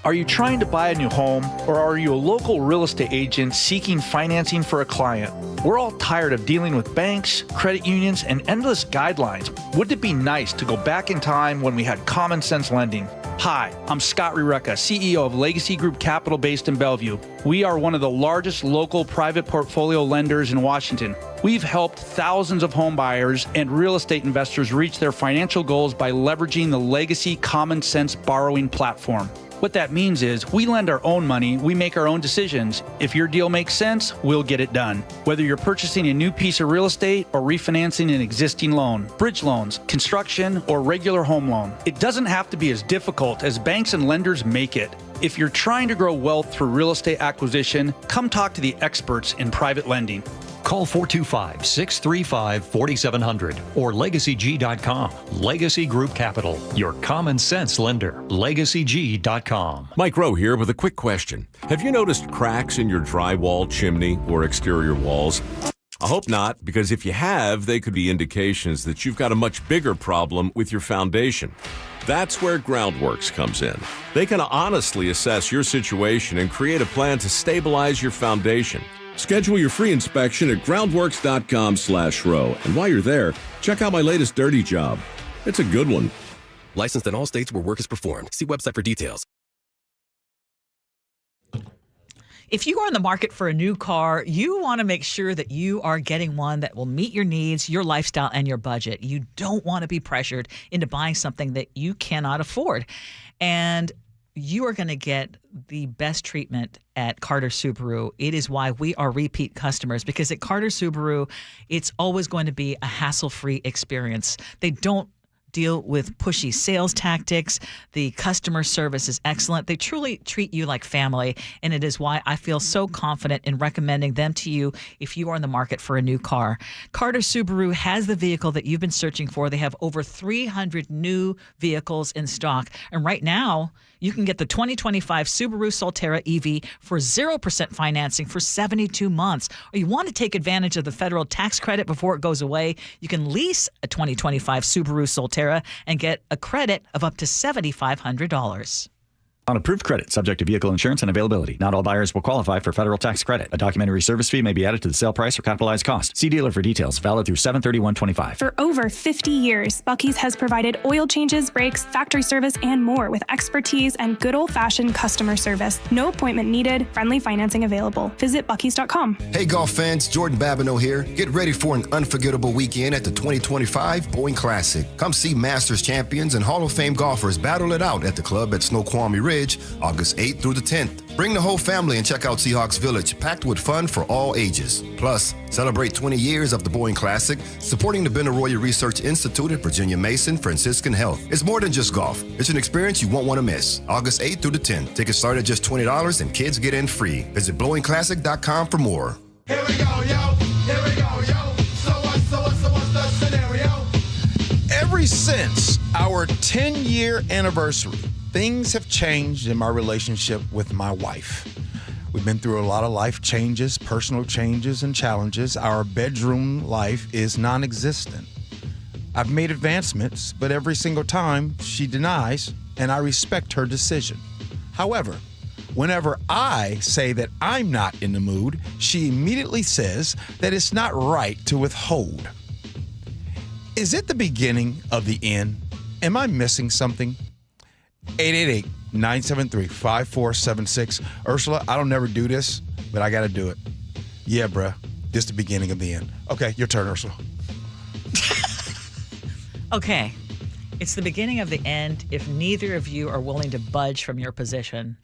Are you trying to buy a new home, or are you a local real estate agent seeking financing for a client? We're all tired of dealing with banks, credit unions, and endless guidelines. Wouldn't it be nice to go back in time when we had common sense lending? Hi, I'm Scott Reutin, CEO of Legacy Group Capital based in Bellevue. We are one of the largest local private portfolio lenders in Washington. We've helped thousands of home buyers and real estate investors reach their financial goals by leveraging the Legacy Common Sense borrowing platform. What that means is we lend our own money, we make our own decisions. If your deal makes sense, we'll get it done. Whether you're purchasing a new piece of real estate or refinancing an existing loan, bridge loans, construction, or regular home loan, it doesn't have to be as difficult as banks and lenders make it. If you're trying to grow wealth through real estate acquisition, come talk to the experts in private lending. Call 425-635-4700 or LegacyG.com. Legacy Group Capital, your common sense lender. LegacyG.com. Mike Rowe here with a quick question. Have you noticed cracks in your drywall, chimney, or exterior walls? I hope not, because if you have, they could be indications that you've got a much bigger problem with your foundation. That's where Groundworks comes in. They can honestly assess your situation and create a plan to stabilize your foundation. Schedule your free inspection at groundworks.com/row. And while you're there, check out my latest dirty job. It's a good one. Licensed in all states where work is performed. See website for details. If you are in the market for a new car, you want to make sure that you are getting one that will meet your needs, your lifestyle, and your budget. You don't want to be pressured into buying something that you cannot afford. And you are going to get the best treatment at Carter Subaru. It is why we are repeat customers, because at Carter Subaru, it's always going to be a hassle-free experience. They don't deal with pushy sales tactics. The customer service is excellent. They truly treat you like family, and it is why I feel so confident in recommending them to you if you are in the market for a new car. Carter Subaru has the vehicle that you've been searching for. They have over 300 new vehicles in stock, and right now, you can get the 2025 Subaru Solterra EV for 0% financing for 72 months. Or you want to take advantage of the federal tax credit before it goes away, you can lease a 2025 Subaru Solterra and get a credit of up to $7,500. On approved credit, subject to vehicle insurance and availability. Not all buyers will qualify for federal tax credit. A documentary service fee may be added to the sale price or capitalized cost. See dealer for details. Valid through 7/31/25. For over 50 years, Buc-ee's has provided oil changes, brakes, factory service, and more with expertise and good old-fashioned customer service. No appointment needed. Friendly financing available. Visit Buc-ee's.com. Hey, golf fans. Jordan Babineau here. Get ready for an unforgettable weekend at the 2025 Boeing Classic. Come see Masters champions and Hall of Fame golfers battle it out at the club at Snoqualmie Ridge, August 8th through the 10th. Bring the whole family and check out Seahawks Village, packed with fun for all ages. Plus, celebrate 20 years of the Boeing Classic, supporting the Benaroya Research Institute at Virginia Mason Franciscan Health. It's more than just golf. It's an experience you won't want to miss. August 8th through the 10th. Tickets start at just $20 and kids get in free. Visit blowingclassic.com for more. Here we go, yo. Here we go, yo. So what's the scenario? Ever since our 10-year anniversary, things have changed in my relationship with my wife. We've been through a lot of life changes, personal changes, and challenges. Our bedroom life is non-existent. I've made advancements, but every single time she denies, and I respect her decision. However, whenever I say that I'm not in the mood, she immediately says that it's not right to withhold. Is it the beginning of the end? Am I missing something? 888-973-5476. Ursula, I don't never do this, but I got to do it. Yeah, bruh. This is the beginning of the end. Okay, your turn, Ursula. Okay. It's the beginning of the end if neither of you are willing to budge from your position.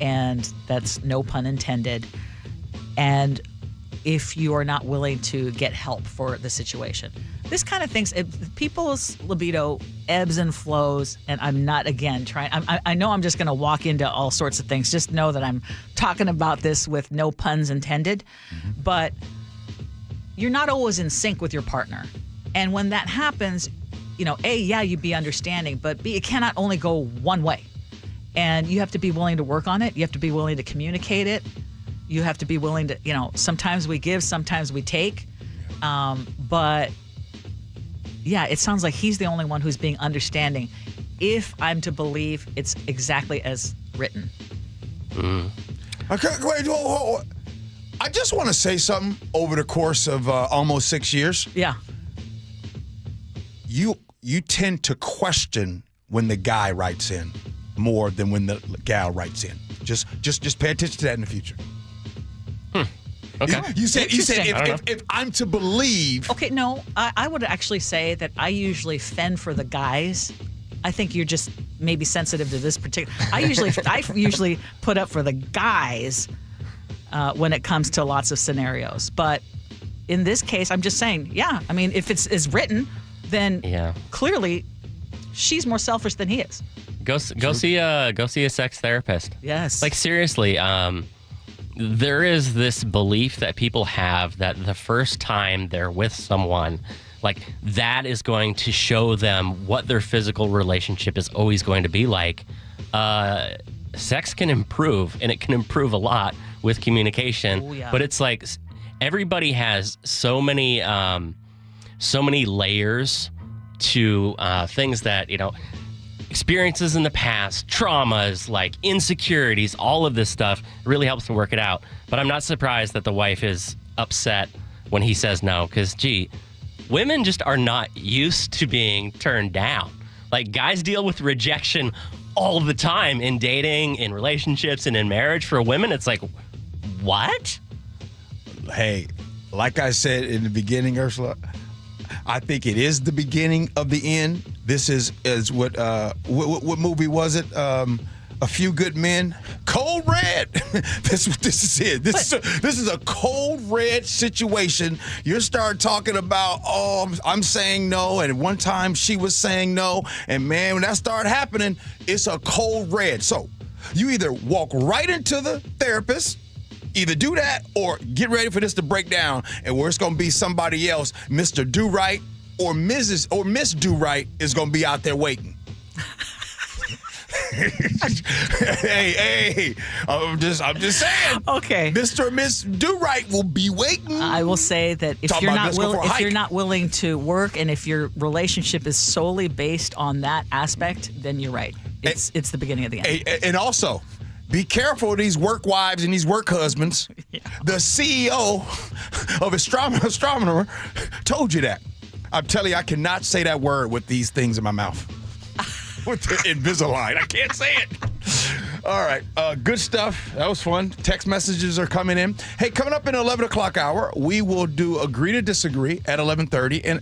And that's no pun intended. And if you are not willing to get help for the situation. This kind of things, people's libido ebbs and flows, and I'm not, again, trying. I know I'm just going to walk into all sorts of things. Just know that I'm talking about this with no puns intended, but you're not always in sync with your partner. And when that happens, A, yeah, you'd be understanding, but B, it cannot only go one way. And you have to be willing to work on it. You have to be willing to communicate it. You have to be willing to, sometimes we give, sometimes we take. But yeah, it sounds like he's the only one who's being understanding, if I'm to believe it's exactly as written. Okay, wait, hold. I just want to say something over the course of almost 6 years. Yeah. You tend to question when the guy writes in more than when the gal writes in. Just pay attention to that in the future. Okay. You said if I'm to believe. Okay, no, I would actually say that I usually fend for the guys. I think you're just maybe sensitive to this particular. I usually put up for the guys when it comes to lots of scenarios. But in this case, I'm just saying, yeah. I mean, if it's written, then clearly she's more selfish than he is. Go see a sex therapist. Yes. Like, seriously, there is this belief that people have that the first time they're with someone, like, that is going to show them what their physical relationship is always going to be like. Sex can improve, and it can improve a lot with communication. Oh, yeah. But it's like everybody has so many layers to things that, experiences in the past, traumas, like insecurities, all of this stuff really helps to work it out. But I'm not surprised that the wife is upset when he says no, because, women just are not used to being turned down. Like, guys deal with rejection all the time in dating, in relationships, and in marriage. For women, it's like, what? Hey, like I said in the beginning, Ursula, I think it is the beginning of the end. This is what movie was it? A Few Good Men. Cold Red. This is it. This is a cold red situation. You start talking about, I'm saying no, and one time she was saying no, and man, when that started happening, it's a cold red. So you either walk right into the therapist, either do that or get ready for this to break down, and where it's going to be somebody else, Mr. Do Right or Mrs. or Miss Do Right is going to be out there waiting. hey, I'm just saying. Okay. Mr. or Miss Do Right will be waiting. I will say that if you're not willing to work, and if your relationship is solely based on that aspect, then you're right. It's the beginning of the end. And also, be careful of these work wives and these work husbands. Yeah. The CEO of Astronomer told you that. I'm telling you, I cannot say that word with these things in my mouth. With the Invisalign. I can't say it. All right. Good stuff. That was fun. Text messages are coming in. Hey, coming up in the 11 o'clock hour, we will do Agree to Disagree at 11:30. And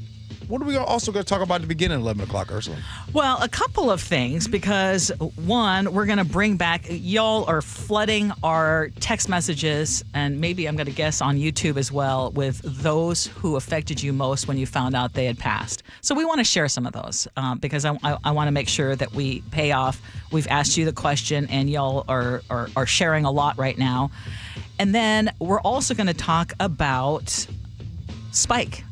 what are we also going to talk about at the beginning of 11 o'clock, Ursula? Well, a couple of things, because one, we're going to bring back, y'all are flooding our text messages, and maybe I'm going to guess on YouTube as well, with those who affected you most when you found out they had passed. So we want to share some of those because I want to make sure that we pay off. We've asked you the question, and y'all are sharing a lot right now. And then we're also going to talk about Spike.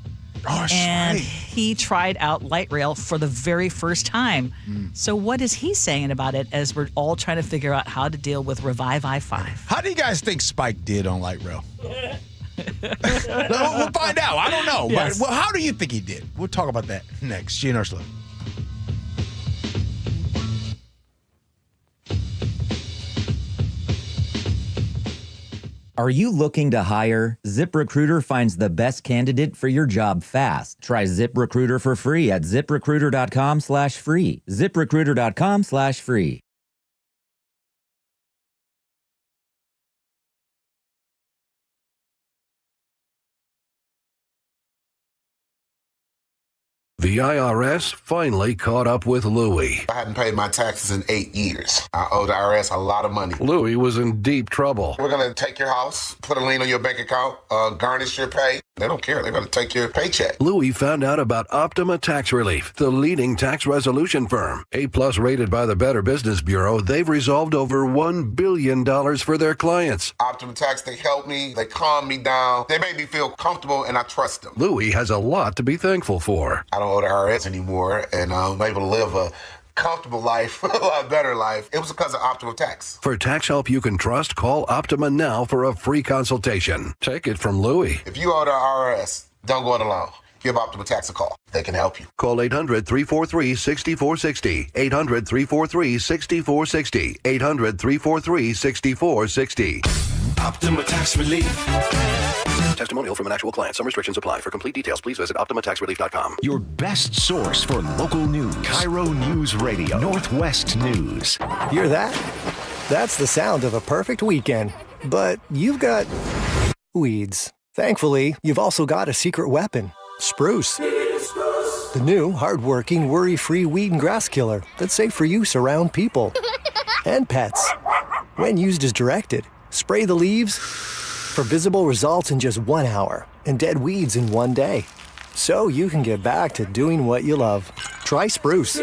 Oh, and right. He tried out light rail for the very first time. So what is he saying about it as we're all trying to figure out how to deal with Revive I-5? How do you guys think Spike did on light rail? We'll find out. I don't know. Yes. But, how do you think he did? We'll talk about that next. Gee and Ursula. Are you looking to hire? ZipRecruiter finds the best candidate for your job fast. Try ZipRecruiter for free at ziprecruiter.com/free. ZipRecruiter.com/free. The IRS finally caught up with Louie. I hadn't paid my taxes in 8 years. I owe the IRS a lot of money. Louie was in deep trouble. We're going to take your house, put a lien on your bank account, garnish your pay. They don't care. They're going to take your paycheck. Louie found out about Optima Tax Relief, the leading tax resolution firm. A-plus rated by the Better Business Bureau, they've resolved over $1 billion for their clients. Optima Tax, they help me. They calm me down. They make me feel comfortable, and I trust them. Louie has a lot to be thankful for. I don't owe the IRS anymore, and I'm able to live a comfortable life, a lot better life. It was because of Optima Tax. For tax help you can trust, call Optima now for a free consultation. Take it from Louie. If you owe the IRS, don't go it alone. Give Optima Tax a call. They can help you. Call 800-343-6460. 800-343-6460. 800-343-6460. Optima Tax Relief. Testimonial from an actual client. Some restrictions apply. For complete details, please visit OptimaTaxRelief.com. Your best source for local news. KIRO Newsradio. Northwest News. Hear that? That's the sound of a perfect weekend. But you've got weeds. Thankfully, you've also got a secret weapon. Spruce. The new, hard-working, worry-free weed and grass killer that's safe for use around people and pets. When used as directed, spray the leaves for visible results in just 1 hour and dead weeds in 1 day. So you can get back to doing what you love. Try Spruce.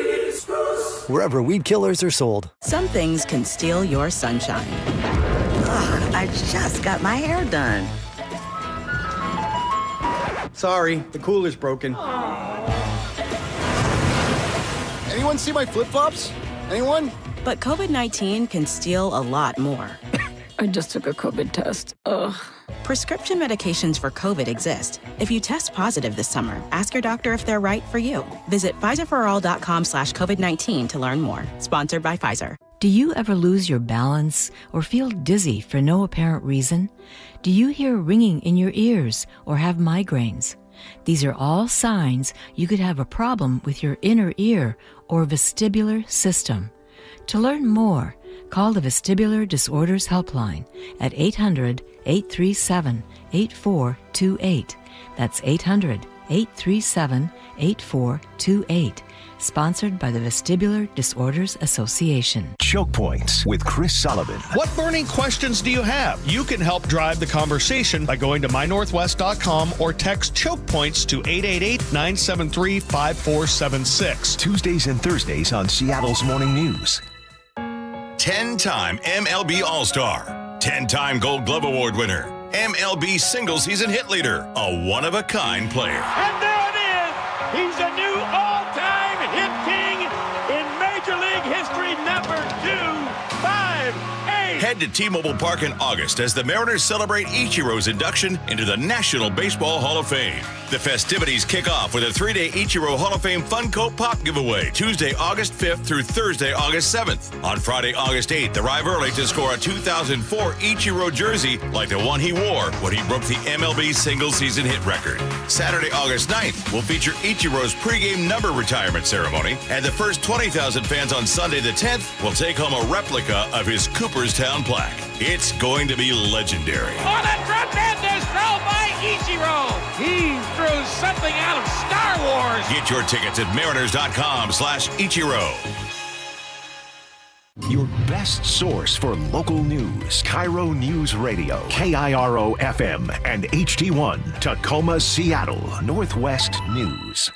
Wherever weed killers are sold. Some things can steal your sunshine. Ugh, I just got my hair done. Sorry, the cooler's broken. Anyone see my flip-flops? Anyone? But COVID-19 can steal a lot more. I just took a COVID test. Ugh. Prescription medications for COVID exist. If you test positive this summer, ask your doctor if they're right for you. Visit PfizerForAll.com/COVID-19 to learn more. Sponsored by Pfizer. Do you ever lose your balance or feel dizzy for no apparent reason? Do you hear ringing in your ears or have migraines? These are all signs you could have a problem with your inner ear or vestibular system. To learn more, call the Vestibular Disorders Helpline at 800-837-8428. That's 800-837-8428. Sponsored by the Vestibular Disorders Association. Choke Points with Chris Sullivan. What burning questions do you have? You can help drive the conversation by going to mynorthwest.com or text Choke Points to 888-973-5476. Tuesdays and Thursdays on Seattle's Morning News. 10-time MLB All-Star, 10-time Gold Glove Award winner, MLB single season hit leader, a one-of-a-kind player. And there it is! He's a new all-time hit king in Major League history, number 258. Head to T-Mobile Park in August as the Mariners celebrate Ichiro's induction into the National Baseball Hall of Fame. The festivities kick off with a 3-day Ichiro Hall of Fame Funko Pop giveaway, Tuesday, August 5th through Thursday, August 7th. On Friday, August 8th, arrive early to score a 2004 Ichiro jersey like the one he wore when he broke the MLB single-season hit record. Saturday, August 9th, will feature Ichiro's pregame number retirement ceremony, and the first 20,000 fans on Sunday the 10th will take home a replica of his Cooperstown plaque. It's going to be legendary. On a tremendous throw by Ichiro! He threw something out of Star Wars! Get your tickets at mariners.com/Ichiro. Your best source for local news. KIRO Newsradio. KIRO FM and HD1. Tacoma, Seattle. Northwest News.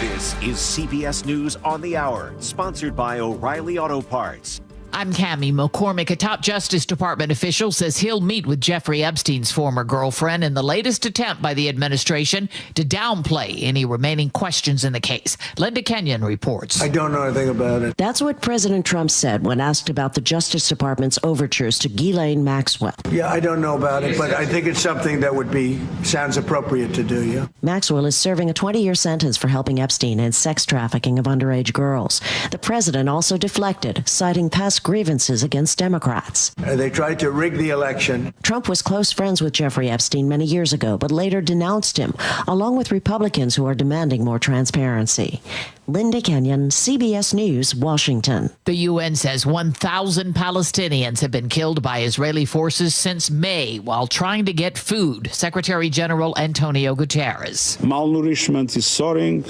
This is CBS News on the Hour, sponsored by O'Reilly Auto Parts. I'm Cammie McCormick. A top Justice Department official says he'll meet with Jeffrey Epstein's former girlfriend in the latest attempt by the administration to downplay any remaining questions in the case. Linda Kenyon reports. I don't know anything about it. That's what President Trump said when asked about the Justice Department's overtures to Ghislaine Maxwell. Yeah, I don't know about it, but I think it's something that sounds appropriate to do, yeah. Maxwell is serving a 20-year sentence for helping Epstein in sex trafficking of underage girls. The president also deflected, citing past press grievances against Democrats. They tried to rig the election. Trump was close friends with Jeffrey Epstein many years ago, but later denounced him, along with Republicans who are demanding more transparency. Linda Kenyon, CBS News, Washington. The UN says 1,000 Palestinians have been killed by Israeli forces since May while trying to get food. Secretary General Antonio Guterres. Malnourishment is soaring.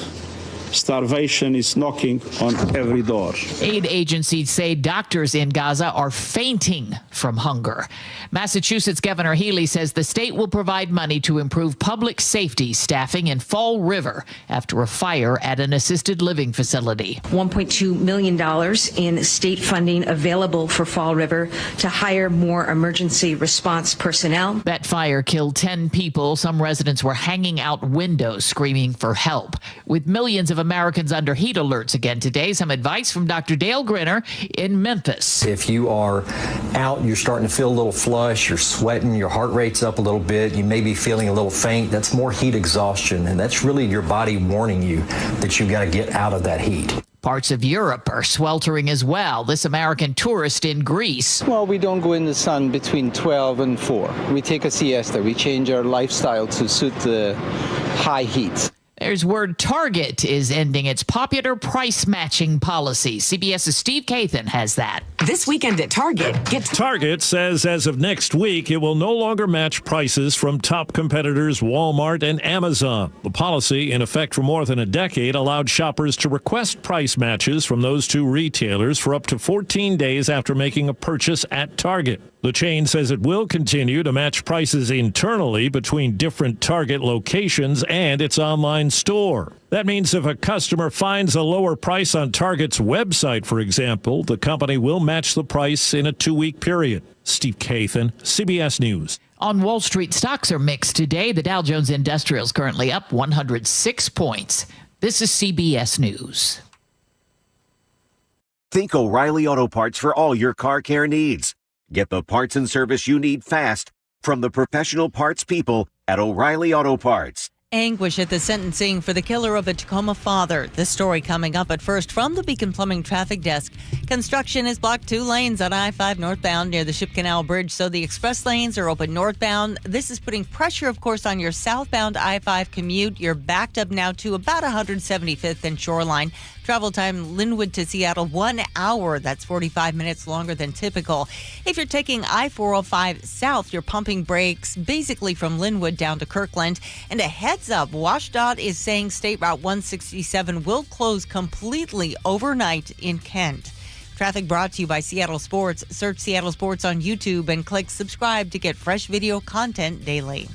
Starvation is knocking on every door. Aid agencies say doctors in Gaza are fainting from hunger. Massachusetts Governor Healey says the state will provide money to improve public safety staffing in Fall River after a fire at an assisted living facility. $1.2 million in state funding available for Fall River to hire more emergency response personnel. That fire killed 10 people. Some residents were hanging out windows screaming for help. With millions of Americans under heat alerts again today, some advice from Dr. Dale Grinner in Memphis. If you are out, you're starting to feel a little flush, you're sweating, your heart rate's up a little bit, you may be feeling a little faint, that's more heat exhaustion, and that's really your body warning you that you've got to get out of that heat. Parts of Europe are sweltering as well. This American tourist in Greece. Well, we don't go in the sun between 12 and 4. We take a siesta. We change our lifestyle to suit the high heat. There's word Target is ending its popular price matching policy. CBS's Steve Kathan has that. This weekend at Target, Target says as of next week, it will no longer match prices from top competitors Walmart and Amazon. The policy, in effect for more than a decade, allowed shoppers to request price matches from those two retailers for up to 14 days after making a purchase at Target. The chain says it will continue to match prices internally between different Target locations and its online store. That means if a customer finds a lower price on Target's website, for example, the company will match the price in a 2-week period. Steve Kathan, CBS News. On Wall Street, stocks are mixed today. The Dow Jones Industrial is currently up 106 points. This is CBS News. Think O'Reilly Auto Parts for all your car care needs. Get the parts and service you need fast from the professional parts people at O'Reilly Auto Parts. Anguish at the sentencing for the killer of a Tacoma father. This story coming up, at first from the Beacon Plumbing traffic desk. Construction has blocked 2 lanes on I-5 northbound near the Ship Canal Bridge, so the express lanes are open northbound. This is putting pressure, of course, on your southbound I-5 commute. You're backed up now to about 175th and Shoreline. Travel time Linwood to Seattle, 1 hour. That's 45 minutes longer than typical. If you're taking I-405 south, you're pumping brakes basically from Linwood down to Kirkland. And a heads up, WashDOT is saying State Route 167 will close completely overnight in Kent. Traffic brought to you by Seattle Sports. Search Seattle Sports on YouTube and click subscribe to get fresh video content daily.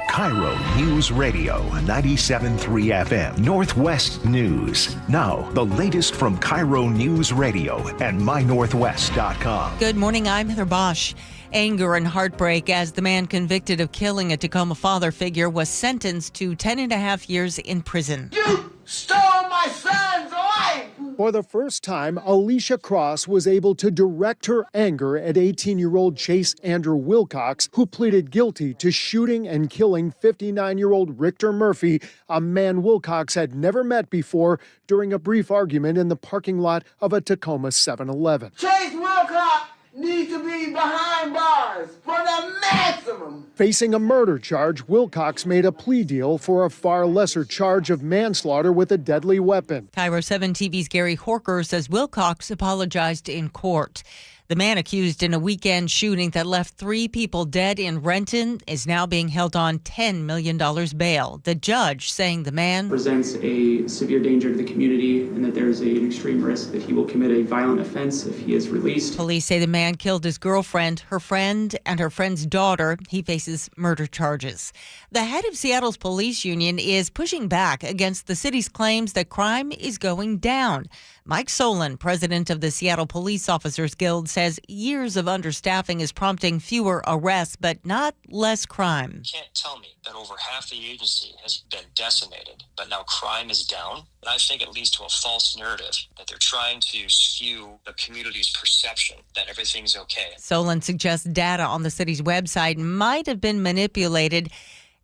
KIRO Newsradio 97.3 FM Northwest News. Now, the latest from KIRO Newsradio and mynorthwest.com. Good morning, I'm Heather Bosch. Anger and heartbreak as the man convicted of killing a Tacoma father figure was sentenced to 10.5 years in prison. You stole my son's life! For the first time, Alicia Cross was able to direct her anger at 18-year-old Chase Andrew Wilcox, who pleaded guilty to shooting and killing 59-year-old Richter Murphy, a man Wilcox had never met before, during a brief argument in the parking lot of a Tacoma 7-Eleven. Chase Wilcox needs to be behind bars for the maximum. Facing a murder charge, Wilcox made a plea deal for a far lesser charge of manslaughter with a deadly weapon. KIRO 7 TV's Gary Horker says Wilcox apologized in court. The man accused in a weekend shooting that left 3 people dead in Renton is now being held on $10 million bail. The judge saying the man presents a severe danger to the community and that there is an extreme risk that he will commit a violent offense if he is released. Police say the man killed his girlfriend, her friend, and her friend's daughter. He faces murder charges. The head of Seattle's police union is pushing back against the city's claims that crime is going down. Mike Solon, president of the Seattle Police Officers Guild, says years of understaffing is prompting fewer arrests, but not less crime. You can't tell me that over half the agency has been decimated, but now crime is down. And I think it leads to a false narrative that they're trying to skew the community's perception that everything's okay. Solon suggests data on the city's website might have been manipulated.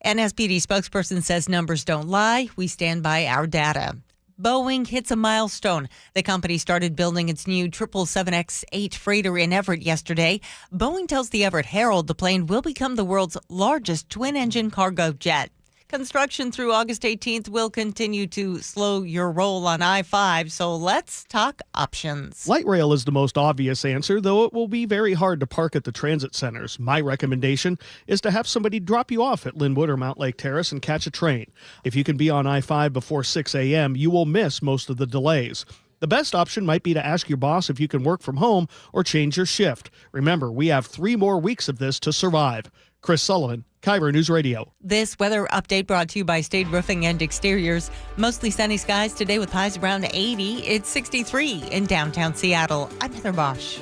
NSPD spokesperson says numbers don't lie. We stand by our data. Boeing hits a milestone. The company started building its new 777X-8 freighter in Everett yesterday. Boeing tells the Everett Herald the plane will become the world's largest twin-engine cargo jet. Construction through August 18th will continue to slow your roll on I-5, so let's talk options. Light rail is the most obvious answer, though it will be very hard to park at the transit centers. My recommendation is to have somebody drop you off at Linwood or Mount Lake Terrace and catch a train. If you can be on I-5 before 6 a.m., you will miss most of the delays. The best option might be to ask your boss if you can work from home or change your shift. Remember, we have 3 more weeks of this to survive. Chris Sullivan, KIRO News Radio. This weather update brought to you by State Roofing and Exteriors. Mostly sunny skies today with highs around 80. It's 63 in downtown Seattle. I'm Heather Bosch.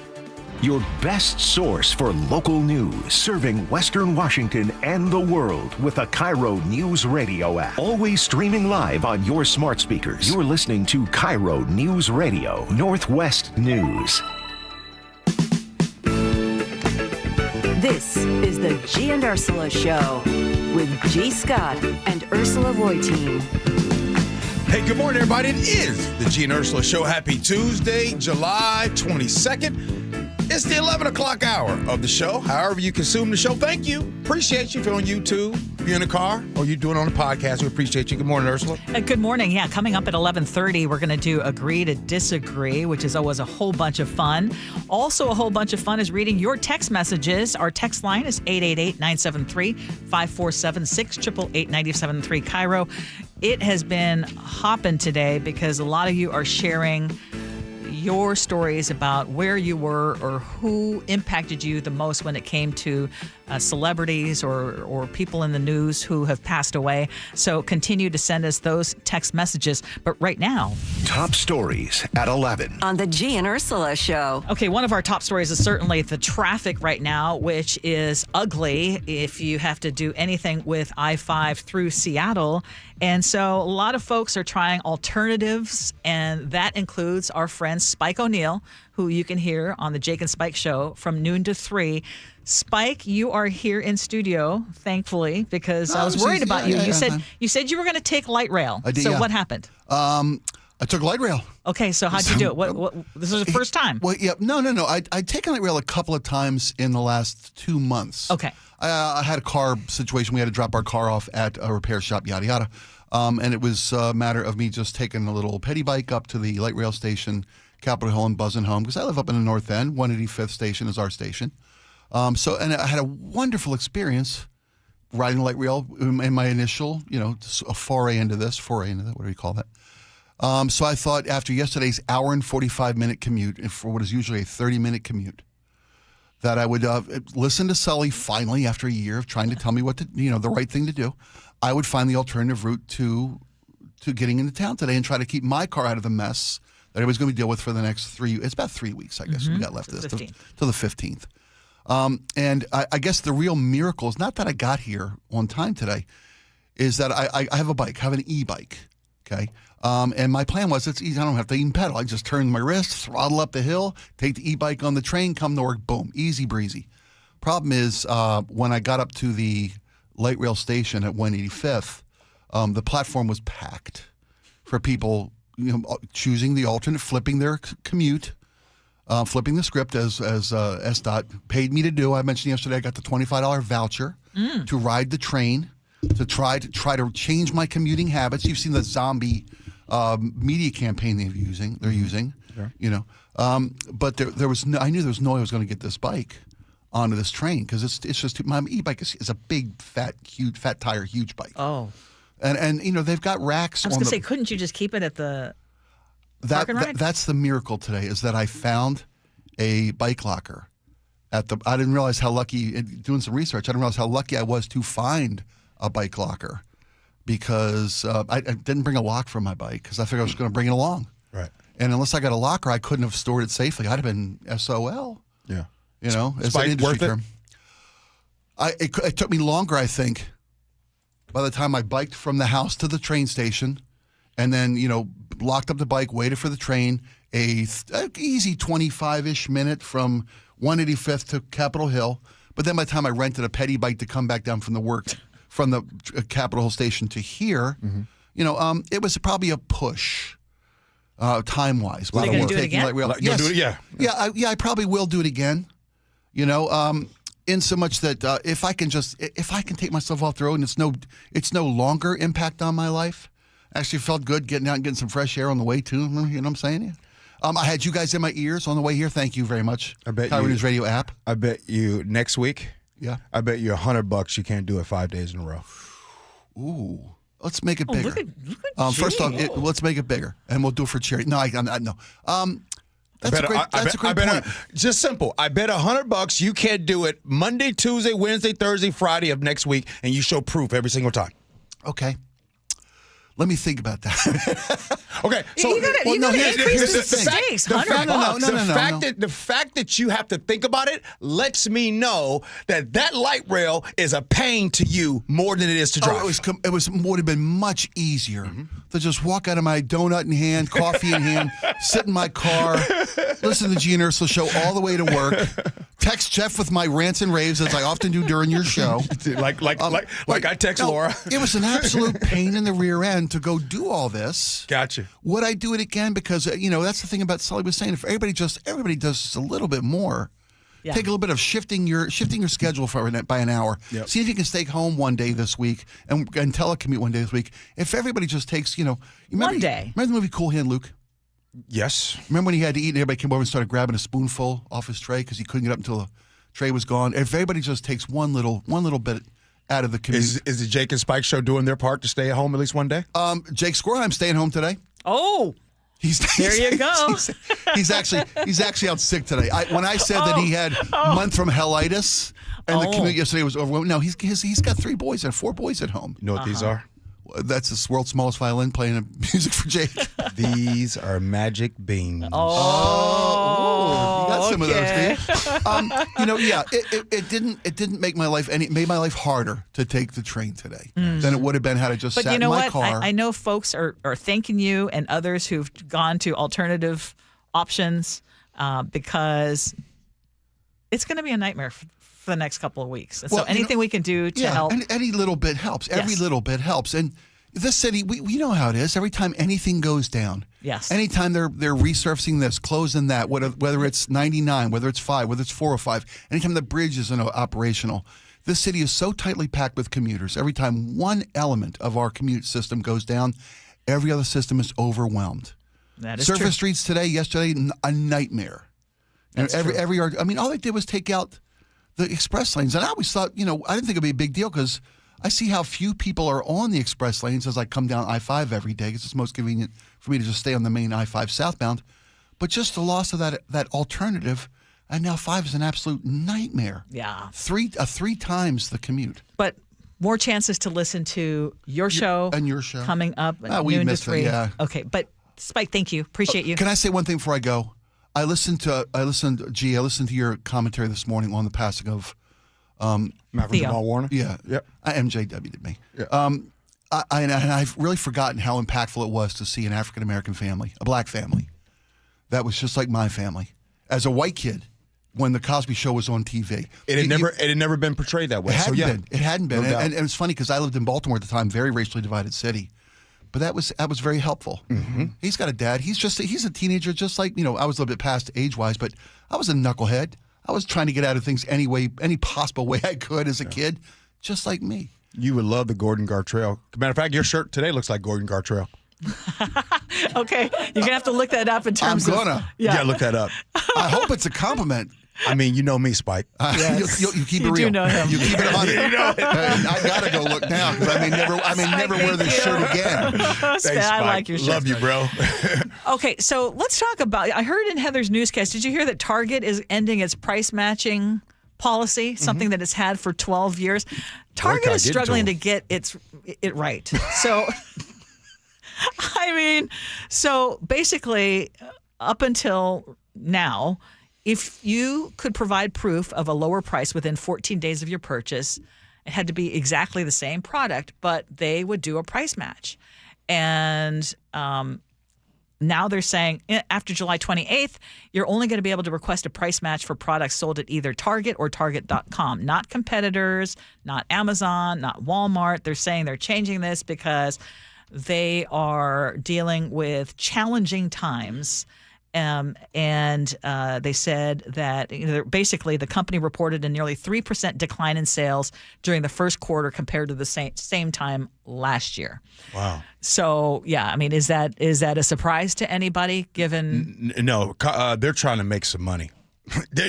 Your best source for local news, serving Western Washington and the world with the KIRO Newsradio App. Always streaming live on your smart speakers. You're listening to KIRO News Radio, Northwest News. This is the Gee and Ursula Show with G. Scott and Ursula Reutin. Hey, good morning, everybody. It is the Gee and Ursula Show. Happy Tuesday, July 22nd. It's the 11 o'clock hour of the show. However you consume the show, thank you. Appreciate you if you're on YouTube, if you're in the car, or you're doing it on the podcast. We appreciate you. Good morning, Ursula. Good morning. Yeah, coming up at 11:30, we're going to do Agree to Disagree, which is always a whole bunch of fun. Also, a whole bunch of fun is reading your text messages. Our text line is 888-973-5476, 888-973 KIRO. It has been hopping today because a lot of you are sharing your stories about where you were or who impacted you the most when it came to celebrities or people in the news who have passed away. So continue to send us those text messages. But right now, top stories at 11 on the Gee and Ursula Show. Okay, one of our top stories is certainly the traffic right now, which is ugly if you have to do anything with I-5 through Seattle. And so a lot of folks are trying alternatives, and that includes our friend Spike O'Neill, who you can hear on the Jake and Spike Show from noon to 3. Spike, you are here in studio, thankfully, because I was worried about you. You said you were going to take light rail. I did, so what happened? I took light rail. Okay, so how'd you do it? What this was the first time? Well, yeah, no. I'd taken light rail a couple of times in the last 2 months. Okay. I had a car situation. We had to drop our car off at a repair shop, yada, yada. And it was a matter of me just taking a little petty bike up to the light rail station, Capitol Hill, and buzzing home, because I live up in the North End. 185th station is our station. And I had a wonderful experience riding light rail in my initial, a foray into that, what do you call that? So I thought after yesterday's hour and 45-minute commute, for what is usually a 30-minute commute, that I would listen to Sully finally after a year of trying to tell me what to, the right thing to do. I would find the alternative route to getting into town today and try to keep my car out of the mess that I was going to deal with for the next it's about 3 weeks, I guess, we got left this till the 15th. And I guess the real miracle is not that I got here on time today, is that I have a bike, I have an e-bike, okay? And my plan was, it's easy, I don't have to even pedal. I just turn my wrist, throttle up the hill, take the e-bike on the train, come to work, boom, easy breezy. Problem is, when I got up to the light rail station at 185th, the platform was packed for people choosing the alternate, flipping their commute, flipping the script as SDOT paid me to do. I mentioned yesterday I got the $25 voucher to ride the train, to try to change my commuting habits. You've seen the zombie media campaign they're using. Sure. But there was I knew there was no way I was going to get this bike onto this train, because it's just, my e-bike is a big fat tire huge bike. Oh. And they've got racks. I was going to say, couldn't you just keep it at the park and ride? That's the miracle today, is that I found a bike locker I didn't realize how lucky, doing some research, I didn't realize how lucky I was to find a bike locker, because I didn't bring a lock for my bike, because I figured I was going to bring it along. Right. And unless I got a locker, I couldn't have stored it safely. I'd have been SOL. Yeah. As an industry term. It took me longer, I think, by the time I biked from the house to the train station, and then, locked up the bike, waited for the train, a easy 25-ish minute from 185th to Capitol Hill. But then by the time I rented a petty bike to come back down from the Capitol Hill station to here, it was probably a push time-wise. So you're going to do it again? You'll do it, yeah. Yeah, I probably will do it again. You know, in so much that if I can take myself off the road and it's no longer impact on my life. Actually felt good getting out and getting some fresh air on the way too. You know what I'm saying? Yeah. I had you guys in my ears on the way here. Thank you very much. I bet KIRO Newsradio App. I bet you next week. Yeah. I bet you $100 you can't do it 5 days in a row. Ooh. Let's make it bigger. Look at first off, let's make it bigger, and we'll do it for charity. No, no. That's a great point. Just simple. I bet $100 you can't do it Monday, Tuesday, Wednesday, Thursday, Friday of next week, and you show proof every single time. Okay. Let me think about that. Okay, so you gotta increase the stakes. The fact that you have to think about it lets me know that light rail is a pain to you more than it is to drive. It would have been much easier to just walk out of my donut in hand, coffee in hand, sit in my car, listen to the Gee and Ursula Show all the way to work, text Jeff with my rants and raves as I often do during your show. like I text Laura. It was an absolute pain in the rear end to go do all this. Gotcha. Would I do it again? Because that's the thing about Sully was saying. If everybody does just a little bit more, take a little bit of shifting your schedule by an hour. Yep. See if you can stay home one day this week and telecommute one day this week. If everybody just takes, one day. Remember the movie Cool Hand Luke? Yes. Remember when he had to eat and everybody came over and started grabbing a spoonful off his tray because he couldn't get up until the tray was gone? If everybody just takes one little bit out of the commute. Is the Jake and Spike show doing their part to stay at home at least one day? Jake Squirrelheim's staying home today. Oh, there you go. He's actually out sick today. When I said that he had month from hellitis and the commute yesterday was overwhelming. No, he's got 4 boys at home. You know what these are? That's the world's smallest violin playing music for Jake. These are magic beans. You got some of those, Steve. It didn't make my life made my life harder to take the train today than it would have been had I just sat in my car. I know folks are thanking you and others who've gone to alternative options because it's going to be a nightmare for the next couple of weeks. So anything we can do to help. Any little bit helps. Every little bit helps. And this city, we know how it is. Every time anything goes down. Yes. Anytime they're resurfacing this, closing that, whether it's 99, whether it's 5, whether it's 405, anytime the bridge is operational, this city is so tightly packed with commuters. Every time one element of our commute system goes down, every other system is overwhelmed. That is Surface true. streets today, yesterday, a nightmare. That's every all they did was take out the express lanes. And I always thought, I didn't think it'd be a big deal because I see how few people are on the express lanes as I come down I-5 every day because it's most convenient for me to just stay on the main I-5 southbound. But just the loss of that alternative, and now 5 is an absolute nightmare. Yeah. Three times the commute. But more chances to listen to your show. And your show. Coming up at we noon to missed 3. it, yeah. Okay, but Spike, thank you. Appreciate you. Can I say one thing before I go? I listened to your commentary this morning on the passing of Jamal Warner. Yeah. Yep. MJW did me. Yeah. I've really forgotten how impactful it was to see an African American family, a black family, that was just like my family. As a white kid, when the Cosby Show was on TV, it had never been portrayed that way. It hadn't been. No And it was funny because I lived in Baltimore at the time, very racially divided city. But that was very helpful. Mm-hmm. He's got a dad. He's a teenager, just like, I was a little bit past age-wise, but I was a knucklehead. I was trying to get out of things any possible way I could as a kid, just like me. You would love the Gordon Gartrell. Matter of fact, your shirt today looks like Gordon Gartrell. Okay, you're going to have to look that up in terms I'm gonna. of... Yeah, look that up. I hope it's a compliment. I mean, you know me, Spike. Yes. You keep it real. You do know him. You keep it on. I gotta go look now because I may never wear this shirt again. Thanks, I Spike. like your shirt. Love you, bro. Okay, so let's talk about... I heard in Heather's newscast, did you hear that Target is ending its price matching policy, something that it's had for 12 years? Target is struggling to get it right. So... so basically, up until now, if you could provide proof of a lower price within 14 days of your purchase, it had to be exactly the same product, but they would do a price match. And now they're saying after July 28th, you're only going to be able to request a price match for products sold at either Target or Target.com, not competitors, not Amazon, not Walmart. They're saying they're changing this because they are dealing with challenging times. And they said that basically the company reported a nearly 3% decline in sales during the first quarter compared to the same time last year. Wow. So, yeah, I mean, is that a surprise to anybody given? No, they're trying to make some money.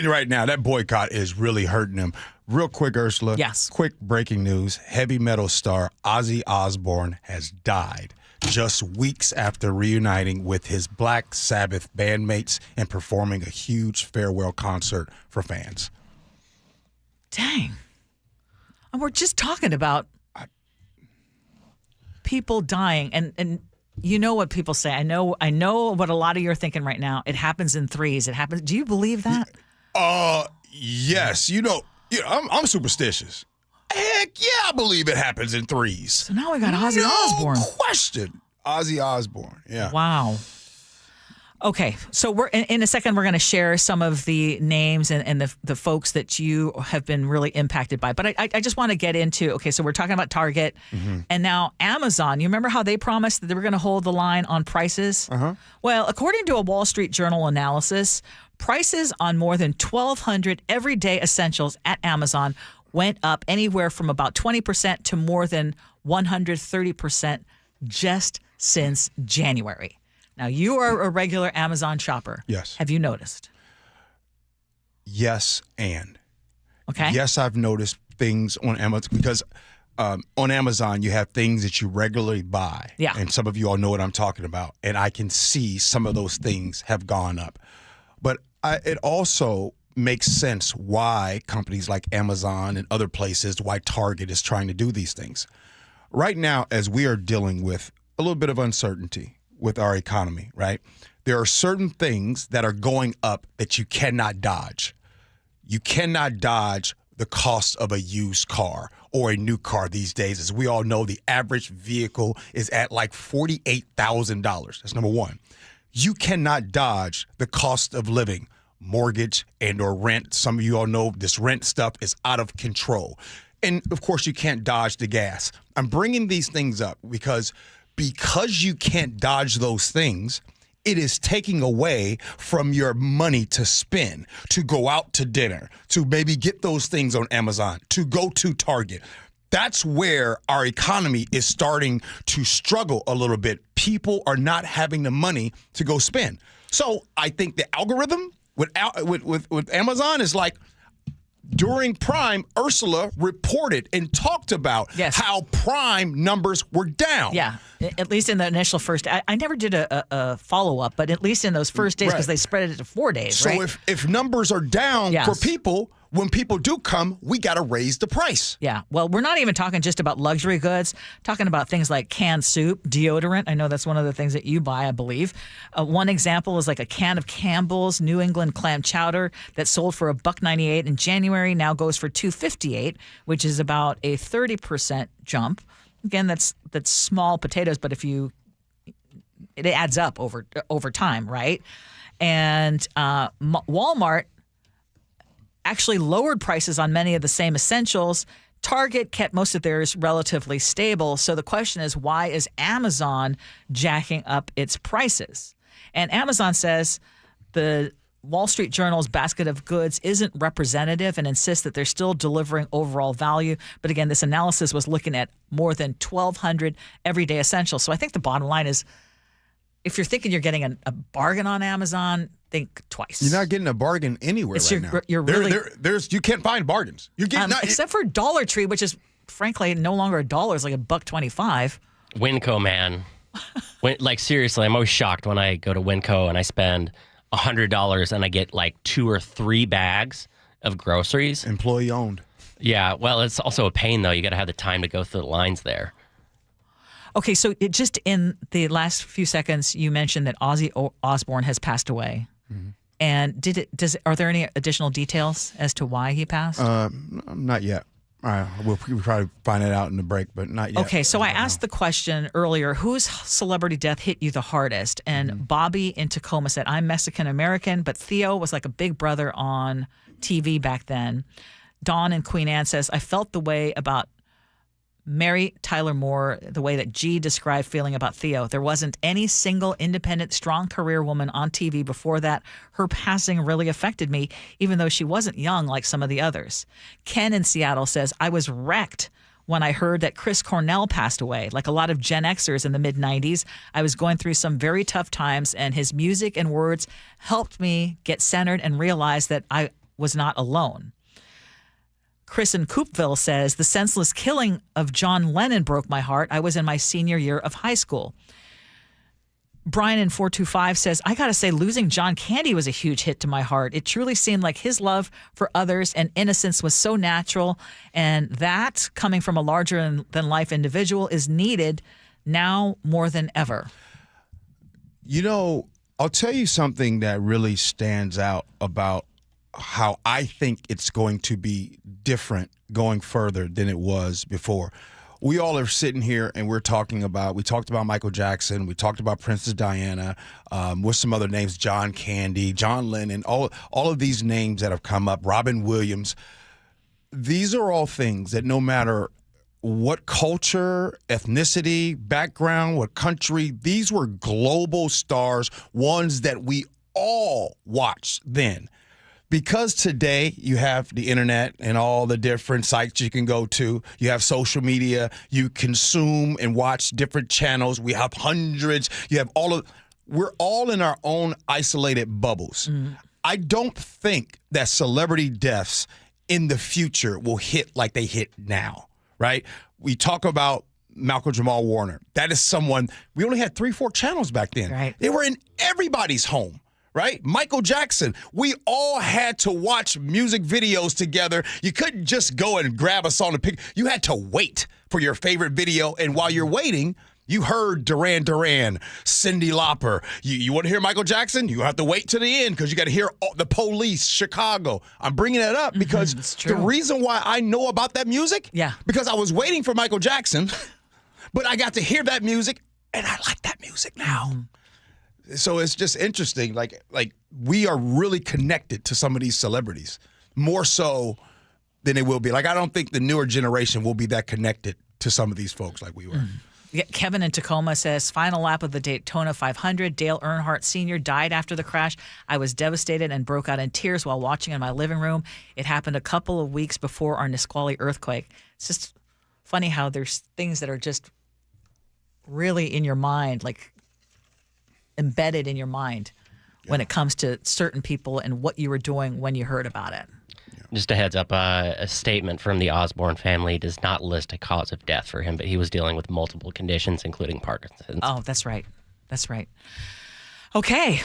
Right now, that boycott is really hurting them. Real quick, Ursula. Yes. Quick breaking news. Heavy metal star Ozzy Osbourne has died just weeks after reuniting with his Black Sabbath bandmates and performing a huge farewell concert for fans. Dang. And we're just talking about people dying. And you know what people say. I know what a lot of you are thinking right now. It happens in threes. It happens. Do you believe that? Yes. I'm superstitious. Heck yeah, I believe it happens in threes. So now we got Ozzy Osbourne. No question. Ozzy Osbourne. Yeah. Wow. Okay, so we're in a second. We're going to share some of the names and the folks that you have been really impacted by. But I just want to get into, okay, so we're talking about Target and now Amazon. You remember how they promised that they were going to hold the line on prices? Well, according to a Wall Street Journal analysis, prices on more than 1,200 everyday essentials at Amazon went up anywhere from about 20% to more than 130% just since January. Now, you are a regular Amazon shopper. Yes. Have you noticed? Yes, and. Okay. Yes, I've noticed things on Amazon because on Amazon, you have things that you regularly buy. Yeah. And some of you all know what I'm talking about. And I can see some of those things have gone up. But it also makes sense why companies like Amazon and other places, why Target is trying to do these things. Right now, as we are dealing with a little bit of uncertainty with our economy, right? There are certain things that are going up that you cannot dodge. You cannot dodge the cost of a used car or a new car these days. As we all know, the average vehicle is at like $48,000. That's number one. You cannot dodge the cost of living, mortgage and or rent. Some of you all know this rent stuff is out of control. And of course, you can't dodge the gas. I'm bringing these things up because you can't dodge those things, it is taking away from your money to spend, to go out to dinner, to maybe get those things on Amazon, to go to Target. That's where our economy is starting to struggle a little bit. People are not having the money to go spend. So I think the algorithm with Amazon is like, during Prime, Ursula reported and talked about how Prime numbers were down. Yeah, at least in the initial first. I never did a follow-up, but at least in those first days, because they spread it to 4 days, so right? if numbers are down for people, when people do come, we got to raise the price. Yeah, well, we're not even talking just about luxury goods, talking about things like canned soup, deodorant. I know that's one of the things that you buy, I believe. One example is like a can of Campbell's New England clam chowder that sold for $1.98 in January, now goes for $2.58, which is about a 30% jump. Again, that's small potatoes, but it adds up over time, right? And Walmart actually lowered prices on many of the same essentials. Target kept most of theirs relatively stable. So the question is, why is Amazon jacking up its prices? And Amazon says the Wall Street Journal's basket of goods isn't representative and insists that they're still delivering overall value. But again, this analysis was looking at more than 1,200 everyday essentials. So I think the bottom line is, if you're thinking you're getting a bargain on Amazon, think twice. You're not getting a bargain anywhere now. You're really you can't find bargains. You're getting except for Dollar Tree, which is frankly no longer $1. It's like $1.25. Winco, man. Like seriously, I'm always shocked when I go to Winco and I spend $100 and I get like 2 or 3 bags of groceries. Employee owned. Yeah, well, it's also a pain though. You got to have the time to go through the lines there. Okay, so just in the last few seconds, you mentioned that Ozzy Osbourne has passed away. Mm-hmm. And are there any additional details as to why he passed? Not yet. We'll probably find it out in the break, but not yet. Okay, so I asked the question earlier, whose celebrity death hit you the hardest? And Bobby in Tacoma said, I'm Mexican-American, but Theo was like a big brother on TV back then. Dawn in Queen Anne says, I felt the way about Mary Tyler Moore, the way that Gee described feeling about Theo. There wasn't any single independent, strong career woman on TV before that. Her passing really affected me, even though she wasn't young like some of the others. Ken in Seattle says, I was wrecked when I heard that Chris Cornell passed away. Like a lot of Gen Xers in the mid-90s, I was going through some very tough times, and his music and words helped me get centered and realize that I was not alone. Chris in Coopville says, the senseless killing of John Lennon broke my heart. I was in my senior year of high school. Brian in 425 says, I got to say, losing John Candy was a huge hit to my heart. It truly seemed like his love for others and innocence was so natural. And that, coming from a larger-than-life individual, is needed now more than ever. You know, I'll tell you something that really stands out about how I think it's going to be different going further than it was before. We all are sitting here and we talked about Michael Jackson, we talked about Princess Diana, with some other names, John Candy, John Lennon, all of these names that have come up, Robin Williams. These are all things that no matter what culture, ethnicity, background, what country, these were global stars, ones that we all watched then. Because today you have the internet and all the different sites you can go to, you have social media, you consume and watch different channels. We have hundreds. We're all in our own isolated bubbles. I don't think that celebrity deaths in the future will hit like they hit now, right? We talk about Malcolm Jamal Warner. That is someone, we only had 3-4 channels back then. Right. They were in everybody's home. Right? Michael Jackson, we all had to watch music videos together. You couldn't just go and grab a song to pick. You had to wait for your favorite video. And while you're waiting, you heard Duran Duran, Cyndi Lauper. You want to hear Michael Jackson? You have to wait to the end because you got to hear The Police, Chicago. I'm bringing that up because the reason why I know about that music, because I was waiting for Michael Jackson, but I got to hear that music, and I like that music now. So it's just interesting. Like we are really connected to some of these celebrities more so than it will be. Like I don't think the newer generation will be that connected to some of these folks like we were. Yeah, Kevin in Tacoma says, final lap of the Daytona 500. Dale Earnhardt Sr. died after the crash. I was devastated and broke out in tears while watching in my living room. It happened a couple of weeks before our Nisqually earthquake. It's just funny how there's things that are just really in your mind, like embedded in your mind when it comes to certain people and what you were doing when you heard about it. Just a heads up, a statement from the Osborne family does not list a cause of death for him, but he was dealing with multiple conditions, including Parkinson's. Oh, that's right. That's right. Okay.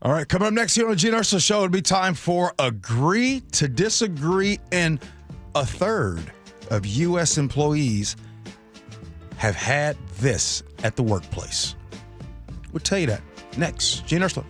All right, coming up next here on the Gee Ursula Show, it'll be time for Agree to Disagree, and a third of U.S. employees have had this at the workplace. We'll tell you that next. Gee Ursula.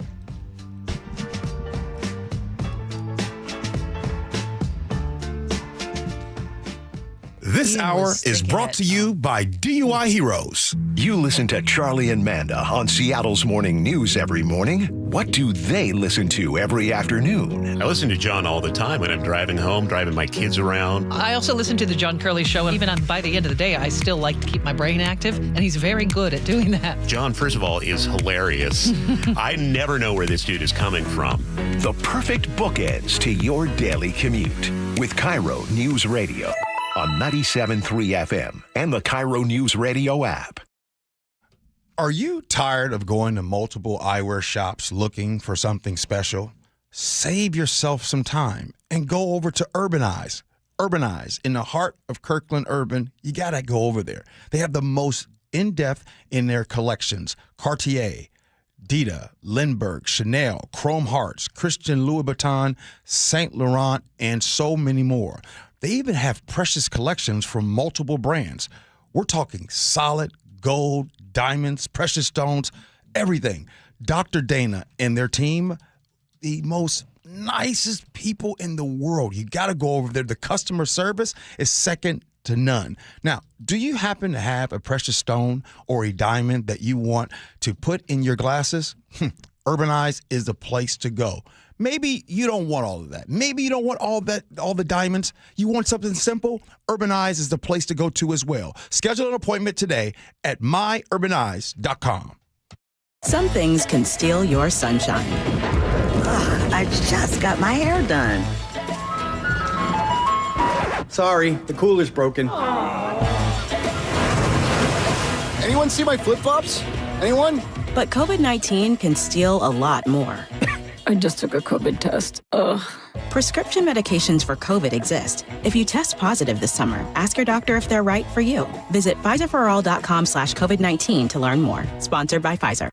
This hour is brought to you by DUI Heroes. You listen to Charlie and Manda on Seattle's morning news every morning. What do they listen to every afternoon? I listen to John all the time when I'm driving home, driving my kids around. I also listen to the John Curley Show, and even by the end of the day, I still like to keep my brain active, and he's very good at doing that. John, first of all, is hilarious. I never know where this dude is coming from. The perfect bookends to your daily commute with KIRO Newsradio on 97.3 FM and the KIRO Newsradio app. Are you tired of going to multiple eyewear shops looking for something special? Save yourself some time and go over to Urbanize. Urbanize, in the heart of Kirkland Urban, you got to go over there. They have the most in-depth in their collections. Cartier, Dita, Lindbergh, Chanel, Chrome Hearts, Christian Louboutin, Saint Laurent, and so many more. They even have precious collections from multiple brands. We're talking solid, gold, diamonds, precious stones, everything. Dr. Dana and their team, the most nicest people in the world. You got to go over there. The customer service is second to none. Now, do you happen to have a precious stone or a diamond that you want to put in your glasses? Urbanize is the place to go. Maybe you don't want all of that. Maybe you don't want all the diamonds. You want something simple? Urbanize is the place to go to as well. Schedule an appointment today at myurbanize.com. Some things can steal your sunshine. Ugh, I just got my hair done. Sorry, the cooler's broken. Anyone see my flip-flops? Anyone? But COVID-19 can steal a lot more. I just took a COVID test. Ugh. Prescription medications for COVID exist. If you test positive this summer, ask your doctor if they're right for you. Visit PfizerForAll.com/COVID-19 to learn more. Sponsored by Pfizer.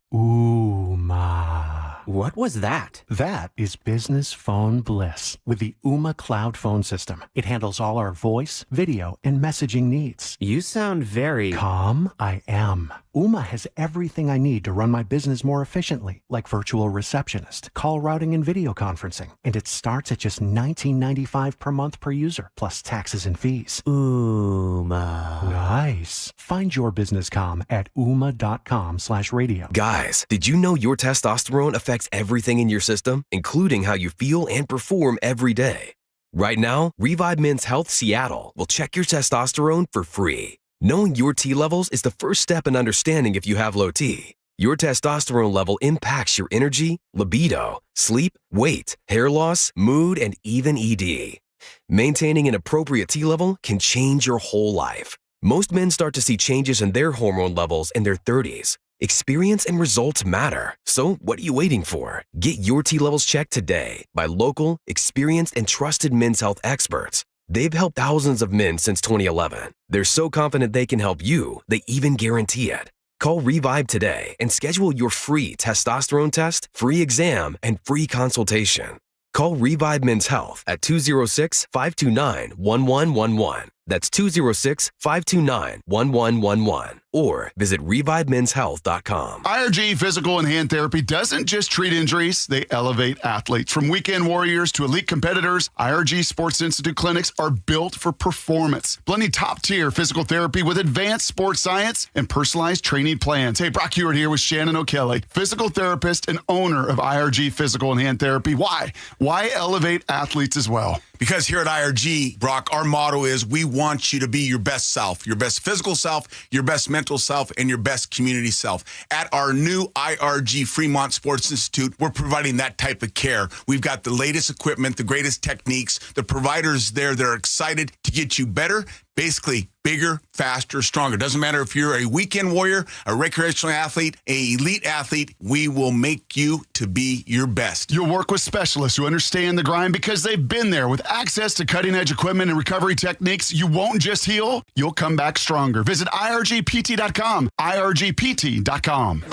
What was that? That is business phone bliss with the Ooma Cloud Phone System. It handles all our voice, video, and messaging needs. You sound very... Calm, I am. Ooma has everything I need to run my business more efficiently, like virtual receptionist, call routing, and video conferencing. And it starts at just $19.95 per month per user, plus taxes and fees. Ooma. Nice. Find your business calm at ooma.com/radio. Guys, did you know your testosterone affects everything in your system, including how you feel and perform every day? Right now, Revive Men's Health Seattle will check your testosterone for free. Knowing your T levels is the first step in understanding if you have low T. Your testosterone level impacts your energy, libido, sleep, weight, hair loss, mood, and even ED. Maintaining an appropriate T level can change your whole life. Most men start to see changes in their hormone levels in their 30s. Experience and results matter. So what are you waiting for? Get your T levels checked today by local, experienced, and trusted men's health experts. They've helped thousands of men since 2011. They're so confident they can help you, they even guarantee it. Call Revive today and schedule your free testosterone test, free exam, and free consultation. Call Revive Men's Health at 206-529-1111. That's 206-529-1111. Or visit ReviveMen'sHealth.com. IRG Physical and Hand Therapy doesn't just treat injuries, they elevate athletes. From weekend warriors to elite competitors, IRG Sports Institute clinics are built for performance, blending top-tier physical therapy with advanced sports science and personalized training plans. Hey, Brock Hewitt here with Shannon O'Kelly, physical therapist and owner of IRG Physical and Hand Therapy. Why? Why elevate athletes as well? Because here at IRG, Brock, our motto is we want you to be your best self, your best physical self, your best mental self, and your best community self. At our new IRG Fremont Sports Institute, we're providing that type of care. We've got the latest equipment, the greatest techniques, the providers there that are excited to get you better, basically bigger, faster, stronger. Doesn't matter if you're a weekend warrior, a recreational athlete, an elite athlete, we will make you to be your best. You'll work with specialists who understand the grind because they've been there. With access to cutting-edge equipment and recovery techniques, you won't just heal, you'll come back stronger. Visit irgpt.com, irgpt.com.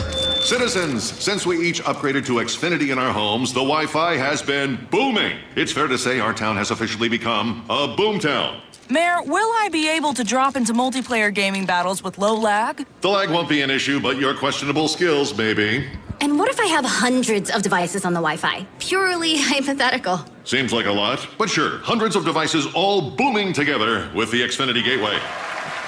Citizens, since we each upgraded to Xfinity in our homes, the Wi-Fi has been booming. It's fair to say our town has officially become a boomtown. Mayor, will I be able to drop into multiplayer gaming battles with low lag? The lag won't be an issue, but your questionable skills may be. And what if I have hundreds of devices on the Wi-Fi? Purely hypothetical. Seems like a lot, but sure, hundreds of devices all booming together with the Xfinity Gateway.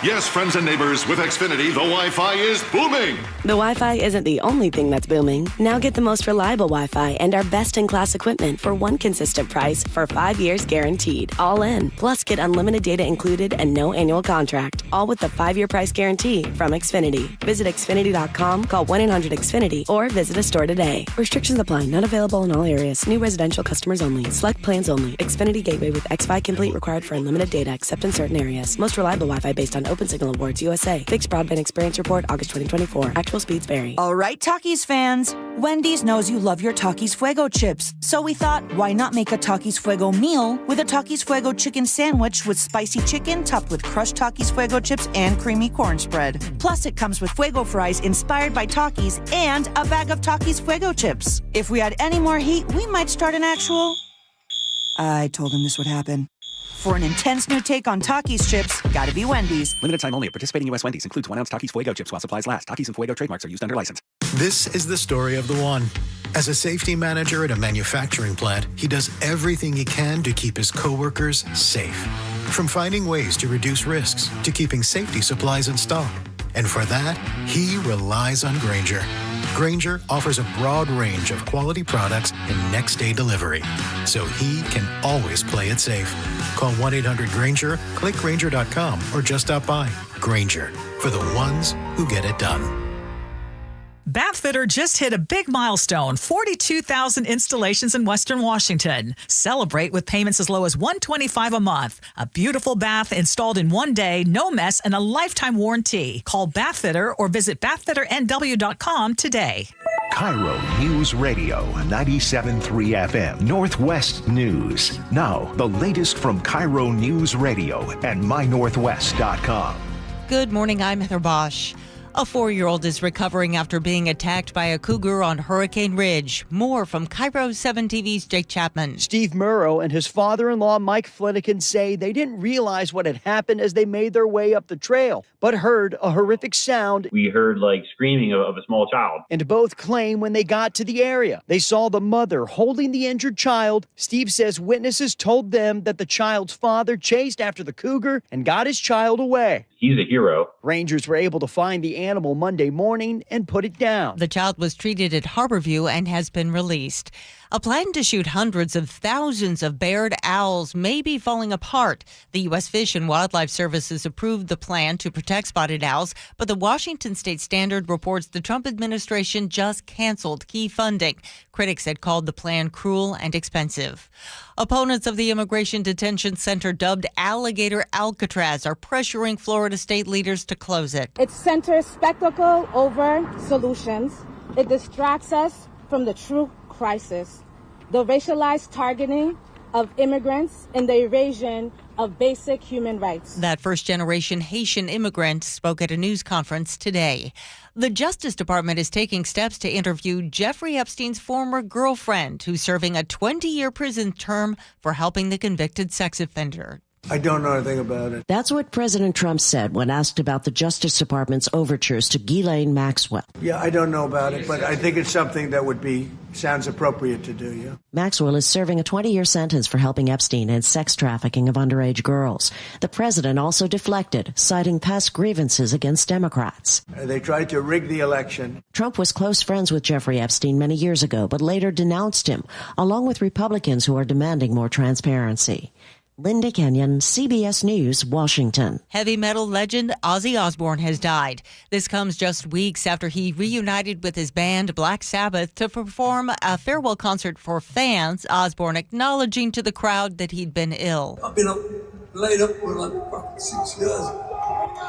Yes, friends and neighbors, with Xfinity, the Wi-Fi is booming. The Wi-Fi isn't the only thing that's booming. Now get the most reliable Wi-Fi and our best-in-class equipment for one consistent price for 5 years guaranteed. All in. Plus, get unlimited data included and no annual contract. All with the 5-year price guarantee from Xfinity. Visit Xfinity.com, call 1-800-XFINITY, or visit a store today. Restrictions apply. Not available in all areas. New residential customers only. Select plans only. Xfinity Gateway with XFi Complete required for unlimited data except in certain areas. Most reliable Wi-Fi based on Open Signal Awards USA. Fixed Broadband Experience Report, August 2024. Actual speeds vary. All right, Takis fans. Wendy's knows you love your Takis Fuego chips. So we thought, why not make a Takis Fuego meal with a Takis Fuego chicken sandwich with spicy chicken topped with crushed Takis Fuego chips and creamy corn spread. Plus, it comes with Fuego fries inspired by Takis and a bag of Takis Fuego chips. If we had any more heat, we might start an actual... I told him this would happen. For an intense new take on Takis chips, gotta be Wendy's. Limited time only at participating U.S. Wendy's. Includes 1-ounce Takis Fuego chips while supplies last. Takis and Fuego trademarks are used under license. This is the story of the one. As a safety manager at a manufacturing plant, he does everything he can to keep his coworkers safe. From finding ways to reduce risks to keeping safety supplies in stock. And for that, he relies on Grainger. Grainger offers a broad range of quality products and next-day delivery, so he can always play it safe. Call 1-800-GRAINGER, click Grainger.com, or just stop by. Grainger, for the ones who get it done. Bathfitter just hit a big milestone, 42,000 installations in Western Washington. Celebrate with payments as low as $125 a month. A beautiful bath installed in one day, no mess, and a lifetime warranty. Call Bathfitter or visit bathfitternw.com today. KIRO News Radio 97.3 FM Northwest News. Now, the latest from KIRO News Radio and mynorthwest.com. Good morning, I'm Heather Bosch. A 4-year-old is recovering after being attacked by a cougar on Hurricane Ridge. More from KIRO 7 TV's Jake Chapman. Steve Murrow and his father-in-law, Mike Flanagan, say they didn't realize what had happened as they made their way up the trail, but heard a horrific sound. We heard screaming of a small child. And both claim when they got to the area, they saw the mother holding the injured child. Steve says witnesses told them that the child's father chased after the cougar and got his child away. He's a hero. Rangers were able to find the animal Monday morning and put it down. The child was treated at Harborview and has been released. A plan to shoot hundreds of thousands of barred owls may be falling apart. The U.S. Fish and Wildlife Services approved the plan to protect spotted owls, but the Washington State Standard reports the Trump administration just canceled key funding. Critics had called the plan cruel and expensive. Opponents of the immigration detention center dubbed Alligator Alcatraz are pressuring Florida state leaders to close it. It centers spectacle over solutions. It distracts us from the true crisis, the racialized targeting of immigrants and the evasion of basic human rights. That first-generation Haitian immigrant spoke at a news conference today. The Justice Department is taking steps to interview Jeffrey Epstein's former girlfriend, who's serving a 20-year prison term for helping the convicted sex offender. I don't know anything about it. That's what President Trump said when asked about the Justice Department's overtures to Ghislaine Maxwell. Yeah, I don't know about it, but I think it's something that sounds appropriate to do, yeah. Maxwell is serving a 20-year sentence for helping Epstein in sex trafficking of underage girls. The president also deflected, citing past grievances against Democrats. They tried to rig the election. Trump was close friends with Jeffrey Epstein many years ago, but later denounced him, along with Republicans who are demanding more transparency. Linda Kenyon, CBS News, Washington. Heavy metal legend Ozzy Osbourne has died. This comes just weeks after he reunited with his band Black Sabbath to perform a farewell concert for fans, Osbourne acknowledging to the crowd that he'd been ill. I've been laid up for 6 years,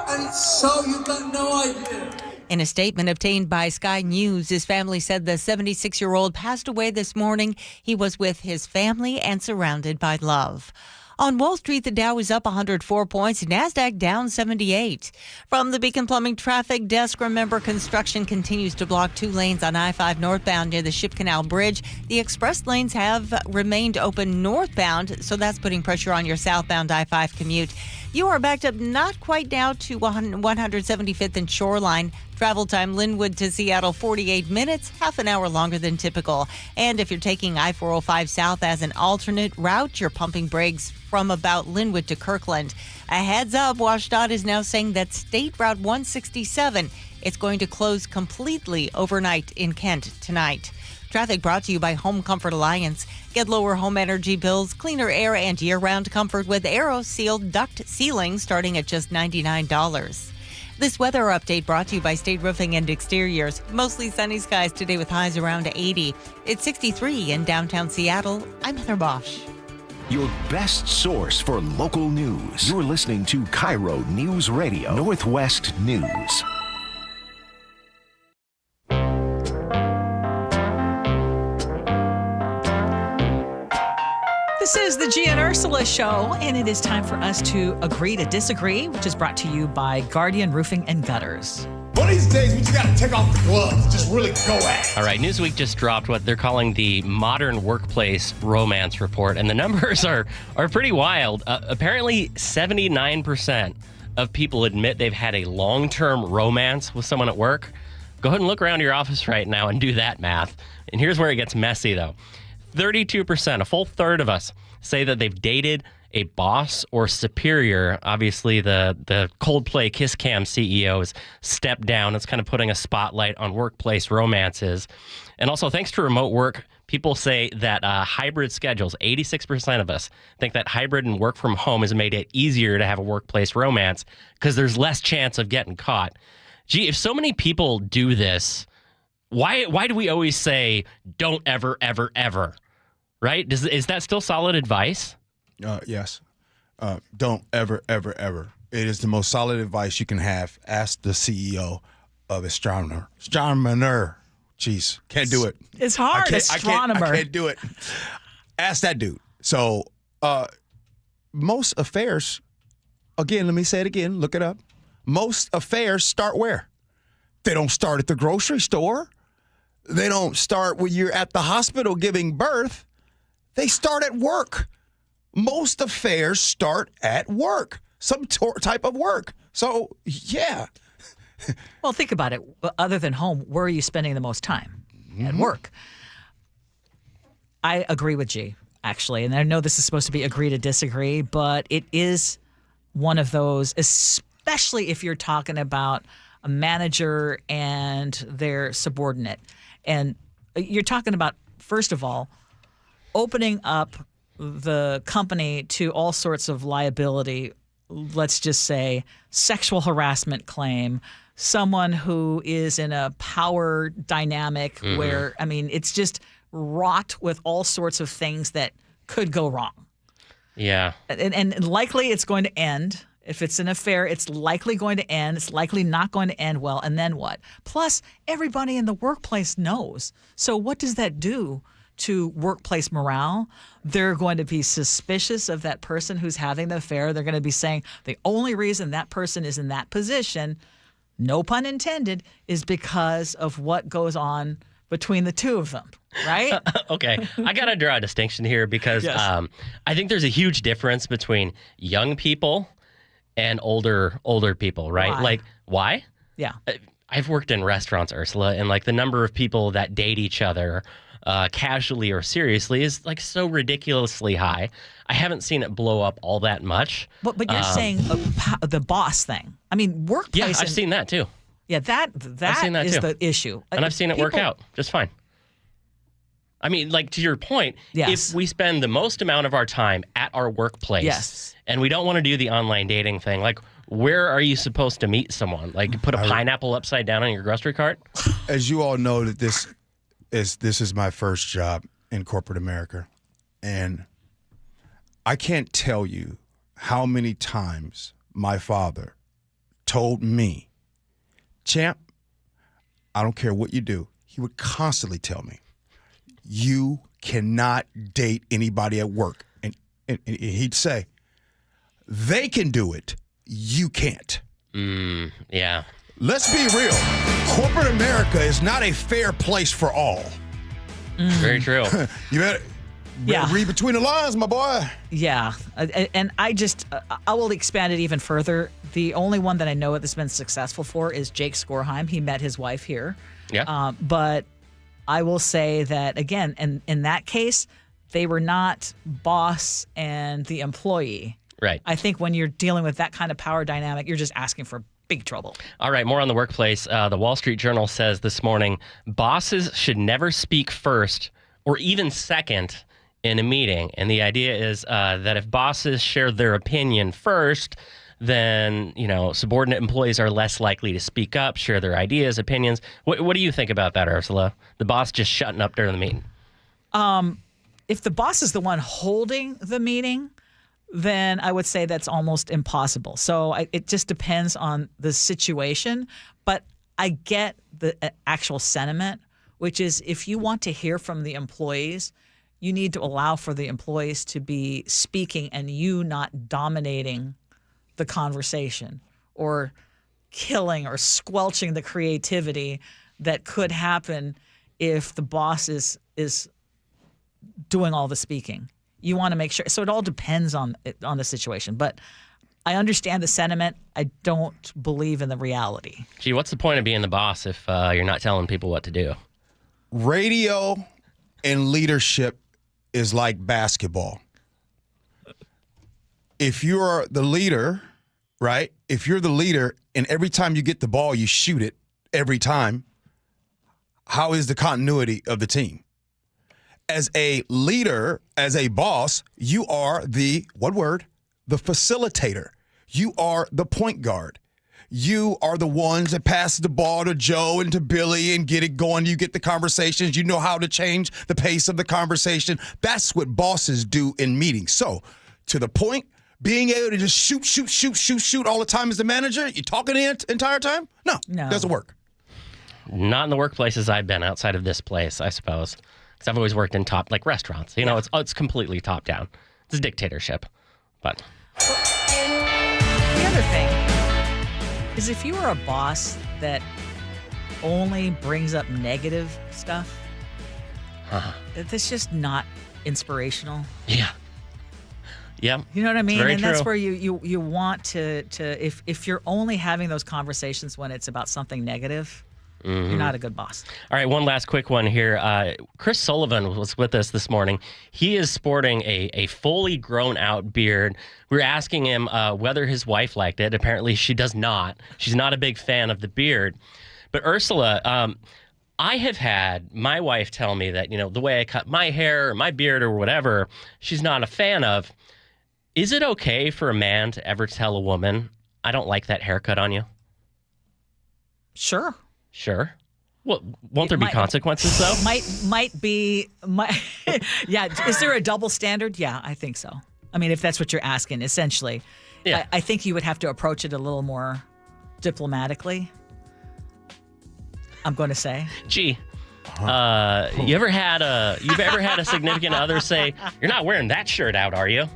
and so you've got no idea. In a statement obtained by Sky News, his family said the 76-year-old passed away this morning. He was with his family and surrounded by love. On Wall Street, the Dow is up 104 points, NASDAQ down 78. From the Beacon Plumbing Traffic Desk, remember construction continues to block 2 lanes on I-5 northbound near the Ship Canal Bridge. The express lanes have remained open northbound, so that's putting pressure on your southbound I-5 commute. You are backed up not quite now to 175th and Shoreline. Travel time Linwood to Seattle, 48 minutes, half an hour longer than typical. And if you're taking I-405 south as an alternate route, you're pumping brakes from about Linwood to Kirkland. A heads up, WashDOT is now saying that State Route 167 is going to close completely overnight in Kent tonight. Traffic brought to you by Home Comfort Alliance. Get lower home energy bills, cleaner air, and year-round comfort with Aero-Sealed duct sealing starting at just $99. This weather update brought to you by State Roofing and Exteriors. Mostly sunny skies today with highs around 80. It's 63 in downtown Seattle. I'm Heather Bosch. Your best source for local news. You're listening to KIRO News Radio, Northwest News. This is the Gee and Ursula Show, and it is time for us to agree to disagree, which is brought to you by Guardian Roofing and Gutters. One of these days, we just got to take off the gloves, just really go at it. All right, Newsweek just dropped what they're calling the Modern Workplace Romance Report, and the numbers are pretty wild. Apparently, 79% of people admit they've had a long-term romance with someone at work. Go ahead and look around your office right now and do that math. And here's where it gets messy, though. 32%, a full third of us, say that they've dated a boss or superior. Obviously, the Coldplay Kiss Cam CEO has stepped down. It's kind of putting a spotlight on workplace romances. And also, thanks to remote work, people say that hybrid schedules, 86% of us think that hybrid and work from home has made it easier to have a workplace romance because there's less chance of getting caught. Gee, if so many people do this, why do we always say, don't ever, ever, ever? Right? Is that still solid advice? Yes. Don't ever, ever, ever. It is the most solid advice you can have. Ask the CEO of Astronomer. Jeez, can't do it. It's hard, Astronomer. I can't do it. Ask that dude. So most affairs, again, let me say it again. Look it up. Most affairs start where? They don't start at the grocery store. They don't start when you're at the hospital giving birth. They start at work. Most affairs start at work, some type of work. So, yeah. Well, think about it. Other than home, where are you spending the most time? At work. I agree with G, actually. And I know this is supposed to be agree to disagree, but it is one of those, especially if you're talking about a manager and their subordinate. And you're talking about, first of all, opening up the company to all sorts of liability, let's just say sexual harassment claim, someone who is in a power dynamic where, I mean, it's just wrought with all sorts of things that could go wrong. Yeah. And likely it's going to end. If it's an affair, it's likely going to end. It's likely not going to end well. And then what? Plus, everybody in the workplace knows. So what does that do to workplace morale? They're going to be suspicious of that person who's having the affair. They're going to be saying the only reason that person is in that position, no pun intended, is because of what goes on between the two of them, right? Okay. I got to draw a distinction here because I think there's a huge difference between young people and older people, right? Why? Like, why? Yeah. I've worked in restaurants, Ursula, and like the number of people that date each other casually or seriously is like so ridiculously high. I haven't seen it blow up all that much. But you're saying the boss thing. I mean, workplace. Yeah, I've seen that too. Yeah, that is too. The issue. And I've seen it work out just fine. I mean, like to your point, if we spend the most amount of our time at our workplace and we don't want to do the online dating thing, like where are you supposed to meet someone? Like put a pineapple upside down on your grocery cart? As you all know, that this is my first job in corporate America. And I can't tell you how many times my father told me, Champ, I don't care what you do. He would constantly tell me, you cannot date anybody at work. And he'd say, they can do it. You can't. Yeah. Let's be real. Corporate America is not a fair place for all. Very true. You better read between the lines, my boy. Yeah. And I will expand it even further. The only one that I know that's been successful for is Jake Skorheim. He met his wife here. Yeah. But I will say that, again, in that case, they were not boss and the employee. Right. I think when you're dealing with that kind of power dynamic, you're just asking for big trouble. All right, more on the workplace. The Wall Street Journal says this morning, bosses should never speak first or even second in a meeting. And the idea is that if bosses share their opinion first, then, subordinate employees are less likely to speak up, share their ideas, opinions. What do you think about that, Ursula? The boss just shutting up during the meeting? If the boss is the one holding the meeting, then I would say that's almost impossible. So it just depends on the situation. But I get the actual sentiment, which is if you want to hear from the employees, you need to allow for the employees to be speaking and you not dominating the conversation or killing or squelching the creativity that could happen if the boss is doing all the speaking. You want to make sure. So it all depends on the situation. But I understand the sentiment. I don't believe in the reality. Gee, what's the point of being the boss if you're not telling people what to do? Radio and leadership is like basketball. if you're the leader, right? If you're the leader and every time you get the ball, you shoot it every time, how is the continuity of the team? As a leader, as a boss, you are the facilitator. You are the point guard. You are the ones that pass the ball to Joe and to Billy and get it going. You get the conversations. You know how to change the pace of the conversation. That's what bosses do in meetings. So, to the point, being able to just shoot all the time as the manager, you talking the entire time? No, doesn't work. Not in the workplaces I've been outside of this place, I suppose. Because I've always worked in restaurants. You know, it's completely top down. It's a dictatorship. But the other thing is, if you are a boss that only brings up negative stuff, that's just not inspirational. Yeah. Yeah. You know what I mean? Very and true. that's where you want to if you're only having those conversations when it's about something negative, you're not a good boss. All right, one last quick one here. Chris Sullivan was with us this morning. He is sporting a fully grown out beard. We were asking him whether his wife liked it. Apparently she does not. She's not a big fan of the beard. But Ursula, I have had my wife tell me that, the way I cut my hair or my beard or whatever, she's not a fan of. Is it okay for a man to ever tell a woman, I don't like that haircut on you? Sure. Well, won't there be consequences, though? Might be. Yeah. Is there a double standard? Yeah, I think so. I mean, if that's what you're asking, essentially. Yeah. I think you would have to approach it a little more diplomatically. I'm going to say. Gee, you've ever had a significant other say, "You're not wearing that shirt out, are you?"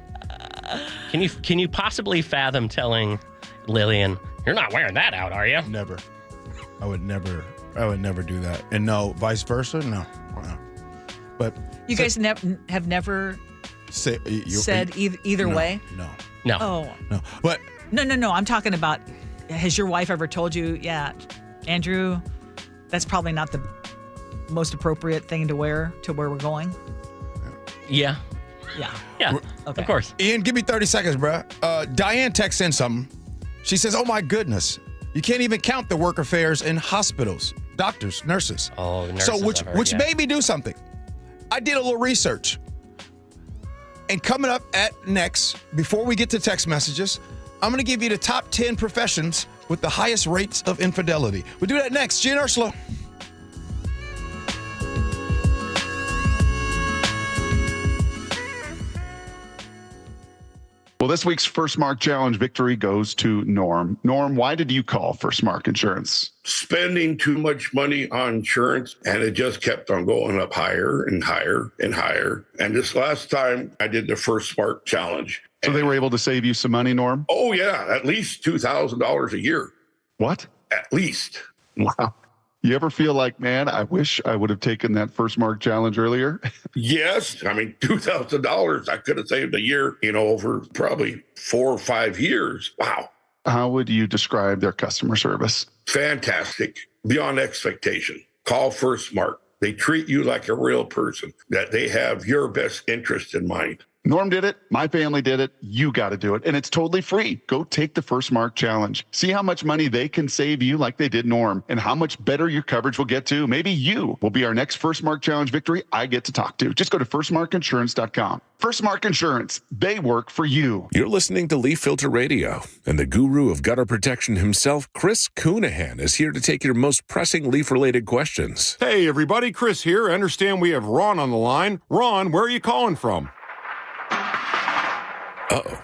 Can you possibly fathom telling Lillian, "You're not wearing that out, are you?" Never. I would never do that. And no, vice versa, no. But you guys have never said either way? No. Oh. No. But No. I'm talking about, has your wife ever told you, yeah, Andrew, that's probably not the most appropriate thing to wear to where we're going? Yeah. Okay. Of course. Ian, give me 30 seconds, bro. Diane texts in something. She says, oh my goodness, you can't even count the work affairs in hospitals, doctors, nurses. Oh, nurses. So which made me do something. I did a little research. And coming up at next, before we get to text messages, I'm going to give you the top 10 professions with the highest rates of infidelity. We'll do that next. Gee and Ursula. Well, this week's First Mark Challenge victory goes to Norm. Norm, why did you call First Mark Insurance? Spending too much money on insurance, and it just kept on going up higher and higher and higher. And this last time I did the First Mark Challenge. So they were able to save you some money, Norm? Oh, yeah, at least $2,000 a year. What? At least. Wow. You ever feel like, man, I wish I would have taken that First Mark Challenge earlier? Yes. I mean, $2,000 I could have saved a year, over probably 4 or 5 years. Wow. How would you describe their customer service? Fantastic. Beyond expectation. Call First Mark. They treat you like a real person, that they have your best interest in mind. Norm did it. My family did it. You got to do it. And it's totally free. Go take the First Mark Challenge. See how much money they can save you like they did Norm, and how much better your coverage will get to. Maybe you will be our next First Mark Challenge victory I get to talk to. Just go to firstmarkinsurance.com. First Mark Insurance. They work for you. You're listening to Leaf Filter Radio, and the guru of gutter protection himself, Chris Coonahan, is here to take your most pressing leaf-related questions. Hey, everybody. Chris here. I understand we have Ron on the line. Ron, where are you calling from? Uh-oh.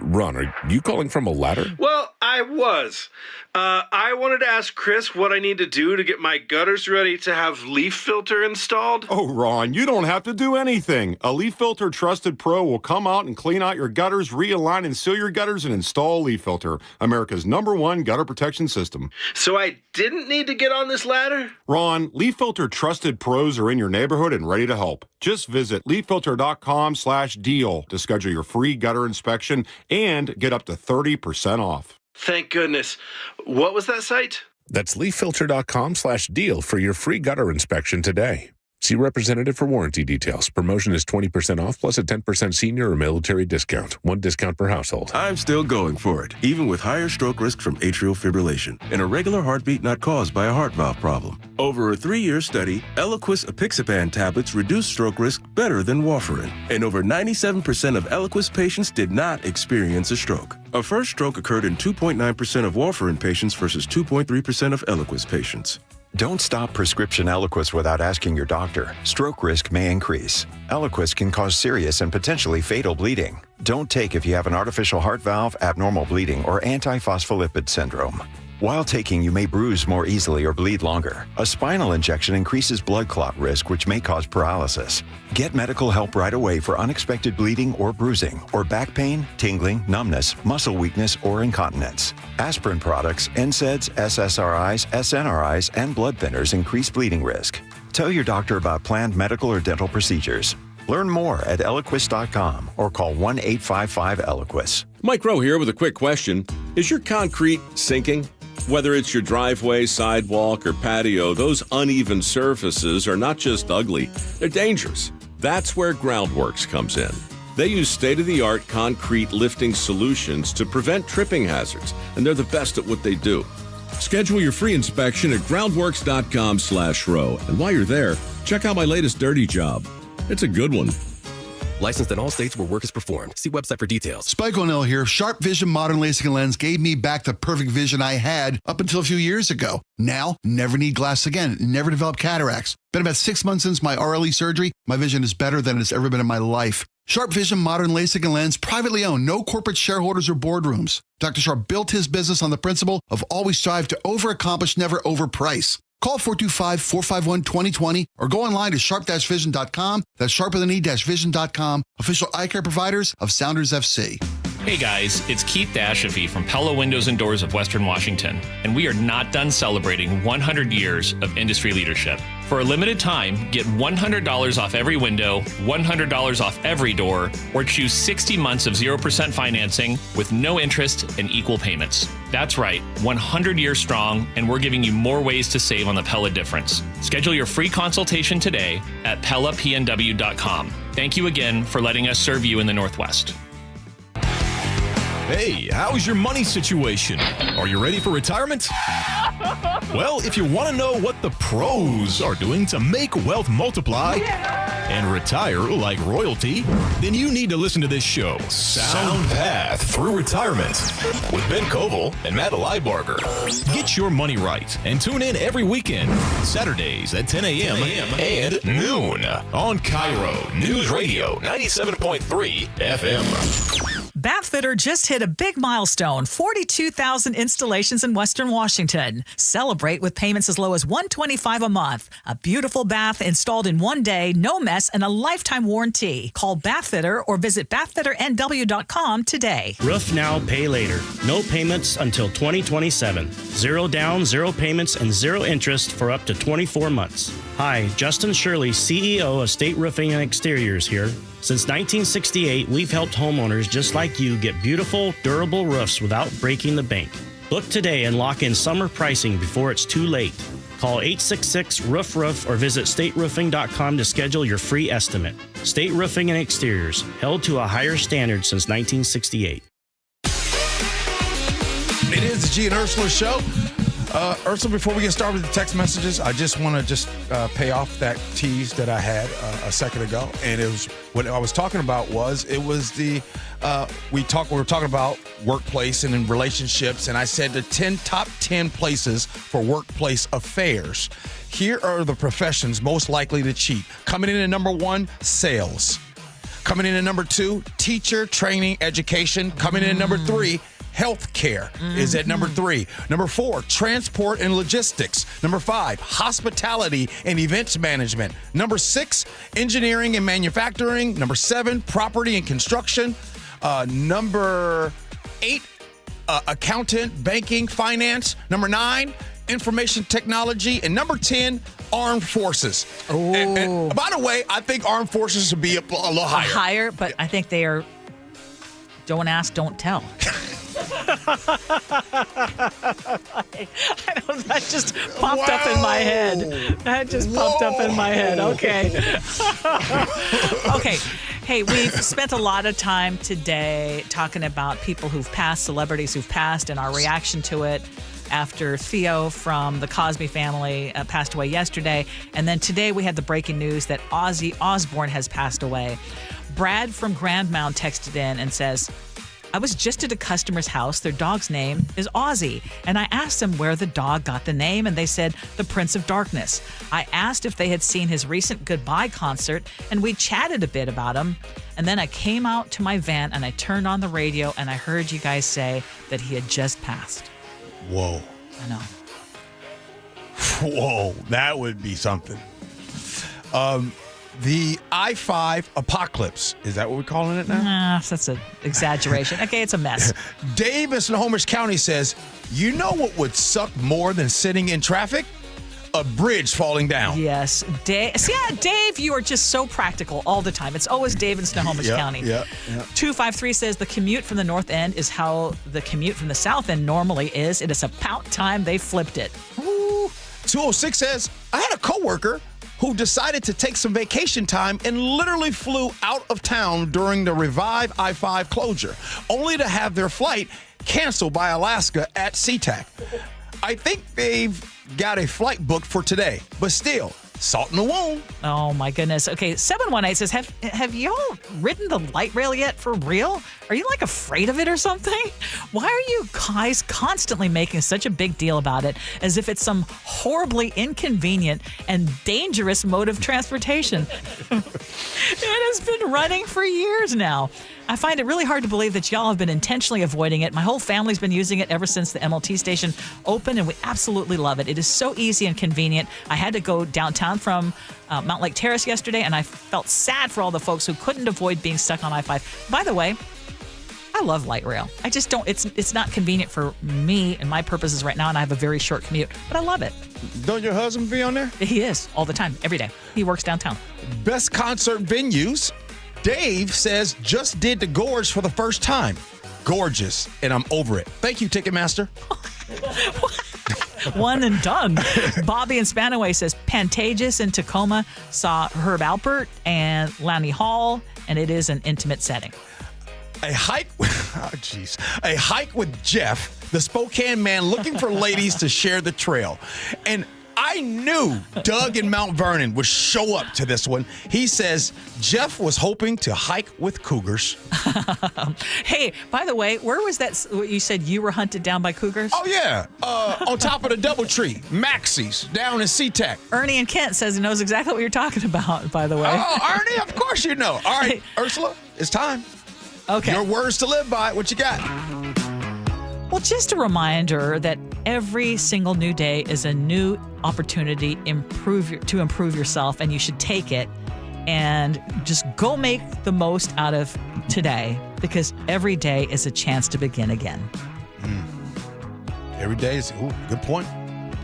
Ron, are you calling from a ladder? Well, I was. I wanted to ask Chris what I need to do to get my gutters ready to have leaf filter installed. Oh, Ron, you don't have to do anything. A Leaf Filter Trusted Pro will come out and clean out your gutters, realign and seal your gutters, and install Leaf Filter, America's #1 gutter protection system. So I didn't need to get on this ladder? Ron, Leaf Filter Trusted Pros are in your neighborhood and ready to help. Just visit leaffilter.com/deal to schedule your free gutter inspection and get up to 30% off. Thank goodness. What was that site? That's leaffilter.com/deal for your free gutter inspection today. See representative for warranty details. Promotion is 20% off plus a 10% senior or military discount. One discount per household. I'm still going for it, even with higher stroke risk from atrial fibrillation and a regular heartbeat not caused by a heart valve problem. Over a 3-year study, Eliquis apixaban tablets reduce stroke risk better than warfarin, and over 97% of Eliquis patients did not experience a stroke. A first stroke occurred in 2.9% of warfarin patients versus 2.3% of Eliquis patients. Don't stop prescription Eliquis without asking your doctor. Stroke risk may increase. Eliquis can cause serious and potentially fatal bleeding. Don't take if you have an artificial heart valve, abnormal bleeding, or antiphospholipid syndrome. While taking, you may bruise more easily or bleed longer. A spinal injection increases blood clot risk, which may cause paralysis. Get medical help right away for unexpected bleeding or bruising, or back pain, tingling, numbness, muscle weakness, or incontinence. Aspirin products, NSAIDs, SSRIs, SNRIs, and blood thinners increase bleeding risk. Tell your doctor about planned medical or dental procedures. Learn more at Eliquis.com or call 1-855-ELIQUIS. Mike Rowe here with a quick question. Is your concrete sinking? Whether it's your driveway, sidewalk, or patio, those uneven surfaces are not just ugly, they're dangerous. That's where Groundworks comes in. They use state-of-the-art concrete lifting solutions to prevent tripping hazards, and they're the best at what they do. Schedule your free inspection at groundworks.com/row. And while you're there, check out my latest dirty job. It's a good one. Licensed in all states where work is performed. See website for details. Spike O'Neill here. Sharp Vision Modern LASIK and Lens gave me back the perfect vision I had up until a few years ago. Now, never need glasses again. Never developed cataracts. Been about 6 months since my RLE surgery. My vision is better than it's ever been in my life. Sharp Vision Modern LASIK and Lens, privately owned, no corporate shareholders or boardrooms. Dr. Sharp built his business on the principle of always strive to overaccomplish, never overprice. Call 425-451-2020 or go online to sharp-vision.com. That's sharp-vision.com. Official eye care providers of Sounders FC. Hey guys, it's Keith Dashafi from Pella Windows and Doors of Western Washington, and we are not done celebrating 100 years of industry leadership. For a limited time, get $100 off every window, $100 off every door, or choose 60 months of 0% financing with no interest and equal payments. That's right, 100 years strong, and we're giving you more ways to save on the Pella difference. Schedule your free consultation today at PellaPNW.com. Thank you again for letting us serve you in the Northwest. Hey, how's your money situation? Are you ready for retirement? Well, if you want to know what the pros are doing to make wealth multiply and retire like royalty, then you need to listen to this show, Sound Path Through Retirement, with Ben Koval and Matt Leibarger. Get your money right and tune in every weekend, Saturdays at 10 a.m. and noon on KIRO Newsradio 97.3 FM. Bathfitter just hit a big milestone, 42,000 installations in Western Washington. Celebrate with payments as low as $125 a month. A beautiful bath installed in one day, no mess, and a lifetime warranty. Call Bathfitter or visit bathfitternw.com today. Roof now, pay later. No payments until 2027. 0 down, 0 payments, and 0 interest for up to 24 months. Hi, Justin Shirley, CEO of State Roofing and Exteriors here. Since 1968, we've helped homeowners just like you get beautiful, durable roofs without breaking the bank. Book today and lock in summer pricing before it's too late. Call 866-ROOF-ROOF or visit stateroofing.com to schedule your free estimate. State Roofing and Exteriors, held to a higher standard since 1968. It is the Gee and Ursula Show. Ursula, before we get started with the text messages, I just want to pay off that tease that I had a second ago. And it was what I was talking about was we were talking about workplace and in relationships, and I said the top 10 places for workplace affairs. Here are the professions most likely to cheat. Coming in at number 1, sales. Coming in at number 2, teacher, training, education. Coming in at number 3, healthcare is at number 3. Number 4, transport and logistics. Number 5, hospitality and events management. Number 6, engineering and manufacturing. Number 7, property and construction. Number 8, accountant, banking, finance. Number 9, information technology. And number 10, armed forces. And by the way, I think armed forces should be a little higher. Higher, but I think they are Don't ask, don't tell. That just popped up in my head. That just popped up in my head. Okay. Okay. Hey, we've spent a lot of time today talking about people who've passed, celebrities who've passed, and our reaction to it after Theo from the Cosby Family passed away yesterday. And then today we had the breaking news that Ozzy Osbourne has passed away. Brad from Grand Mound texted in and says, I was just at a customer's house. Their dog's name is Ozzy. And I asked them where the dog got the name, and they said the Prince of Darkness. I asked if they had seen his recent Goodbye concert, and we chatted a bit about him. And then I came out to my van, and I turned on the radio, and I heard you guys say that he had just passed. Whoa. I know. Whoa, that would be something. The I-5 apocalypse. Is that what we're calling it now? Nah, that's an exaggeration. Okay, it's a mess. Dave in Snohomish County says, you know what would suck more than sitting in traffic? A bridge falling down. Yes. Dave, Dave, you are just so practical all the time. It's always Dave in Snohomish County. Yeah. 253 says the commute from the north end is how the commute from the south end normally is. It is about time they flipped it. Ooh. 206 says, I had a coworker who decided to take some vacation time and literally flew out of town during the Revive I-5 closure, only to have their flight canceled by Alaska at SeaTac. I think they've got a flight booked for today, but still, salt in the wound. Oh, my goodness. Okay, 718 says, have y'all ridden the light rail yet for real? Are you, like, afraid of it or something? Why are you guys constantly making such a big deal about it as if it's some horribly inconvenient and dangerous mode of transportation? It has been running for years now. I find it really hard to believe that y'all have been intentionally avoiding it. My whole family's been using it ever since the MLT station opened, and we absolutely love it. It is so easy and convenient. I had to go downtown from Mount Lake Terrace yesterday, and I felt sad for all the folks who couldn't avoid being stuck on I-5. By the way, I love light rail. I just don't, it's not convenient for me and my purposes right now, and I have a very short commute, but I love it. Don't your husband be on there? He is, all the time, every day. He works downtown. Best concert venues. Dave says, just did the Gorge for the first time. Gorgeous, and I'm over it. Thank you, Ticketmaster. One and done. Bobby in Spanaway says, Pantages in Tacoma saw Herb Alpert and Lanny Hall, and it is an intimate setting. A hike with Jeff, the Spokane man looking for ladies to share the trail. And I knew Doug in Mount Vernon would show up to this one. He says Jeff was hoping to hike with cougars. Hey, by the way, where was that? You said you were hunted down by cougars? Oh, yeah. On top of the Doubletree, Maxie's, down in SeaTac. Ernie in Kent says he knows exactly what you're talking about, by the way. Oh, Ernie, of course you know. All right, Ursula, it's time. Okay. Your words to live by. What you got? Well, just a reminder that every single new day is a new opportunity to improve yourself, and you should take it and just go make the most out of today, because every day is a chance to begin again. Every day is, good point.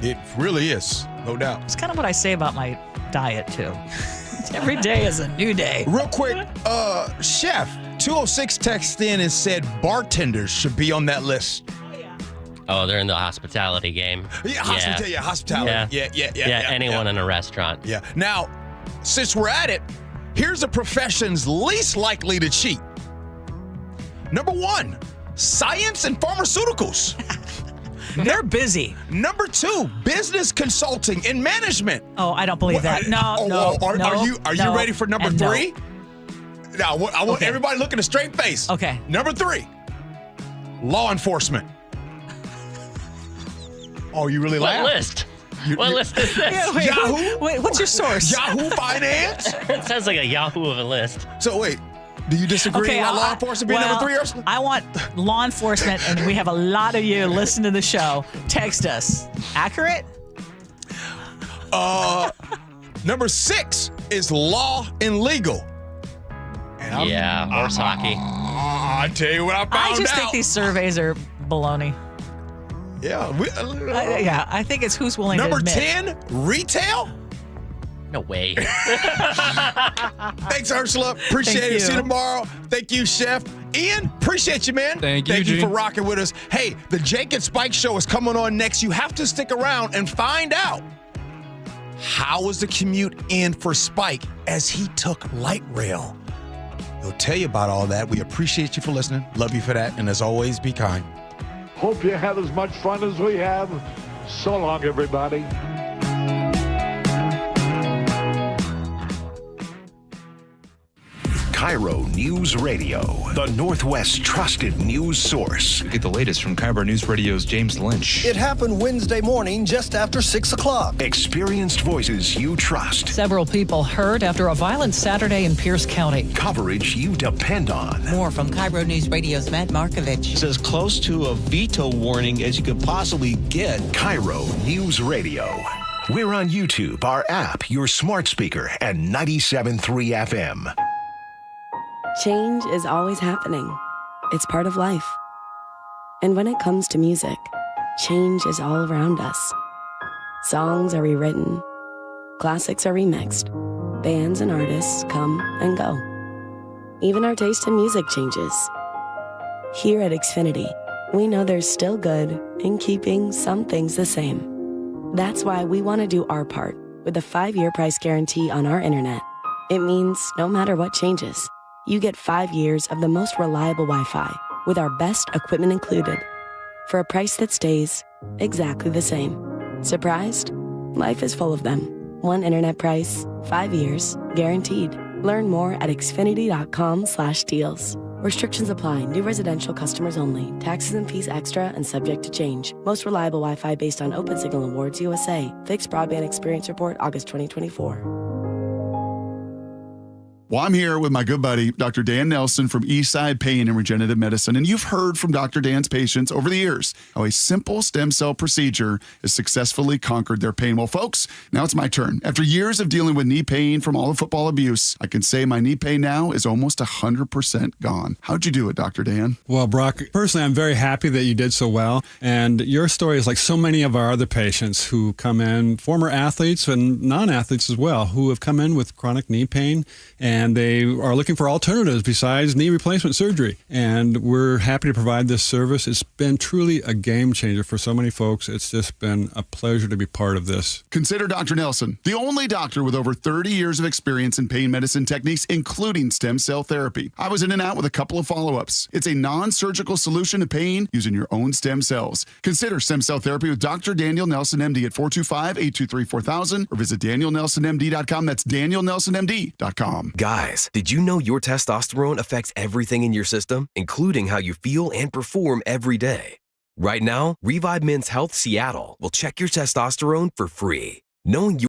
It really is, no doubt. It's kind of what I say about my diet, too. Every day is a new day. Real quick, Chef, 206 texted in and said bartenders should be on that list. Oh, they're in the hospitality game. Yeah, hospitality. Yeah. Anyone in a restaurant. Yeah. Now, since we're at it, here's a profession's least likely to cheat. Number 1, science and pharmaceuticals. They're busy. Number 2, business consulting and management. Oh, I don't believe that. No. Are you ready for number 3? Now, I want everybody looking a straight face. Okay. Number 3, law enforcement. Oh, you really laugh? What list? What list is this? Yeah, Yahoo? Wait, what's your source? Yahoo Finance? It sounds like a Yahoo of a list. So wait, do you disagree with law enforcement being number 3, Ursula? I want law enforcement, and we have a lot of you listening to the show. Text us. Accurate? Number 6 is law and legal. And horse hockey. I tell you what I found out. I just think these surveys are baloney. Yeah. I think it's who's willing Number to admit. Number 10, retail. No way. Thanks, Ursula. Appreciate it. See you tomorrow. Thank you, Chef. Ian, appreciate you, man. Thank you, for Gene. rocking with us. Hey, the Jake and Spike show is coming on next. You have to stick around and find out how was the commute in for Spike as he took light rail. He'll tell you about all that. We appreciate you for listening. Love you for that. And as always, be kind. Hope you have as much fun as we have. So long, everybody. KIRO News Radio, the Northwest's trusted news source. Get the latest from KIRO News Radio's James Lynch. It happened Wednesday morning just after 6 o'clock. Experienced voices you trust. Several people hurt after a violent Saturday in Pierce County. Coverage you depend on. More from KIRO News Radio's Matt Markovich. It's as close to a veto warning as you could possibly get. KIRO News Radio. We're on YouTube, our app, your smart speaker, and 97.3 FM. Change is always happening. It's part of life. And when it comes to music, change is all around us. Songs are rewritten. Classics are remixed. Bands and artists come and go. Even our taste in music changes. Here at Xfinity, we know there's still good in keeping some things the same. That's why we want to do our part with a 5-year price guarantee on our internet. It means no matter what changes, you get 5 years of the most reliable Wi-Fi with our best equipment included for a price that stays exactly the same. Surprised? Life is full of them. One internet price, 5 years, guaranteed. Learn more at xfinity.com/deals. Restrictions apply. New residential customers only. Taxes and fees extra and subject to change. Most reliable Wi-Fi based on OpenSignal Awards USA. Fixed Broadband Experience Report, August 2024. Well, I'm here with my good buddy, Dr. Dan Nelson from Eastside Pain and Regenerative Medicine. And you've heard from Dr. Dan's patients over the years how a simple stem cell procedure has successfully conquered their pain. Well, folks, now it's my turn. After years of dealing with knee pain from all the football abuse, I can say my knee pain now is almost 100% gone. How'd you do it, Dr. Dan? Well, Brock, personally, I'm very happy that you did so well. And your story is like so many of our other patients who come in, former athletes and non-athletes as well, who have come in with chronic knee pain, and they are looking for alternatives besides knee replacement surgery. And we're happy to provide this service. It's been truly a game changer for so many folks. It's just been a pleasure to be part of this. Consider Dr. Nelson, the only doctor with over 30 years of experience in pain medicine techniques, including stem cell therapy. I was in and out with a couple of follow-ups. It's a non-surgical solution to pain using your own stem cells. Consider stem cell therapy with Dr. Daniel Nelson, MD at 425-823-4000 or visit danielnelsonmd.com. That's danielnelsonmd.com. Guys, did you know your testosterone affects everything in your system, including how you feel and perform every day? Right now, Revive Men's Health Seattle will check your testosterone for free. Knowing you